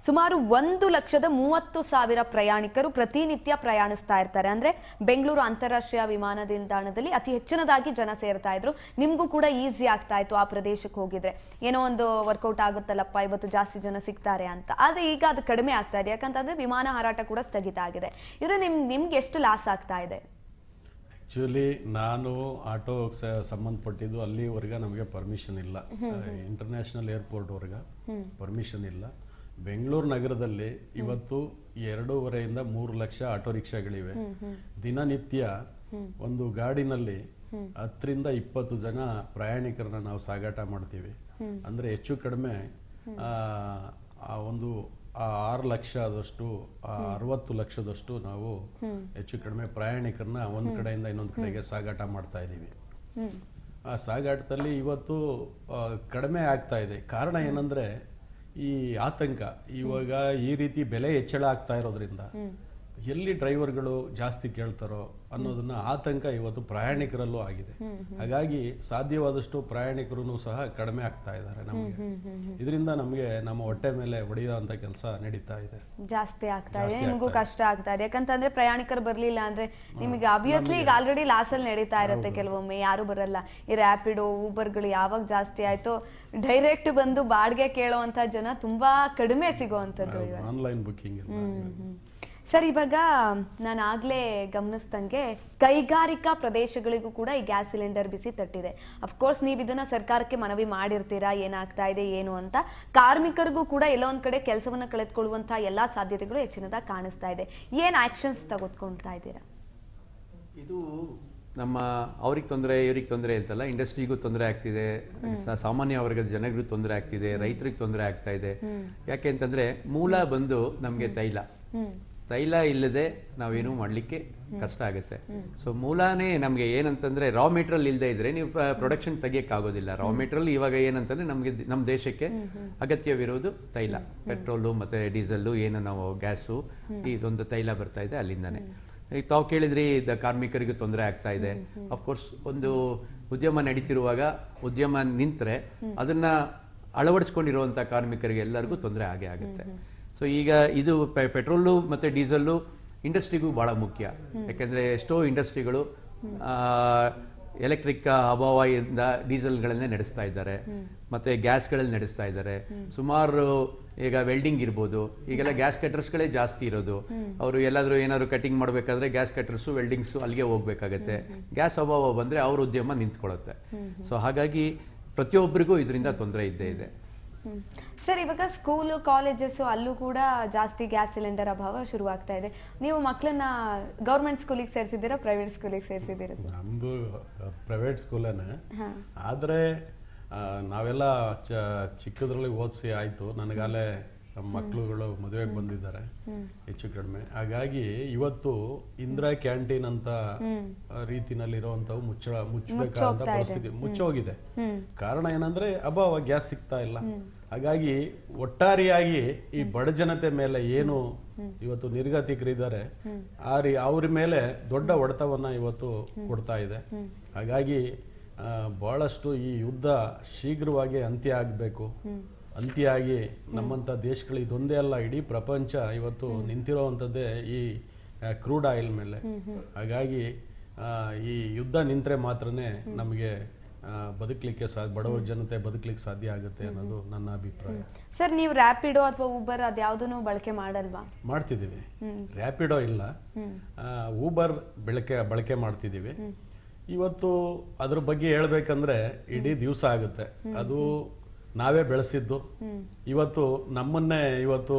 ಸುಮಾರು 1,30,000 ಪ್ರಯಾಣಿಕರು ಪ್ರತಿನಿತ್ಯ ಪ್ರಯಾಣಿಸ್ತಾ ಇರ್ತಾರೆ. ಅಂದ್ರೆ ಬೆಂಗಳೂರು ಅಂತಾರಾಷ್ಟ್ರೀಯ ವಿಮಾನ ನಿಲ್ದಾಣದಲ್ಲಿ ಅತಿ ಹೆಚ್ಚಿನದಾಗಿ ಜನ ಸೇರ್ತಾ ಇದ್ರು. ನಿಮ್ಗೂ ಕೂಡ ಈಸಿ ಆಗ್ತಾ ಇತ್ತು ಆ ಪ್ರದೇಶಕ್ಕೆ ಹೋಗಿದ್ರೆ, ಏನೋ ಒಂದು ವರ್ಕೌಟ್ ಆಗುತ್ತಲ್ಲಪ್ಪ, ಇವತ್ತು ಜಾಸ್ತಿ ಜನ ಸಿಗ್ತಾರೆ ಅಂತ. ಆದ್ರೆ ಈಗ ಅದು ಕಡಿಮೆ ಆಗ್ತಾ ಇದೆ, ಯಾಕಂತಂದ್ರೆ ವಿಮಾನ ಹಾರಾಟ ಕೂಡ ಸ್ಥಗಿತ ಆಗಿದೆ. ಇದ್ರೆ ನಿಮ್ಗೆ ಎಷ್ಟು ಲಾಸ್ ಆಗ್ತಾ ಇದೆ? ಆ್ಯಕ್ಚುಲಿ ನಾನು ಆಟೋ ಸಂಬಂಧಪಟ್ಟಿದ್ದು ಅಲ್ಲಿವರೆಗೆ ನಮಗೆ ಪರ್ಮಿಷನ್ ಇಲ್ಲ, ಇಂಟರ್ನ್ಯಾಷನಲ್ ಏರ್ಪೋರ್ಟ್ವರೆಗೆ ಪರ್ಮಿಷನ್ ಇಲ್ಲ. ಬೆಂಗಳೂರು ನಗರದಲ್ಲಿ ಇವತ್ತು 2.5 - 3 ಲಕ್ಷ ಆಟೋ ರಿಕ್ಷಾಗಳಿವೆ. ದಿನನಿತ್ಯ ಒಂದು ಗಾಡಿನಲ್ಲಿ 10 ರಿಂದ 20 ಜನ ಪ್ರಯಾಣಿಕರನ್ನ ನಾವು ಸಾಗಾಟ ಮಾಡ್ತೀವಿ. ಅಂದರೆ ಹೆಚ್ಚು ಕಡಿಮೆ ಒಂದು 6 ಲಕ್ಷದಷ್ಟು 60 ಲಕ್ಷದಷ್ಟು ನಾವು ಹೆಚ್ಚು ಕಡಿಮೆ ಪ್ರಯಾಣಿಕರನ್ನ ಒಂದು ಕಡೆಯಿಂದ ಇನ್ನೊಂದು ಕಡೆಗೆ ಸಾಗಾಟ ಮಾಡ್ತಾ ಇದ್ದೀವಿ. ಆ ಸಾಗಾಟದಲ್ಲಿ ಇವತ್ತು ಕಡಿಮೆ ಆಗ್ತಾ ಇದೆ. ಕಾರಣ ಏನಂದ್ರೆ ಈ ಆತಂಕ. ಇವಾಗ ಈ ರೀತಿ ಬೆಲೆ ಹೆಚ್ಚಳ ಆಗ್ತಾ ಇರೋದ್ರಿಂದ ಎಲ್ಲಿ ಡ್ರೈವರ್ಗಳು ಜಾಸ್ತಿ ಕೇಳ್ತಾರೋ ಅನ್ನೋದನ್ನ ಆತಂಕ ಇವತ್ತು ಪ್ರಯಾಣಿಕರಲ್ಲೂ ಆಗಿದೆ. ಹಾಗಾಗಿ ಸಾಧ್ಯವಾದಷ್ಟು ಪ್ರಯಾಣಿಕರು ಸಹ ಕಡಿಮೆ ಆಗ್ತಾ ಇದ್ದಾರೆ. ನಮಗೆ ಇದರಿಂದ ನಮಗೆ ನಮ್ಮ ಹೊಟ್ಟೆ ಮೇಲೆ ಹೊಡೆಯುವಂತ ಕೆಲಸ ನಡೀತಾ ಇದೆ, ಜಾಸ್ತಿ ಆಗ್ತಾ ಇದೆ. ನಿಮಗೂ ಕಷ್ಟ ಆಗ್ತಾ ಇದೆ, ಯಾಕಂತಂದ್ರೆ ಪ್ರಯಾಣಿಕರು ಬರ್ಲಿಲ್ಲ ಅಂದ್ರೆ ನಿಮಗೆ ಆಬ್ವಿಯಸ್ಲಿ ಈಗ ಆಲ್ರೆಡಿ ಲಾಸ್ ಅಲ್ಲಿ ನಡೀತಾ ಇರುತ್ತೆ. ಕೆಲವೊಮ್ಮೆ ಯಾರು ಬರಲ್ಲ. ಈ ರ್ಯಾಪಿಡೋ, ಊಬರ್ಗಳು ಯಾವಾಗ ಜಾಸ್ತಿ ಆಯ್ತು, ಡೈರೆಕ್ಟ್ ಬಂದು ಬಾಡಿಗೆ ಕೇಳುವಂತ ಜನ ತುಂಬಾ ಕಡಿಮೆ ಸಿಗುವಂತದ್ದು ಆನ್ಲೈನ್ ಬುಕಿಂಗ್. ಸರ್, ಇವಾಗ ನಾನು ಆಗ್ಲೇ ಗಮನಿಸ್ದಂಗೆ ಕೈಗಾರಿಕಾ ಪ್ರದೇಶಗಳಿಗೂ ಕೂಡ ಈ ಗ್ಯಾಸ್ ಸಿಲಿಂಡರ್ ಬಿಸಿ ತಟ್ಟಿದೆ. ಅಫ್ಕೋರ್ಸ್ ನೀವು ಇದನ್ನ ಸರ್ಕಾರಕ್ಕೆ ಮನವಿ ಮಾಡಿರ್ತೀರಾ, ಏನಾಗ್ತಾ ಇದೆ ಏನು ಅಂತ. ಕಾರ್ಮಿಕರಿಗೂ ಕೂಡ ಎಲ್ಲೋ ಒಂದ್ ಕಡೆ ಕೆಲಸವನ್ನ ಕಳೆದುಕೊಳ್ಳುವಂತಹ ಎಲ್ಲಾ ಸಾಧ್ಯತೆಗಳು ಹೆಚ್ಚಿನದಾಗಿ ಕಾಣಿಸ್ತಾ ಇದೆ. ಏನ್ ಆಕ್ಷನ್ಸ್ ತೆಗೆದುಕೊಳ್ತಾ ಇದ್ದೀರಾ? ಇದು ನಮ್ಮ ಅವ್ರಿಗೆ ತೊಂದರೆ, ಇವ್ರಿಗೆ ತೊಂದರೆ ಅಂತಲ್ಲ, ಇಂಡಸ್ಟ್ರಿಗೂ ತೊಂದರೆ ಆಗ್ತಿದೆ, ಸಾಮಾನ್ಯ ವರ್ಗದ ಜನರಿಗೂ ತೊಂದರೆ ಆಗ್ತಿದೆ, ರೈತರಿಗೆ ತೊಂದರೆ ಆಗ್ತಾ ಇದೆ. ಯಾಕೆ ಅಂತಂದ್ರೆ ಮೂಲ ಬಂದು ನಮ್ಗೆ ತೈಲ ಇಲ್ಲದೆ ನಾವೇನು ಮಾಡ್ಲಿಕ್ಕೆ ಕಷ್ಟ ಆಗುತ್ತೆ. ಸೊ ಮೂಲನೇ ನಮ್ಗೆ ಏನಂತಂದ್ರೆ ರಾ ಮೆಟೀರಿಯಲ್ ಇಲ್ಲದೆ ಇದ್ರೆ ನೀವು ಪ್ರೊಡಕ್ಷನ್ ತೆಗಿಯಕ್ಕೆ ಆಗೋದಿಲ್ಲ. ರಾ ಮೆಟೀರಿಯಲ್ ಇವಾಗ ಏನಂತಂದ್ರೆ ನಮ್ಗೆ ನಮ್ಮ ದೇಶಕ್ಕೆ ಅಗತ್ಯವಿರೋದು ತೈಲ, ಪೆಟ್ರೋಲು ಮತ್ತೆ ಡೀಸೆಲ್, ಏನು ನಾವು ಗ್ಯಾಸು, ಇದೊಂದು ತೈಲ ಬರ್ತಾ ಇದೆ ಅಲ್ಲಿಂದಾನೆ. ಈಗ ತಾವು ಕೇಳಿದ್ರಿ ಕಾರ್ಮಿಕರಿಗೂ ತೊಂದರೆ ಆಗ್ತಾ ಇದೆ. ಅಫ್ಕೋರ್ಸ್ ಒಂದು ಉದ್ಯಮ ನಡೀತಿರುವಾಗ ಉದ್ಯಮ ನಿಂತ್ರೆ ಅದನ್ನ ಅಳವಡಿಸ್ಕೊಂಡಿರುವಂತ ಕಾರ್ಮಿಕರಿಗೆ ಎಲ್ಲರಿಗೂ ತೊಂದರೆ ಆಗೇ ಆಗುತ್ತೆ. ಸೊ ಈಗ ಇದು ಪೆಟ್ರೋಲು ಮತ್ತೆ ಡೀಸೆಲ್ಲು ಇಂಡಸ್ಟ್ರಿಗೂ ಬಹಳ ಮುಖ್ಯ. ಯಾಕೆಂದ್ರೆ ಎಷ್ಟೋ ಇಂಡಸ್ಟ್ರಿಗಳು ಎಲೆಕ್ಟ್ರಿಕ್ ಅಭಾವದಿಂದ ಡೀಸೆಲ್ಗಳನ್ನೇ ನಡೆಸ್ತಾ ಇದ್ದಾರೆ, ಮತ್ತೆ ಗ್ಯಾಸ್ಗಳಲ್ಲಿ ನಡೆಸ್ತಾ ಇದ್ದಾರೆ. ಸುಮಾರು ಈಗ ವೆಲ್ಡಿಂಗ್ ಇರ್ಬೋದು, ಈಗೆಲ್ಲ ಗ್ಯಾಸ್ ಕಟರ್ಸ್ಗಳೇ ಜಾಸ್ತಿ ಇರೋದು. ಅವರು ಎಲ್ಲಾದ್ರೂ ಏನಾದ್ರು ಕಟಿಂಗ್ ಮಾಡಬೇಕಾದ್ರೆ ಗ್ಯಾಸ್ ಕಟರ್ಸು, ವೆಲ್ಡಿಂಗ್ಸು ಅಲ್ಲಿಗೆ ಹೋಗ್ಬೇಕಾಗತ್ತೆ. ಗ್ಯಾಸ್ ಅಭಾವ ಬಂದ್ರೆ ಅವ್ರ ಉದ್ಯಮ ನಿಂತ್ಕೊಳ್ಳುತ್ತೆ. ಸೊ ಹಾಗಾಗಿ ಪ್ರತಿಯೊಬ್ಬರಿಗೂ ಇದರಿಂದ ತೊಂದರೆ ಇದ್ದೇ ಇದೆ. ಸರ್, ಇವಾಗ ಸ್ಕೂಲು ಕಾಲೇಜಸ್ ಅಲ್ಲೂ ಕೂಡ ಜಾಸ್ತಿ ಗ್ಯಾಸ್ ಸಿಲಿಂಡರ್ ಅಭಾವ ಶುರುವಾಗ್ತಾ ಇದೆ. ನೀವು ಮಕ್ಕಳನ್ನ ಗೌರ್ಮೆಂಟ್ ಸ್ಕೂಲಿಗೆ ಸೇರಿಸಿದ್ದೀರಾ, ಪ್ರೈವೇಟ್ ಸ್ಕೂಲಿಗೆ ಸೇರಿಸಿದ್ದೀರಾ ಸರ್? ನಮ್ಮದು ಪ್ರೈವೇಟ್ ಸ್ಕೂಲೇನೆ, ಆದರೆ ನಾವೆಲ್ಲ ಚಿಕ್ಕದ್ರಲ್ಲಿ ಓದಿಸಿ ಆಯಿತು. ನನಗಾಲೇ ನಮ್ಮ ಮಕ್ಕಳುಗಳು ಮದುವೆಗೆ ಬಂದಿದ್ದಾರೆ ಹೆಚ್ಚು ಕಡಿಮೆ. ಹಾಗಾಗಿ ಇವತ್ತು ಇಂದಿರಾ ಕ್ಯಾಂಟೀನ್ ಅಂತ ರೀತಿನಲ್ಲಿರುವಂಥವು ಮುಚ್ಚಬೇಕಾದ ಪರಿಸ್ಥಿತಿ ಮುಚ್ಚೋಗಿದೆ. ಕಾರಣ ಏನಂದ್ರೆ ಅಭಾವ, ಗ್ಯಾಸ್ ಸಿಗ್ತಾ ಇಲ್ಲ. ಹಾಗಾಗಿ ಒಟ್ಟಾರೆಯಾಗಿ ಈ ಬಡ ಜನತೆ ಮೇಲೆ ಏನು ಇವತ್ತು ನಿರ್ಗತಿಕರಿದ್ದಾರೆ ಅವ್ರ ಮೇಲೆ ದೊಡ್ಡ ಹೊಡೆತವನ್ನ ಇವತ್ತು ಕೊಡ್ತಾ ಇದೆ. ಹಾಗಾಗಿ ಬಹಳಷ್ಟು ಈ ಯುದ್ಧ ಶೀಘ್ರವಾಗಿ ಅಂತ್ಯ ಆಗಬೇಕು. ಅಂತ್ಯ ಆಗಿ ನಮ್ಮಂಥ ದೇಶಗಳು ಇದೊಂದೇ ಅಲ್ಲ, ಇಡೀ ಪ್ರಪಂಚ ಇವತ್ತು ನಿಂತಿರೋವಂಥದ್ದೇ ಈ ಕ್ರೂಡ್ ಆಯಿಲ್ ಮೇಲೆ. ಹಾಗಾಗಿ ಈ ಯುದ್ಧ ನಿಂತರೆ ಮಾತ್ರನೇ ನಮಗೆ ಬದುಕಲಿಕ್ಕೆ ಬಡವರ ಜನತೆ ಬದುಕಲಿಕ್ಕೆ ಸಾಧ್ಯ ಆಗುತ್ತೆ ಅನ್ನೋದು ನನ್ನ ಅಭಿಪ್ರಾಯ. ಸರ್, ನೀವು ರ್ಯಾಪಿಡೋ ಅಥವಾ ಊಬರ್ ಅದ್ಯಾವುದನ್ನು ಬಳಕೆ ಮಾಡಲ್ವಾ? ಮಾಡ್ತಿದ್ದೀವಿ. ರ್ಯಾಪಿಡೋ ಇಲ್ಲ, ಊಬರ್ ಬಳಕೆ ಮಾಡ್ತಿದ್ದೀವಿ. ಇವತ್ತು ಅದ್ರ ಬಗ್ಗೆ ಹೇಳ್ಬೇಕಂದ್ರೆ ಇಡೀ ದಿವಸ ಆಗುತ್ತೆ. ಅದು ನಾವೇ ಬೆಳೆಸಿದ್ದು. ಇವತ್ತು ನಮ್ಮನ್ನೇ ಇವತ್ತು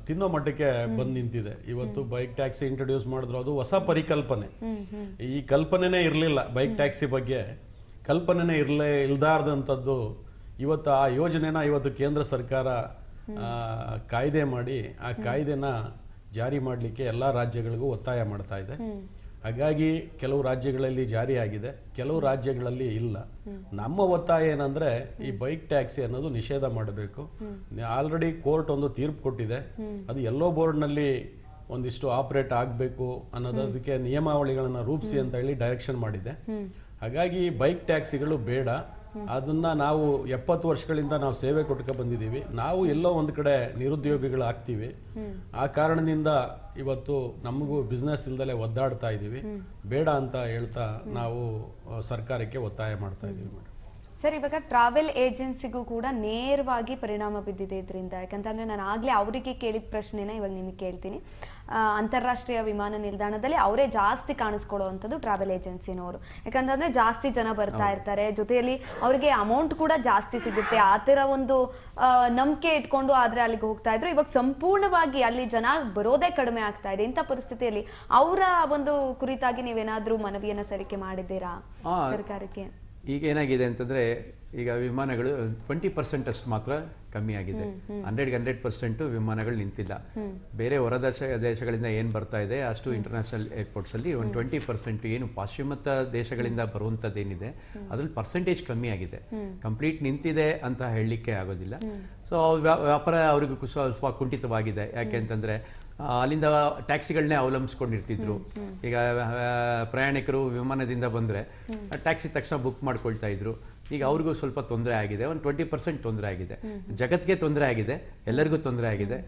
ತಿನ್ನೋ ಮಟ್ಟಕ್ಕೆ ಬಂದು ನಿಂತಿದೆ. ಇವತ್ತು ಬೈಕ್ ಟ್ಯಾಕ್ಸಿ ಇಂಟ್ರೊಡ್ಯೂಸ್ ಮಾಡಿದ್ರು, ಅದು ಹೊಸ ಪರಿಕಲ್ಪನೆ. ಈ ಕಲ್ಪನೆನೇ ಇರಲಿಲ್ಲ, ಬೈಕ್ ಟ್ಯಾಕ್ಸಿ ಬಗ್ಗೆ ಕಲ್ಪನೆನೇ ಇಲ್ದಾರ್ದಂಥದ್ದು. ಇವತ್ತು ಆ ಯೋಜನೆನ ಇವತ್ತು ಕೇಂದ್ರ ಸರ್ಕಾರ ಕಾಯ್ದೆ ಮಾಡಿ ಆ ಕಾಯ್ದೆನ ಜಾರಿ ಮಾಡಲಿಕ್ಕೆ ಎಲ್ಲ ರಾಜ್ಯಗಳಿಗೂ ಒತ್ತಾಯ ಮಾಡ್ತಾ ಇದೆ. ಹಾಗಾಗಿ ಕೆಲವು ರಾಜ್ಯಗಳಲ್ಲಿ ಜಾರಿಯಾಗಿದೆ, ಕೆಲವು ರಾಜ್ಯಗಳಲ್ಲಿ ಇಲ್ಲ. ನಮ್ಮ ಒತ್ತಾಯ ಏನಂದ್ರೆ ಈ ಬೈಕ್ ಟ್ಯಾಕ್ಸಿ ಅನ್ನೋದು ನಿಷೇಧ ಮಾಡಬೇಕು. ಆಲ್ರೆಡಿ ಕೋರ್ಟ್ ಒಂದು ತೀರ್ಪು ಕೊಟ್ಟಿದೆ, ಅದು ಎಲ್ಲೋ ಬೋರ್ಡ್ನಲ್ಲಿ ಒಂದಿಷ್ಟು ಆಪರೇಟ್ ಆಗಬೇಕು ಅನ್ನೋದಕ್ಕೆ ನಿಯಮಾವಳಿಗಳನ್ನ ರೂಪಿಸಿ ಅಂತ ಹೇಳಿ ಡೈರೆಕ್ಷನ್ ಮಾಡಿದೆ. ಹಾಗಾಗಿ ಬೈಕ್ ಟ್ಯಾಕ್ಸಿಗಳು ಬೇಡ. ಅದನ್ನ ನಾವು 70 ವರ್ಷಗಳಿಂದ ನಾವು ಸೇವೆ ಕೊಟ್ಕೊ ಬಂದಿದ್ದೀವಿ. ನಾವು ಎಲ್ಲೋ ಒಂದು ಕಡೆ ನಿರುದ್ಯೋಗಿಗಳು ಆಗ್ತೀವಿ. ಆ ಕಾರಣದಿಂದ ಇವತ್ತು ನಮಗೂ ಬಿಸ್ನೆಸ್ ಇಲ್ದಲೆ ಒದ್ದಾಡ್ತಾ ಇದ್ದೀವಿ. ಬೇಡ ಅಂತ ಹೇಳ್ತಾ ನಾವು ಸರ್ಕಾರಕ್ಕೆ ಒತ್ತಾಯ ಮಾಡ್ತಾ ಇದ್ದೀವಿ ಮೇಡಮ್. ಸರ್, ಇವಾಗ ಟ್ರಾವೆಲ್ ಏಜೆನ್ಸಿಗೂ ಕೂಡ ನೇರವಾಗಿ ಪರಿಣಾಮ ಬಿದ್ದಿದೆ ಇದರಿಂದ. ಯಾಕಂತಂದ್ರೆ ನಾನು ಆಗ್ಲೇ ಅವರಿಗೆ ಕೇಳಿದ ಪ್ರಶ್ನೆನ ಇವಾಗ ನಿಮಗೆ ಕೇಳ್ತೀನಿ. ಅಂತಾರಾಷ್ಟ್ರೀಯ ವಿಮಾನ ನಿಲ್ದಾಣದಲ್ಲಿ ಅವರೇ ಜಾಸ್ತಿ ಕಾಣಿಸ್ಕೊಳ್ಳುವಂಥದ್ದು ಟ್ರಾವೆಲ್ ಏಜೆನ್ಸಿನವರು. ಯಾಕಂತಂದ್ರೆ ಜಾಸ್ತಿ ಜನ ಬರ್ತಾ ಇರ್ತಾರೆ, ಜೊತೆಯಲ್ಲಿ ಅವರಿಗೆ ಅಮೌಂಟ್ ಕೂಡ ಜಾಸ್ತಿ ಸಿಗುತ್ತೆ. ಆ ಥರ ಒಂದು ನಂಬಿಕೆ ಇಟ್ಕೊಂಡು ಆದ್ರೆ ಅಲ್ಲಿಗೆ ಹೋಗ್ತಾ ಇದ್ರು. ಇವಾಗ ಸಂಪೂರ್ಣವಾಗಿ ಅಲ್ಲಿ ಜನ ಬರೋದೇ ಕಡಿಮೆ ಆಗ್ತಾ ಇದೆ. ಇಂಥ ಪರಿಸ್ಥಿತಿಯಲ್ಲಿ ಅವರ ಒಂದು ಕುರಿತಾಗಿ ನೀವೇನಾದ್ರೂ ಮನವಿಯನ್ನ ಸಲ್ಲಿಕೆ ಮಾಡಿದ್ದೀರಾ ಸರ್ಕಾರಕ್ಕೆ? ಈಗ ಏನಾಗಿದೆ ಅಂತಂದರೆ, ಈಗ ವಿಮಾನಗಳು 20% ಅಷ್ಟು ಮಾತ್ರ ಕಮ್ಮಿ ಆಗಿದೆ. 100% ವಿಮಾನಗಳು ನಿಂತಿಲ್ಲ. ಬೇರೆ ಹೊರ ದೇಶಗಳಿಂದ ಏನು ಬರ್ತಾ ಇದೆ ಅಷ್ಟು ಇಂಟರ್ನ್ಯಾಷನಲ್ ಏರ್ಪೋರ್ಟ್ಸಲ್ಲಿ ಒಂದು 20% ಏನು ಪಾಶ್ಚಿಮಾತ್ಯ ದೇಶಗಳಿಂದ ಬರುವಂಥದ್ದೇನಿದೆ ಅದ್ರಲ್ಲಿ ಪರ್ಸೆಂಟೇಜ್ ಕಮ್ಮಿ ಆಗಿದೆ. ಕಂಪ್ಲೀಟ್ ನಿಂತಿದೆ ಅಂತ ಹೇಳಲಿಕ್ಕೆ ಆಗೋದಿಲ್ಲ. ಸೊ ವ್ಯಾಪಾರ ಅವ್ರಿಗೂ ಸ್ವಲ್ಪ ಕುಂಠಿತವಾಗಿದೆ. ಯಾಕೆ ಅಂತಂದರೆ ಅಲ್ಲಿಂದ ಟ್ಯಾಕ್ಸಿಗಳನ್ನೇ ಅವಲಂಬಿಸ್ಕೊಂಡಿರ್ತಿದ್ರು. ಈಗ ಪ್ರಯಾಣಿಕರು ವಿಮಾನದಿಂದ ಬಂದರೆ ಟ್ಯಾಕ್ಸಿ ತಕ್ಷಣ ಬುಕ್ ಮಾಡ್ಕೊಳ್ತಾ ಇದ್ರು. ಈಗ ಅವ್ರಿಗೂ ಸ್ವಲ್ಪ ತೊಂದರೆ ಆಗಿದೆ, ಒಂದು 20% ತೊಂದರೆ ಆಗಿದೆ. ಜಗತ್ತಿಗೆ ತೊಂದರೆ ಆಗಿದೆ, ಎಲ್ಲರಿಗೂ ತೊಂದರೆ ಆಗಿದೆ.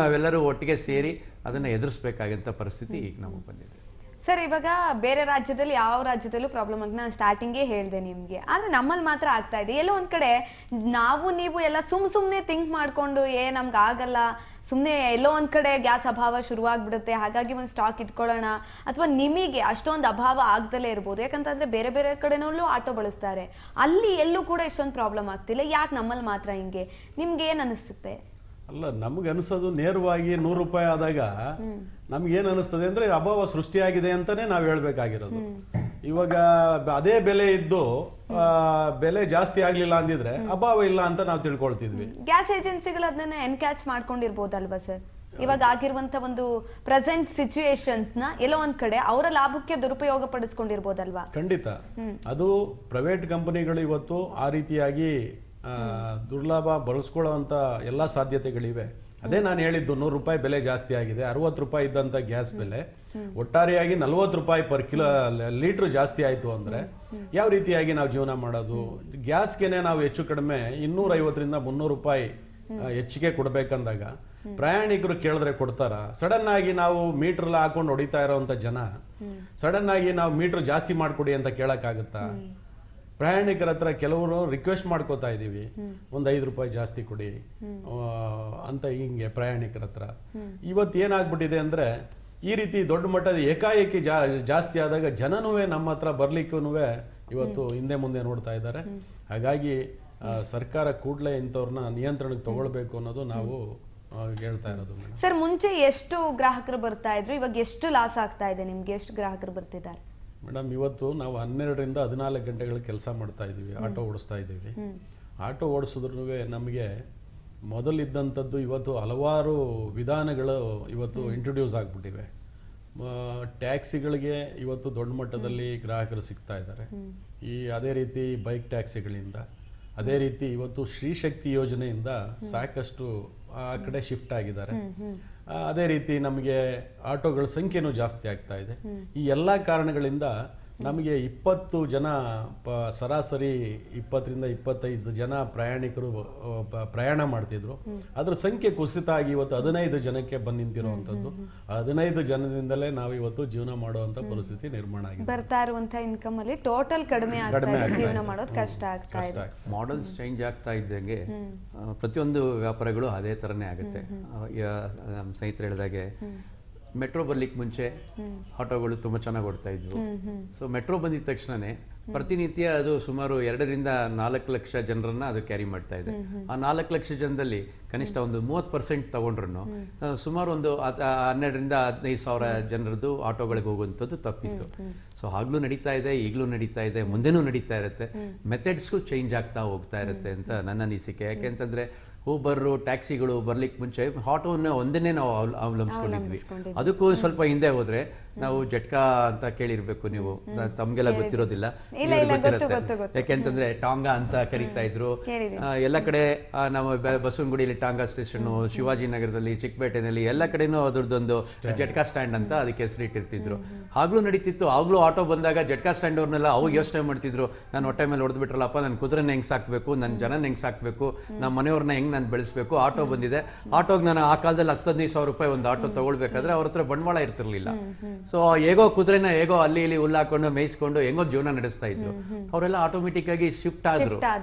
ನಾವೆಲ್ಲರೂ ಒಟ್ಟಿಗೆ ಸೇರಿ ಅದನ್ನು ಎದುರಿಸಬೇಕಾದಂಥ ಪರಿಸ್ಥಿತಿ ಈಗ ನಮಗೆ ಬಂದಿದೆ. ಸರ್, ಇವಾಗ ಬೇರೆ ರಾಜ್ಯದಲ್ಲಿ ಯಾವ ರಾಜ್ಯದಲ್ಲೂ ಪ್ರಾಬ್ಲಮ್ ಅಂತ ನಾನು ಸ್ಟಾರ್ಟಿಂಗೇ ಹೇಳಿದೆ ನಿಮಗೆ. ಆದರೆ ನಮ್ಮಲ್ಲಿ ಮಾತ್ರ ಆಗ್ತಾ ಇದೆ. ಎಲ್ಲೋ ಒಂದು ಕಡೆ ನೀವು ಎಲ್ಲ ಸುಮ್ಮನೆ ಥಿಂಕ್ ಮಾಡಿಕೊಂಡು ನಮ್ಗೆ ಆಗಲ್ಲ, ಸುಮ್ಮನೆ ಎಲ್ಲೋ ಒಂದು ಕಡೆ ಗ್ಯಾಸ್ ಅಭಾವ ಶುರುವಾಗ್ಬಿಡುತ್ತೆ, ಹಾಗಾಗಿ ಒಂದು ಸ್ಟಾಕ್ ಇಟ್ಕೊಳ್ಳೋಣ, ಅಥವಾ ನಿಮಗೆ ಅಷ್ಟೊಂದು ಅಭಾವ ಆಗ್ದಲೇ ಇರ್ಬೋದು. ಯಾಕಂತಂದ್ರೆ ಬೇರೆ ಬೇರೆ ಕಡೆನಲ್ಲೂ ಆಟೋ ಬಳಸ್ತಾರೆ, ಅಲ್ಲಿ ಎಲ್ಲೂ ಕೂಡ ಇಷ್ಟೊಂದು ಪ್ರಾಬ್ಲಮ್ ಆಗ್ತಿಲ್ಲ. ಯಾಕೆ ನಮ್ಮಲ್ಲಿ ಮಾತ್ರ ಹಿಂಗೆ? ನಿಮ್ಗೆ ಏನು ಅನಿಸುತ್ತೆ? ಅಲ್ಲ, ನಮ್ಗೆ ಅನಿಸೋದು ನೇರವಾಗಿ 100 ರೂಪಾಯಿ ಆದಾಗ ನಮ್ಗೇನು ಅನಿಸ್ತದೆ ಅಂದ್ರೆ ಅಭಾವ ಸೃಷ್ಟಿಯಾಗಿದೆ ಅಂತಾನೆ ನಾವು ಹೇಳ್ಬೇಕಾಗಿರೋದು. ಇವಾಗ ಅದೇ ಬೆಲೆ ಇದ್ದು ಬೆಲೆ ಜಾಸ್ತಿ ಆಗ್ಲಿಲ್ಲ ಅಂದಿದ್ರೆ ಅಭಾವ ಇಲ್ಲ ಅಂತ ನಾವು ತಿಳ್ಕೊಳ್ತಿದ್ವಿ. ಗ್ಯಾಸ್ ಏಜೆನ್ಸಿಗಳು ಅದನ್ನ ಎನ್ಕ್ಯಾಚ್ ಮಾಡ್ಕೊಂಡಿರ್ಬೋದಲ್ವಾ ಸರ್? ಇವಾಗ ಆಗಿರುವಂತ ಒಂದು ಪ್ರೆಸೆಂಟ್ ಸಿಚುಯೇಷನ್ಸ್ ನ ಎಲ್ಲೋ ಒಂದ್ ಕಡೆ ಅವರ ಲಾಭಕ್ಕೆ ದುರುಪಯೋಗ ಪಡಿಸ್ಕೊಂಡಿರ್ಬೋದಲ್ವಾ? ಖಂಡಿತ. ಅದು ಪ್ರೈವೇಟ್ ಕಂಪನಿಗಳು ಇವತ್ತು ಆ ರೀತಿಯಾಗಿ ದುರ್ಲಾಭ ಬಳಸ್ಕೊಳ್ಳುವಂತ ಎಲ್ಲಾ ಸಾಧ್ಯತೆಗಳಿವೆ. ಅದೇ ನಾನು ಹೇಳಿದ್ದು, 100 ರೂಪಾಯಿ ಬೆಲೆ ಜಾಸ್ತಿ ಆಗಿದೆ. 60 ರೂಪಾಯಿ ಇದ್ದಂತ ಗ್ಯಾಸ್ ಬೆಲೆ ಒಟ್ಟಾರೆಯಾಗಿ 40 ರೂಪಾಯಿ ಪರ್ ಲೀಟರ್ ಜಾಸ್ತಿ ಆಯ್ತು ಅಂದ್ರೆ ಯಾವ ರೀತಿಯಾಗಿ ನಾವು ಜೀವನ ಮಾಡೋದು? ಗ್ಯಾಸ್ಗೆನೆ ನಾವು ಹೆಚ್ಚು ಕಡಿಮೆ 250ರಿಂದ 300 ರೂಪಾಯಿ ಹೆಚ್ಚಿಗೆ ಕೊಡ್ಬೇಕಂದಾಗ ಪ್ರಯಾಣಿಕರು ಕೇಳಿದ್ರೆ ಕೊಡ್ತಾರ? ಸಡನ್ ಆಗಿ ನಾವು ಮೀಟರ್ ಹಾಕೊಂಡು ಹೊಡಿತಾ ಇರೋಂಥ ಜನ ಸಡನ್ ಆಗಿ ನಾವು ಮೀಟರ್ ಜಾಸ್ತಿ ಮಾಡ್ಕೊಡಿ ಅಂತ ಕೇಳಕ್ಕಾಗುತ್ತಾ? ಪ್ರಯಾಣಿಕರ ಹತ್ರ ಕೆಲವರು ರಿಕ್ವೆಸ್ಟ್ ಮಾಡ್ಕೋತಾ ಇದೀವಿ, ಒಂದು 5 ರೂಪಾಯಿ ಜಾಸ್ತಿ ಕೊಡಿ ಅಂತ ಹಿಂಗೆ ಪ್ರಯಾಣಿಕರ ಹತ್ರ. ಇವತ್ತು ಏನಾಗ್ಬಿಟ್ಟಿದೆ ಅಂದ್ರೆ ಈ ರೀತಿ ದೊಡ್ಡ ಮಟ್ಟದ ಏಕಾಏಕಿ ಜಾಸ್ತಿ ಆದಾಗ ಜನನೂ ನಮ್ಮ ಹತ್ರ ಬರ್ಲಿಕ್ಕೂ ಇವತ್ತು ಹಿಂದೆ ಮುಂದೆ ನೋಡ್ತಾ ಇದ್ದಾರೆ. ಹಾಗಾಗಿ ಸರ್ಕಾರ ಕೂಡಲೇ ಇಂಥವ್ರನ್ನ ನಿಯಂತ್ರಣಕ್ಕೆ ತಗೊಳ್ಬೇಕು ಅನ್ನೋದು ನಾವು ಹೇಳ್ತಾ ಇರೋದು. ಸರ್, ಮುಂಚೆ ಎಷ್ಟು ಗ್ರಾಹಕರು ಬರ್ತಾ ಇದ್ರು, ಇವಾಗ ಎಷ್ಟು ಲಾಸ್ ಆಗ್ತಾ ಇದೆ ನಿಮ್ಗೆ? ಎಷ್ಟು ಗ್ರಾಹಕರು ಬರ್ತಿದ್ದಾರೆ ಮೇಡಮ್? ಇವತ್ತು ನಾವು 12ರಿಂದ 14 ಗಂಟೆಗಳ ಕೆಲಸ ಮಾಡ್ತಾ ಇದ್ದೀವಿ, ಆಟೋ ಓಡಿಸ್ತಾ ಇದ್ದೀವಿ. ಆಟೋ ಓಡಿಸಿದ್ರು ನಮಗೆ ಮೊದಲಿದ್ದಂಥದ್ದು ಇವತ್ತು ಹಲವಾರು ವಿಧಾನಗಳು ಇವತ್ತು ಇಂಟ್ರೊಡ್ಯೂಸ್ ಆಗಿಬಿಟ್ಟಿವೆ. ಟ್ಯಾಕ್ಸಿಗಳಿಗೆ ಇವತ್ತು ದೊಡ್ಡ ಮಟ್ಟದಲ್ಲಿ ಗ್ರಾಹಕರು ಸಿಗ್ತಾ ಇದ್ದಾರೆ. ಅದೇ ರೀತಿ ಬೈಕ್ ಟ್ಯಾಕ್ಸಿಗಳಿಂದ, ಅದೇ ರೀತಿ ಇವತ್ತು ಶ್ರೀಶಕ್ತಿ ಯೋಜನೆಯಿಂದ ಸಾಕಷ್ಟು ಆ ಕಡೆ ಶಿಫ್ಟ್ ಆಗಿದ್ದಾರೆ. ಅದೇ ರೀತಿ ನಮಗೆ ಆಟೋಗಳ ಸಂಖ್ಯೆನೂ ಜಾಸ್ತಿ ಆಗ್ತಾ ಇದೆ. ಈ ಎಲ್ಲ ಕಾರಣಗಳಿಂದ ನಮಗೆ 20 ಜನ ಸರಾಸರಿ 20ರಿಂದ 25 ಜನ ಪ್ರಯಾಣಿಕರು ಪ್ರಯಾಣ ಮಾಡ್ತಿದ್ರು. ಅದ್ರ ಸಂಖ್ಯೆ ಕುಸಿತ ಆಗಿ ಇವತ್ತು 15 ಜನಕ್ಕೆ ಬಂದು ನಿಂತಿರುವಂತದ್ದು. 15 ಜನದಿಂದಲೇ ನಾವು ಇವತ್ತು ಜೀವನ ಮಾಡುವಂತ ಪರಿಸ್ಥಿತಿ ನಿರ್ಮಾಣ ಆಗಿದೆ. ಬರ್ತಾ ಇರುವಂತ ಇನ್ಕಮ್ ಅಲ್ಲಿ ಟೋಟಲ್ ಕಡಿಮೆ ಜೀವನ ಮಾಡೋದು ಕಷ್ಟ ಆಗ್ತಾ ಇದೆ. ಮಾಡೆಲ್ಸ್ ಚೇಂಜ್ ಆಗ್ತಾ ಇದ್ದಂಗೆ ಪ್ರತಿಯೊಂದು ವ್ಯಾಪಾರಗಳು ಅದೇ ತರನೇ ಆಗುತ್ತೆ. ನಮ್ಮ ಸ್ನೇಹಿತರು ಹೇಳಿದಾಗೆ ಮೆಟ್ರೋ ಬರ್ಲಿಕ್ಕೆ ಮುಂಚೆ ಆಟೋಗಳು ತುಂಬಾ ಚೆನ್ನಾಗಿ ಓಡ್ತಾ ಇದ್ವು. ಸೊ ಮೆಟ್ರೋ ಬಂದಿದ ತಕ್ಷಣನೇ ಪ್ರತಿನಿತ್ಯ ಅದು ಸುಮಾರು 2ರಿಂದ 4 ಲಕ್ಷ ಜನರನ್ನ ಅದು ಕ್ಯಾರಿ ಮಾಡ್ತಾ ಇದೆ. ಆ 4 ಲಕ್ಷ ಜನದಲ್ಲಿ ಕನಿಷ್ಠ ಒಂದು 30% ತಗೊಂಡ್ರು ಸುಮಾರು ಒಂದು 12ರಿಂದ 15 ಸಾವಿರ ಜನರದ್ದು ಆಟೋಗಳಿಗೆ ಹೋಗುವಂಥದ್ದು ತಪ್ಪಿತ್ತು. ಸೊ ಆಗ್ಲೂ ನಡೀತಾ ಇದೆ, ಈಗಲೂ ನಡೀತಾ ಇದೆ, ಮುಂದೆನೂ ನಡೀತಾ ಇರುತ್ತೆ. ಮೆಥಡ್ಸ್ಗೂ ಚೇಂಜ್ ಆಗ್ತಾ ಹೋಗ್ತಾ ಇರುತ್ತೆ ಅಂತ ನನ್ನ ಅನಿಸಿಕೆ. ಯಾಕೆಂತಂದ್ರೆ ಊಬರು ಟ್ಯಾಕ್ಸಿಗಳು ಬರ್ಲಿಕ್ಕೆ ಮುಂಚೆ ಆಟೋನ ಒಂದನ್ನೇ ನಾವು ಅವಲಂಬಿಸ್ಕೊಂಡಿದ್ವಿ. ಅದಕ್ಕೂ ಸ್ವಲ್ಪ ಹಿಂದೆ ಹೋದ್ರೆ ನಾವು ಜಟ್ಕಾ ಅಂತ ಕೇಳಿರ್ಬೇಕು ನೀವು, ತಮ್ಗೆಲ್ಲ ಗೊತ್ತಿರೋದಿಲ್ಲ, ಯಾಕೆಂತಂದ್ರೆ ಟಾಂಗಾ ಅಂತ ಕರೀತಾ ಇದ್ರು ಎಲ್ಲ ಕಡೆ. ನಾವು ಬಸವನಗುಡಿಯಲ್ಲಿ ಟಾಂಗಾ ಸ್ಟೇಷನ್, ಶಿವಾಜಿನಗರದಲ್ಲಿ, ಚಿಕ್ಕಪೇಟೆನಲ್ಲಿ ಎಲ್ಲ ಕಡೆನೂ ಅದ್ರದ್ದೊಂದು ಜಟ್ಕಾ ಸ್ಟ್ಯಾಂಡ್ ಅಂತ ಅದಕ್ಕೆ ಹೆಸರಿಟ್ಟಿರ್ತಿದ್ರು. ಆಗ್ಲೂ ನಡೀತಿತ್ತು. ಆಗ್ಲೂ ಆಟೋ ಬಂದಾಗ ಜಟ್ಕಾ ಸ್ಟ್ಯಾಂಡ್ ಅವ್ರನ್ನೆಲ್ಲ ಅವಾಗ ಯೋಚನೆ ಮಾಡ್ತಿದ್ರು, ನಾನು ಹೊಟ್ಟೆ ಮೇಲೆ ಹೊಡೆದು ಬಿಟ್ರಲ್ಲಪ್ಪ, ನನ್ನ ಕುದುರೆನ ಹೆಂಗ್ ಸಾಕ್ಬೇಕು, ನನ್ನ ಜನನ ಹೆಂಗ್ ಸಾಕ್ಬೇಕು, ನಮ್ಮ ಮನೆಯವ್ರನ್ನ ಹೆಂಗ್ ನಾನು ಬೆಳೆಸ್ಬೇಕು. ಆಟೋ ಬಂದಿದೆ, ಆಟೋಗೆ ನಾನು ಆ ಕಾಲದಲ್ಲಿ 10-15 ಸಾವಿರ ರೂಪಾಯಿ ಒಂದು ಆಟೋ ತಗೊಳ್ಬೇಕಾದ್ರೆ ಅವ್ರ ಹತ್ರ ಬಂಡವಾಳ ಇರ್ತಿರ್ಲಿಲ್ಲ. ಸೊ ಹೇಗೋ ಕುದುರೆನ ಹೇಗೋ ಅಲ್ಲಿ ಇಲ್ಲಿ ಹುಲ್ಲಾಕೊಂಡು ಮೇಯಿಸ್ಕೊಂಡು ಹೆಂಗೋ ಜೀವನ ನಡೆಸ್ತಾ ಇದ್ರು. ಅವರೆಲ್ಲ ಆಟೋಮೆಟಿಕ್ ಆಗಿ ಶಿಫ್ಟ್ ಆದ್ರು,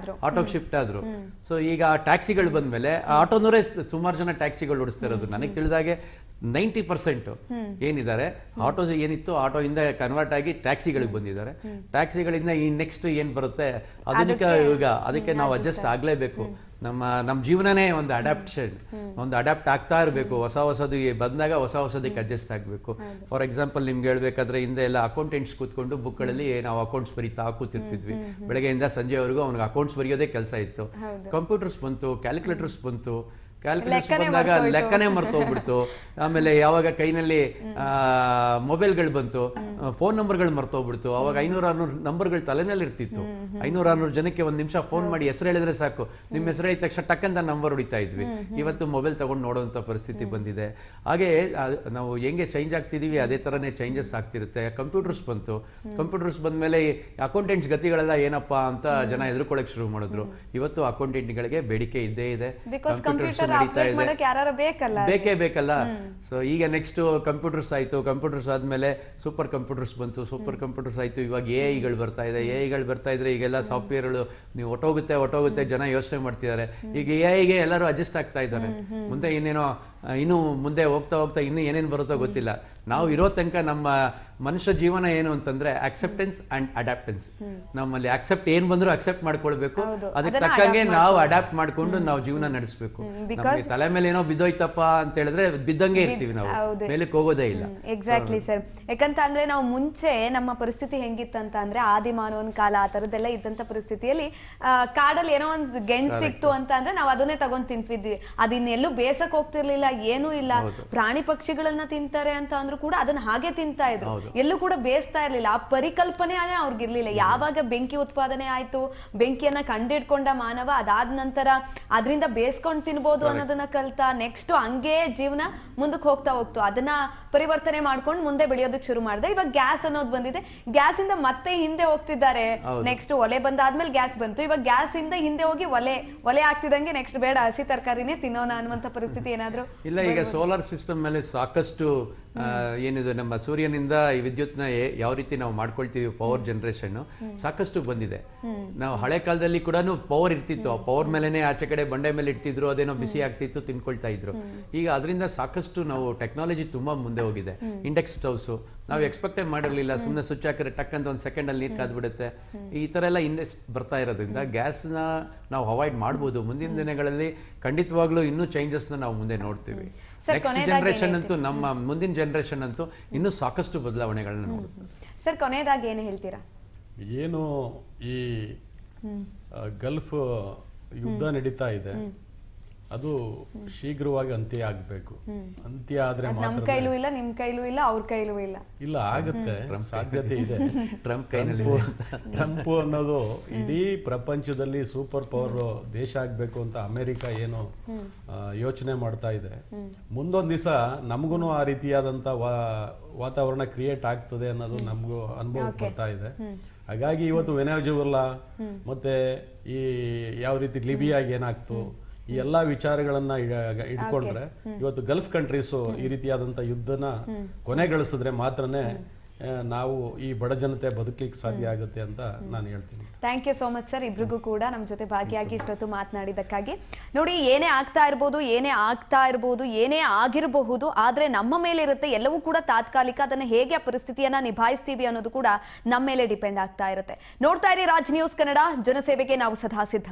ಆಟೋಗೆ ಶಿಫ್ಟ್ ಆದ್ರು. ಸೊ ಈಗ ಟ್ಯಾಕ್ಸಿಗಳು ಬಂದ್ಮೇಲೆ ಆಟೋನವರೇ ಸುಮಾರು ಜನ ಟ್ಯಾಕ್ಸಿಗಳು ಓಡಿಸ್ತಾ ಇರೋದು. ನನಗೆ ತಿಳಿದಾಗೆ 90% ಏನಿದ್ದಾರೆ ಆಟೋಸ್ ಏನಿತ್ತು ಆಟೋಯಿಂದ ಕನ್ವರ್ಟ್ ಆಗಿ ಟ್ಯಾಕ್ಸಿಗಳಿಗೆ ಬಂದಿದ್ದಾರೆ. ಟ್ಯಾಕ್ಸಿಗಳಿಂದ ಈ ನೆಕ್ಸ್ಟ್ ಏನ್ ಬರುತ್ತೆ ಆಧುನಿಕ ಯುಗ, ಅದಕ್ಕೆ ನಾವು ಅಡ್ಜಸ್ಟ್ ಆಗ್ಲೇಬೇಕು. ನಮ್ಮ ಜೀವನನೇ ಒಂದು ಅಡಾಪ್ಟ್ ಆಗ್ತಾ ಇರಬೇಕು. ಹೊಸದು ಬಂದಾಗ ಹೊಸದಕ್ಕೆ ಅಡ್ಜಸ್ಟ್ ಆಗಬೇಕು. ಫಾರ್ ಎಕ್ಸಾಂಪಲ್ ನಿಮ್ಗೆ ಹೇಳ್ಬೇಕಾದ್ರೆ ಹಿಂದೆ ಎಲ್ಲ ಅಕೌಂಟೆಂಟ್ಸ್ ಕೂತ್ಕೊಂಡು ಬುಕ್ಗಳಲ್ಲಿ ನಾವು ಅಕೌಂಟ್ಸ್ ಬರೀತಾ ಕೂತಿರ್ತಿದ್ವಿ. ಬೆಳಗ್ಗೆಯಿಂದ ಸಂಜೆವರೆಗೂ ಅವ್ನಿಗೆ ಅಕೌಂಟ್ಸ್ ಬರೆಯೋದೇ ಕೆಲಸ ಇತ್ತು. ಕಂಪ್ಯೂಟರ್ಸ್ ಬಂತು, ಕ್ಯಾಲ್ಕುಲೇಟರ್ಸ್ ಬಂತು. ಕ್ಯಾಲ್ಕುಲೇಷನ್ ಬಂದಾಗ ಲೆಕ್ಕನೇ ಮರ್ತೋಗ್ಬಿಡ್ತು. ಆಮೇಲೆ ಯಾವಾಗ ಕೈನಲ್ಲಿ ಮೊಬೈಲ್ಗಳು ಬಂತು, ಫೋನ್ ನಂಬರ್ಗಳು ಮರ್ತೋಗ್ಬಿಡ್ತು. ಅವಾಗ 500-600 ನಂಬರ್ಗಳು ತಲೆನಲ್ಲಿ ಇರ್ತಿತ್ತು. 500-600 ಜನಕ್ಕೆ ಒಂದು ನಿಮಿಷ ಫೋನ್ ಮಾಡಿ ಹೆಸರು ಹೇಳಿದ್ರೆ ಸಾಕು, ನಿಮ್ಮ ಹೆಸರು ಹೇಳಿದ ತಕ್ಷಣ ಟಕ್ಕಂತ ನಂಬರ್ ಹೊಡಿತಾ ಇದ್ವಿ. ಇವತ್ತು ಮೊಬೈಲ್ ತಗೊಂಡು ನೋಡುವಂತ ಪರಿಸ್ಥಿತಿ ಬಂದಿದೆ. ಹಾಗೆ ನಾವು ಹೆಂಗೆ ಚೇಂಜ್ ಆಗ್ತಿದೀವಿ ಅದೇ ತರನೇ ಚೇಂಜಸ್ ಆಗ್ತಿರುತ್ತೆ. ಕಂಪ್ಯೂಟರ್ಸ್ ಬಂತು. ಕಂಪ್ಯೂಟರ್ಸ್ ಬಂದ್ಮೇಲೆ ಅಕೌಂಟೆಂಟ್ಸ್ ಗತಿಗಳೆಲ್ಲ ಏನಪ್ಪಾ ಅಂತ ಜನ ಎದುರ್ಕೊಳ್ಳೋಕೆ ಶುರು ಮಾಡಿದ್ರು. ಇವತ್ತು ಅಕೌಂಟೆಂಟ್ಗಳಿಗೆ ಬೇಡಿಕೆ ಇದ್ದೇ ಇದೆ. ಬೇಕೇ ಬೇಕಲ್ಲ. ಸೊ ಈಗ ನೆಕ್ಸ್ಟ್ ಕಂಪ್ಯೂಟರ್ಸ್ ಆಯ್ತು, ಕಂಪ್ಯೂಟರ್ಸ್ ಆದ್ಮೇಲೆ ಸೂಪರ್ ಕಂಪ್ಯೂಟರ್ಸ್ ಬಂತು, ಸೂಪರ್ ಕಂಪ್ಯೂಟರ್ಸ್ ಆಯ್ತು. ಇವಾಗ ಎಐಗಳು ಬರ್ತಾ ಇದೆ. ಎಐಗಳು ಬರ್ತಾ ಇದ್ರೆ ಈಗೆಲ್ಲ ಸಾಫ್ಟ್ವೇರ್ಗಳು ನೀವು ಹೊಟ್ಟೋಗುತ್ತೆ ಜನ ಯೋಚನೆ ಮಾಡ್ತಿದ್ದಾರೆ. ಈಗ ಎಐಗೆ ಎಲ್ಲರೂ ಅಡ್ಜಸ್ಟ್ ಆಗ್ತಾ ಇದ್ದಾರೆ. ಮುಂದೆ ಇನ್ನು ಮುಂದೆ ಹೋಗ್ತಾ ಇನ್ನು ಏನೇನು ಬರುತ್ತೋ ಗೊತ್ತಿಲ್ಲ. ನಾವು ಇರೋ ತನಕ ನಮ್ಮ ಮನುಷ್ಯ ಜೀವನ ಏನು ಅಂತಂದ್ರೆ ಅಕ್ಸೆಪ್ಟೆನ್ಸ್ ಅಂಡ್ ಅಡಾಪ್ಟೆನ್ಸ್. ನಮ್ಮಲ್ಲಿ ಏನ್ ಬಂದ್ರು ಅಕ್ಸೆಪ್ಟ್ ಮಾಡ್ಕೊಳ್ಬೇಕು. ಅದಕ್ಕೆ ತಕ್ಕಂಗೆ ನಾವು ಅಡಾಪ್ಟ್ ಮಾಡ್ಕೊಂಡು ನಾವು ಜೀವನ ನಡೆಸಬೇಕು. ತಲೆ ಮೇಲೆ ಏನೋ ಬಿದ್ದೋಯ್ತಪ್ಪ ಅಂತ ಹೇಳಿದ್ರೆ ಬಿದ್ದಂಗೆ ಇರ್ತೀವಿ, ನಾವು ಮೇಲಕ್ಕೆ ಹೋಗೋದೇ ಇಲ್ಲ. Exactly sir. ಯಾಕಂತ ಅಂದ್ರೆ ನಾವು ಮುಂಚೆ ನಮ್ಮ ಪರಿಸ್ಥಿತಿ ಹೆಂಗಿತ್ತಂತ ಅಂದ್ರೆ ಆದಿಮಾನವನ ಕಾಲ ಆ ತರದೆಲ್ಲ ಇದ್ದಂತ ಪರಿಸ್ಥಿತಿಯಲ್ಲಿ ಕಾಡಲ್ಲಿ ಏನೋ ಒಂದು ಗೆಣ್ ಸಿಕ್ತು ಅಂತ ಅಂದ್ರೆ ನಾವು ಅದನ್ನೇ ತಗೊಂಡ್ ತಿಂತಿದ್ವಿ. ಅದಿನ್ನೆಲ್ಲೂ ಬೇಸಕ್ ಹೋಗ್ತಿರ್ಲಿಲ್ಲ, ಏನೂ ಇಲ್ಲ. ಪ್ರಾಣಿ ಪಕ್ಷಿಗಳನ್ನ ತಿಂತಾರೆ ಅಂತ ಅಂದ್ರೂ ಕೂಡ ಅದನ್ನ ಹಾಗೆ ತಿಂತಾ ಇದ್ರು, ಎಲ್ಲೂ ಕೂಡ ಬೇಯಿಸ್ತಾ ಇರ್ಲಿಲ್ಲ. ಆ ಪರಿಕಲ್ಪನೆ ಅವ್ರಿಗಿರ್ಲಿಲ್ಲ. ಯಾವಾಗ ಬೆಂಕಿ ಉತ್ಪಾದನೆ ಆಯ್ತು, ಬೆಂಕಿಯನ್ನ ಕಂಡಿಡ್ಕೊಂಡ ಮಾನವ, ಅದಾದ ನಂತರ ಅದರಿಂದ ಬೇಯಿಸ್ಕೊಂಡು ತಿನ್ಬೋದು ಅನ್ನೋದನ್ನ ಕಲ್ತ. ನೆಕ್ಸ್ಟ್ ಹಂಗೆ ಜೀವನ ಮುಂದಕ್ಕೆ ಹೋಗ್ತಾ ಅದನ್ನ ಪರಿವರ್ತನೆ ಮಾಡ್ಕೊಂಡು ಮುಂದೆ ಬೆಳೆಯೋದಕ್ಕೆ ಶುರು ಮಾಡಿದೆ. ಇವಾಗ ಗ್ಯಾಸ್ ಅನ್ನೋದು ಬಂದಿದೆ. ಗ್ಯಾಸ್ ಇಂದ ಮತ್ತೆ ಹಿಂದೆ ಹೋಗ್ತಿದ್ದಾರೆ. ನೆಕ್ಸ್ಟ್ ಒಲೆ ಬಂದಾದ್ಮೇಲೆ ಗ್ಯಾಸ್ ಬಂತು. ಇವಾಗ ಗ್ಯಾಸ್ ಇಂದ ಹಿಂದೆ ಹೋಗಿ ಒಲೆ ಆಗ್ತಿದಂಗೆ ನೆಕ್ಸ್ಟ್ ಬೇಡ ಹಸಿ ತರಕಾರಿನೇ ತಿನ್ನೋಣ ಅನ್ನುವಂತ ಪರಿಸ್ಥಿತಿ ಏನಾದ್ರು ಇಲ್ಲ. ಈಗ ಸೋಲಾರ್ ಸಿಸ್ಟಮ್ ಮೇಲೆ ಸಾಕಷ್ಟು ಏನಿದೆ ನಮ್ಮ ಸೂರ್ಯನಿಂದ ಈ ವಿದ್ಯುತ್ನ ಯಾವ ರೀತಿ ನಾವು ಮಾಡ್ಕೊಳ್ತೀವಿ ಪವರ್ ಜನರೇಷನ್ ಸಾಕಷ್ಟು ಬಂದಿದೆ. ನಾವು ಹಳೆ ಕಾಲದಲ್ಲಿ ಕೂಡ ಪವರ್ ಇರ್ತಿತ್ತು, ಆ ಪವರ್ ಮೇಲೆನೆ ಆಚೆ ಕಡೆ ಬಂಡೆ ಮೇಲೆ ಇಡ್ತಿದ್ರು, ಅದೇನೋ ಬಿಸಿ ಆಗ್ತಿತ್ತು, ತಿನ್ಕೊಳ್ತಾ ಇದ್ರು. ಈಗ ಅದರಿಂದ ಸಾಕಷ್ಟು ನಾವು ಟೆಕ್ನಾಲಜಿ ತುಂಬಾ ಮುಂದೆ ಹೋಗಿದೆ. ಇಂಡಕ್ಷನ್ ಸ್ಟವ್ಸ್ ನಾವು ಎಕ್ಸ್ಪೆಕ್ಟೇ ಮಾಡಿರಲಿಲ್ಲ, ಸುಮ್ಮನೆ ಸ್ವಿಚ್ ಹಾಕಿದ್ರೆ ಟಕ್ ಅಂತ ಒಂದು ಸೆಕೆಂಡ್ ಅಲ್ಲಿ ನೀರು ಕಾದ್ಬಿಡುತ್ತೆ. ಈ ತರ ಎಲ್ಲ ಬರ್ತಾ ಇರೋದ್ರಿಂದ ಗ್ಯಾಸ್ನ ನಾವು ಅವಾಯ್ಡ್ ಮಾಡ್ಬೋದು. ಮುಂದಿನ ದಿನಗಳಲ್ಲಿ ಖಂಡಿತವಾಗ್ಲೂ ಇನ್ನೂ ಚೇಂಜಸ್ನ ನಾವು ಮುಂದೆ ನೋಡ್ತೀವಿ. ನೆಕ್ಸ್ಟ್ ಜನರೇಷನ್ ಅಂತೂ, ನಮ್ಮ ಮುಂದಿನ ಜನರೇಷನ್ ಅಂತೂ ಇನ್ನೂ ಸಾಕಷ್ಟು ಬದಲಾವಣೆಗಳನ್ನ ನೋಡ್ತೀವಿ. ಸರ್ ಕೊನೆಯದಾಗಿ ಏನು ಹೇಳ್ತೀರಾ? ಏನು ಈ ಗಲ್ಫ್ ಯುದ್ಧ ನಡೀತಾ ಇದೆ, ಅದು ಶೀಘ್ರವಾಗಿ ಅಂತ್ಯ ಆಗ್ಬೇಕು. ಅಂತ್ಯ ಆದ್ರೆ ನಮ್ ಕೈಲೂ ಇಲ್ಲ, ನಿಮ್ ಕೈಲೂ ಇಲ್ಲ, ಅವ್ರ ಕೈಲೂ ಇಲ್ಲ. ಇಲ್ಲ, ಆಗುತ್ತೆ, ಸಾಧ್ಯತೆ ಇದೆ. ಟ್ರಂಪ್ ಕೈನಲ್ಲಿ ಟ್ರಂಪ್ ಅನ್ನೋದು ಇಡೀ ಪ್ರಪಂಚದಲ್ಲಿ ಸೂಪರ್ ಪವರ್ ದೇಶ ಆಗ್ಬೇಕು ಅಂತ ಅಮೆರಿಕ ಏನು ಯೋಚನೆ ಮಾಡ್ತಾ ಇದೆ. ಮುಂದೊಂದ್ ದಿವಸ ನಮಗೂ ಆ ರೀತಿಯಾದಂತ ವಾತಾವರಣ ಕ್ರಿಯೇಟ್ ಆಗ್ತದೆ ಅನ್ನೋದು ನಮಗೂ ಅನುಭವ ಬರ್ತಾ ಇದೆ. ಹಾಗಾಗಿ ಇವತ್ತು ವೆನೆಜುವೆಲಾ ಮತ್ತೆ ಈ ಯಾವ ರೀತಿ ಲಿಬಿಯಾಗಿ ಏನಾಗ್ತು, ಈ ಎಲ್ಲಾ ವಿಚಾರಗಳನ್ನ ಇಟ್ಕೊಂಡ್ರೆ ಇವತ್ತು ಗಲ್ಫ್ ಕಂಟ್ರೀಸು ಈ ರೀತಿಯಾದಂತ ಯುದ್ಧನ ಕೊನೆಗಳಿಸಿದ್ರೆ ಮಾತ್ರನೇ ನಾವು ಈ ಬಡ ಜನತೆ ಬದುಕಲಿಕ್ಕೆ ಸಾಧ್ಯ ಆಗುತ್ತೆ ಅಂತ ನಾನು ಹೇಳ್ತೀನಿ. Thank you so much sir, ಇಬ್ರಿಗೂ ಕೂಡ ನಮ್ಮ ಜೊತೆ ಭಾಗಿಯಾಗಿ ಇಷ್ಟೊತ್ತು ಮಾತನಾಡಿದ್ದಕ್ಕಾಗಿ. ನೋಡಿ, ಏನೇ ಆಗ್ತಾ ಇರ್ಬೋದು, ಏನೇ ಆಗಿರಬಹುದು, ಆದ್ರೆ ನಮ್ಮ ಮೇಲೆ ಇರುತ್ತೆ, ಎಲ್ಲವೂ ಕೂಡ ತಾತ್ಕಾಲಿಕ. ಅದನ್ನ ಹೇಗೆ ಆ ಪರಿಸ್ಥಿತಿಯನ್ನ ನಿಭಾಯಿಸ್ತೀವಿ ಅನ್ನೋದು ಕೂಡ ನಮ್ಮ ಮೇಲೆ ಡಿಪೆಂಡ್ ಆಗ್ತಾ ಇರುತ್ತೆ. ನೋಡ್ತಾ ಇರಿ ರಾಜ್ ನ್ಯೂಸ್ ಕನ್ನಡ, ಜನಸೇವೆಗೆ ನಾವು ಸದಾ ಸಿದ್ಧ.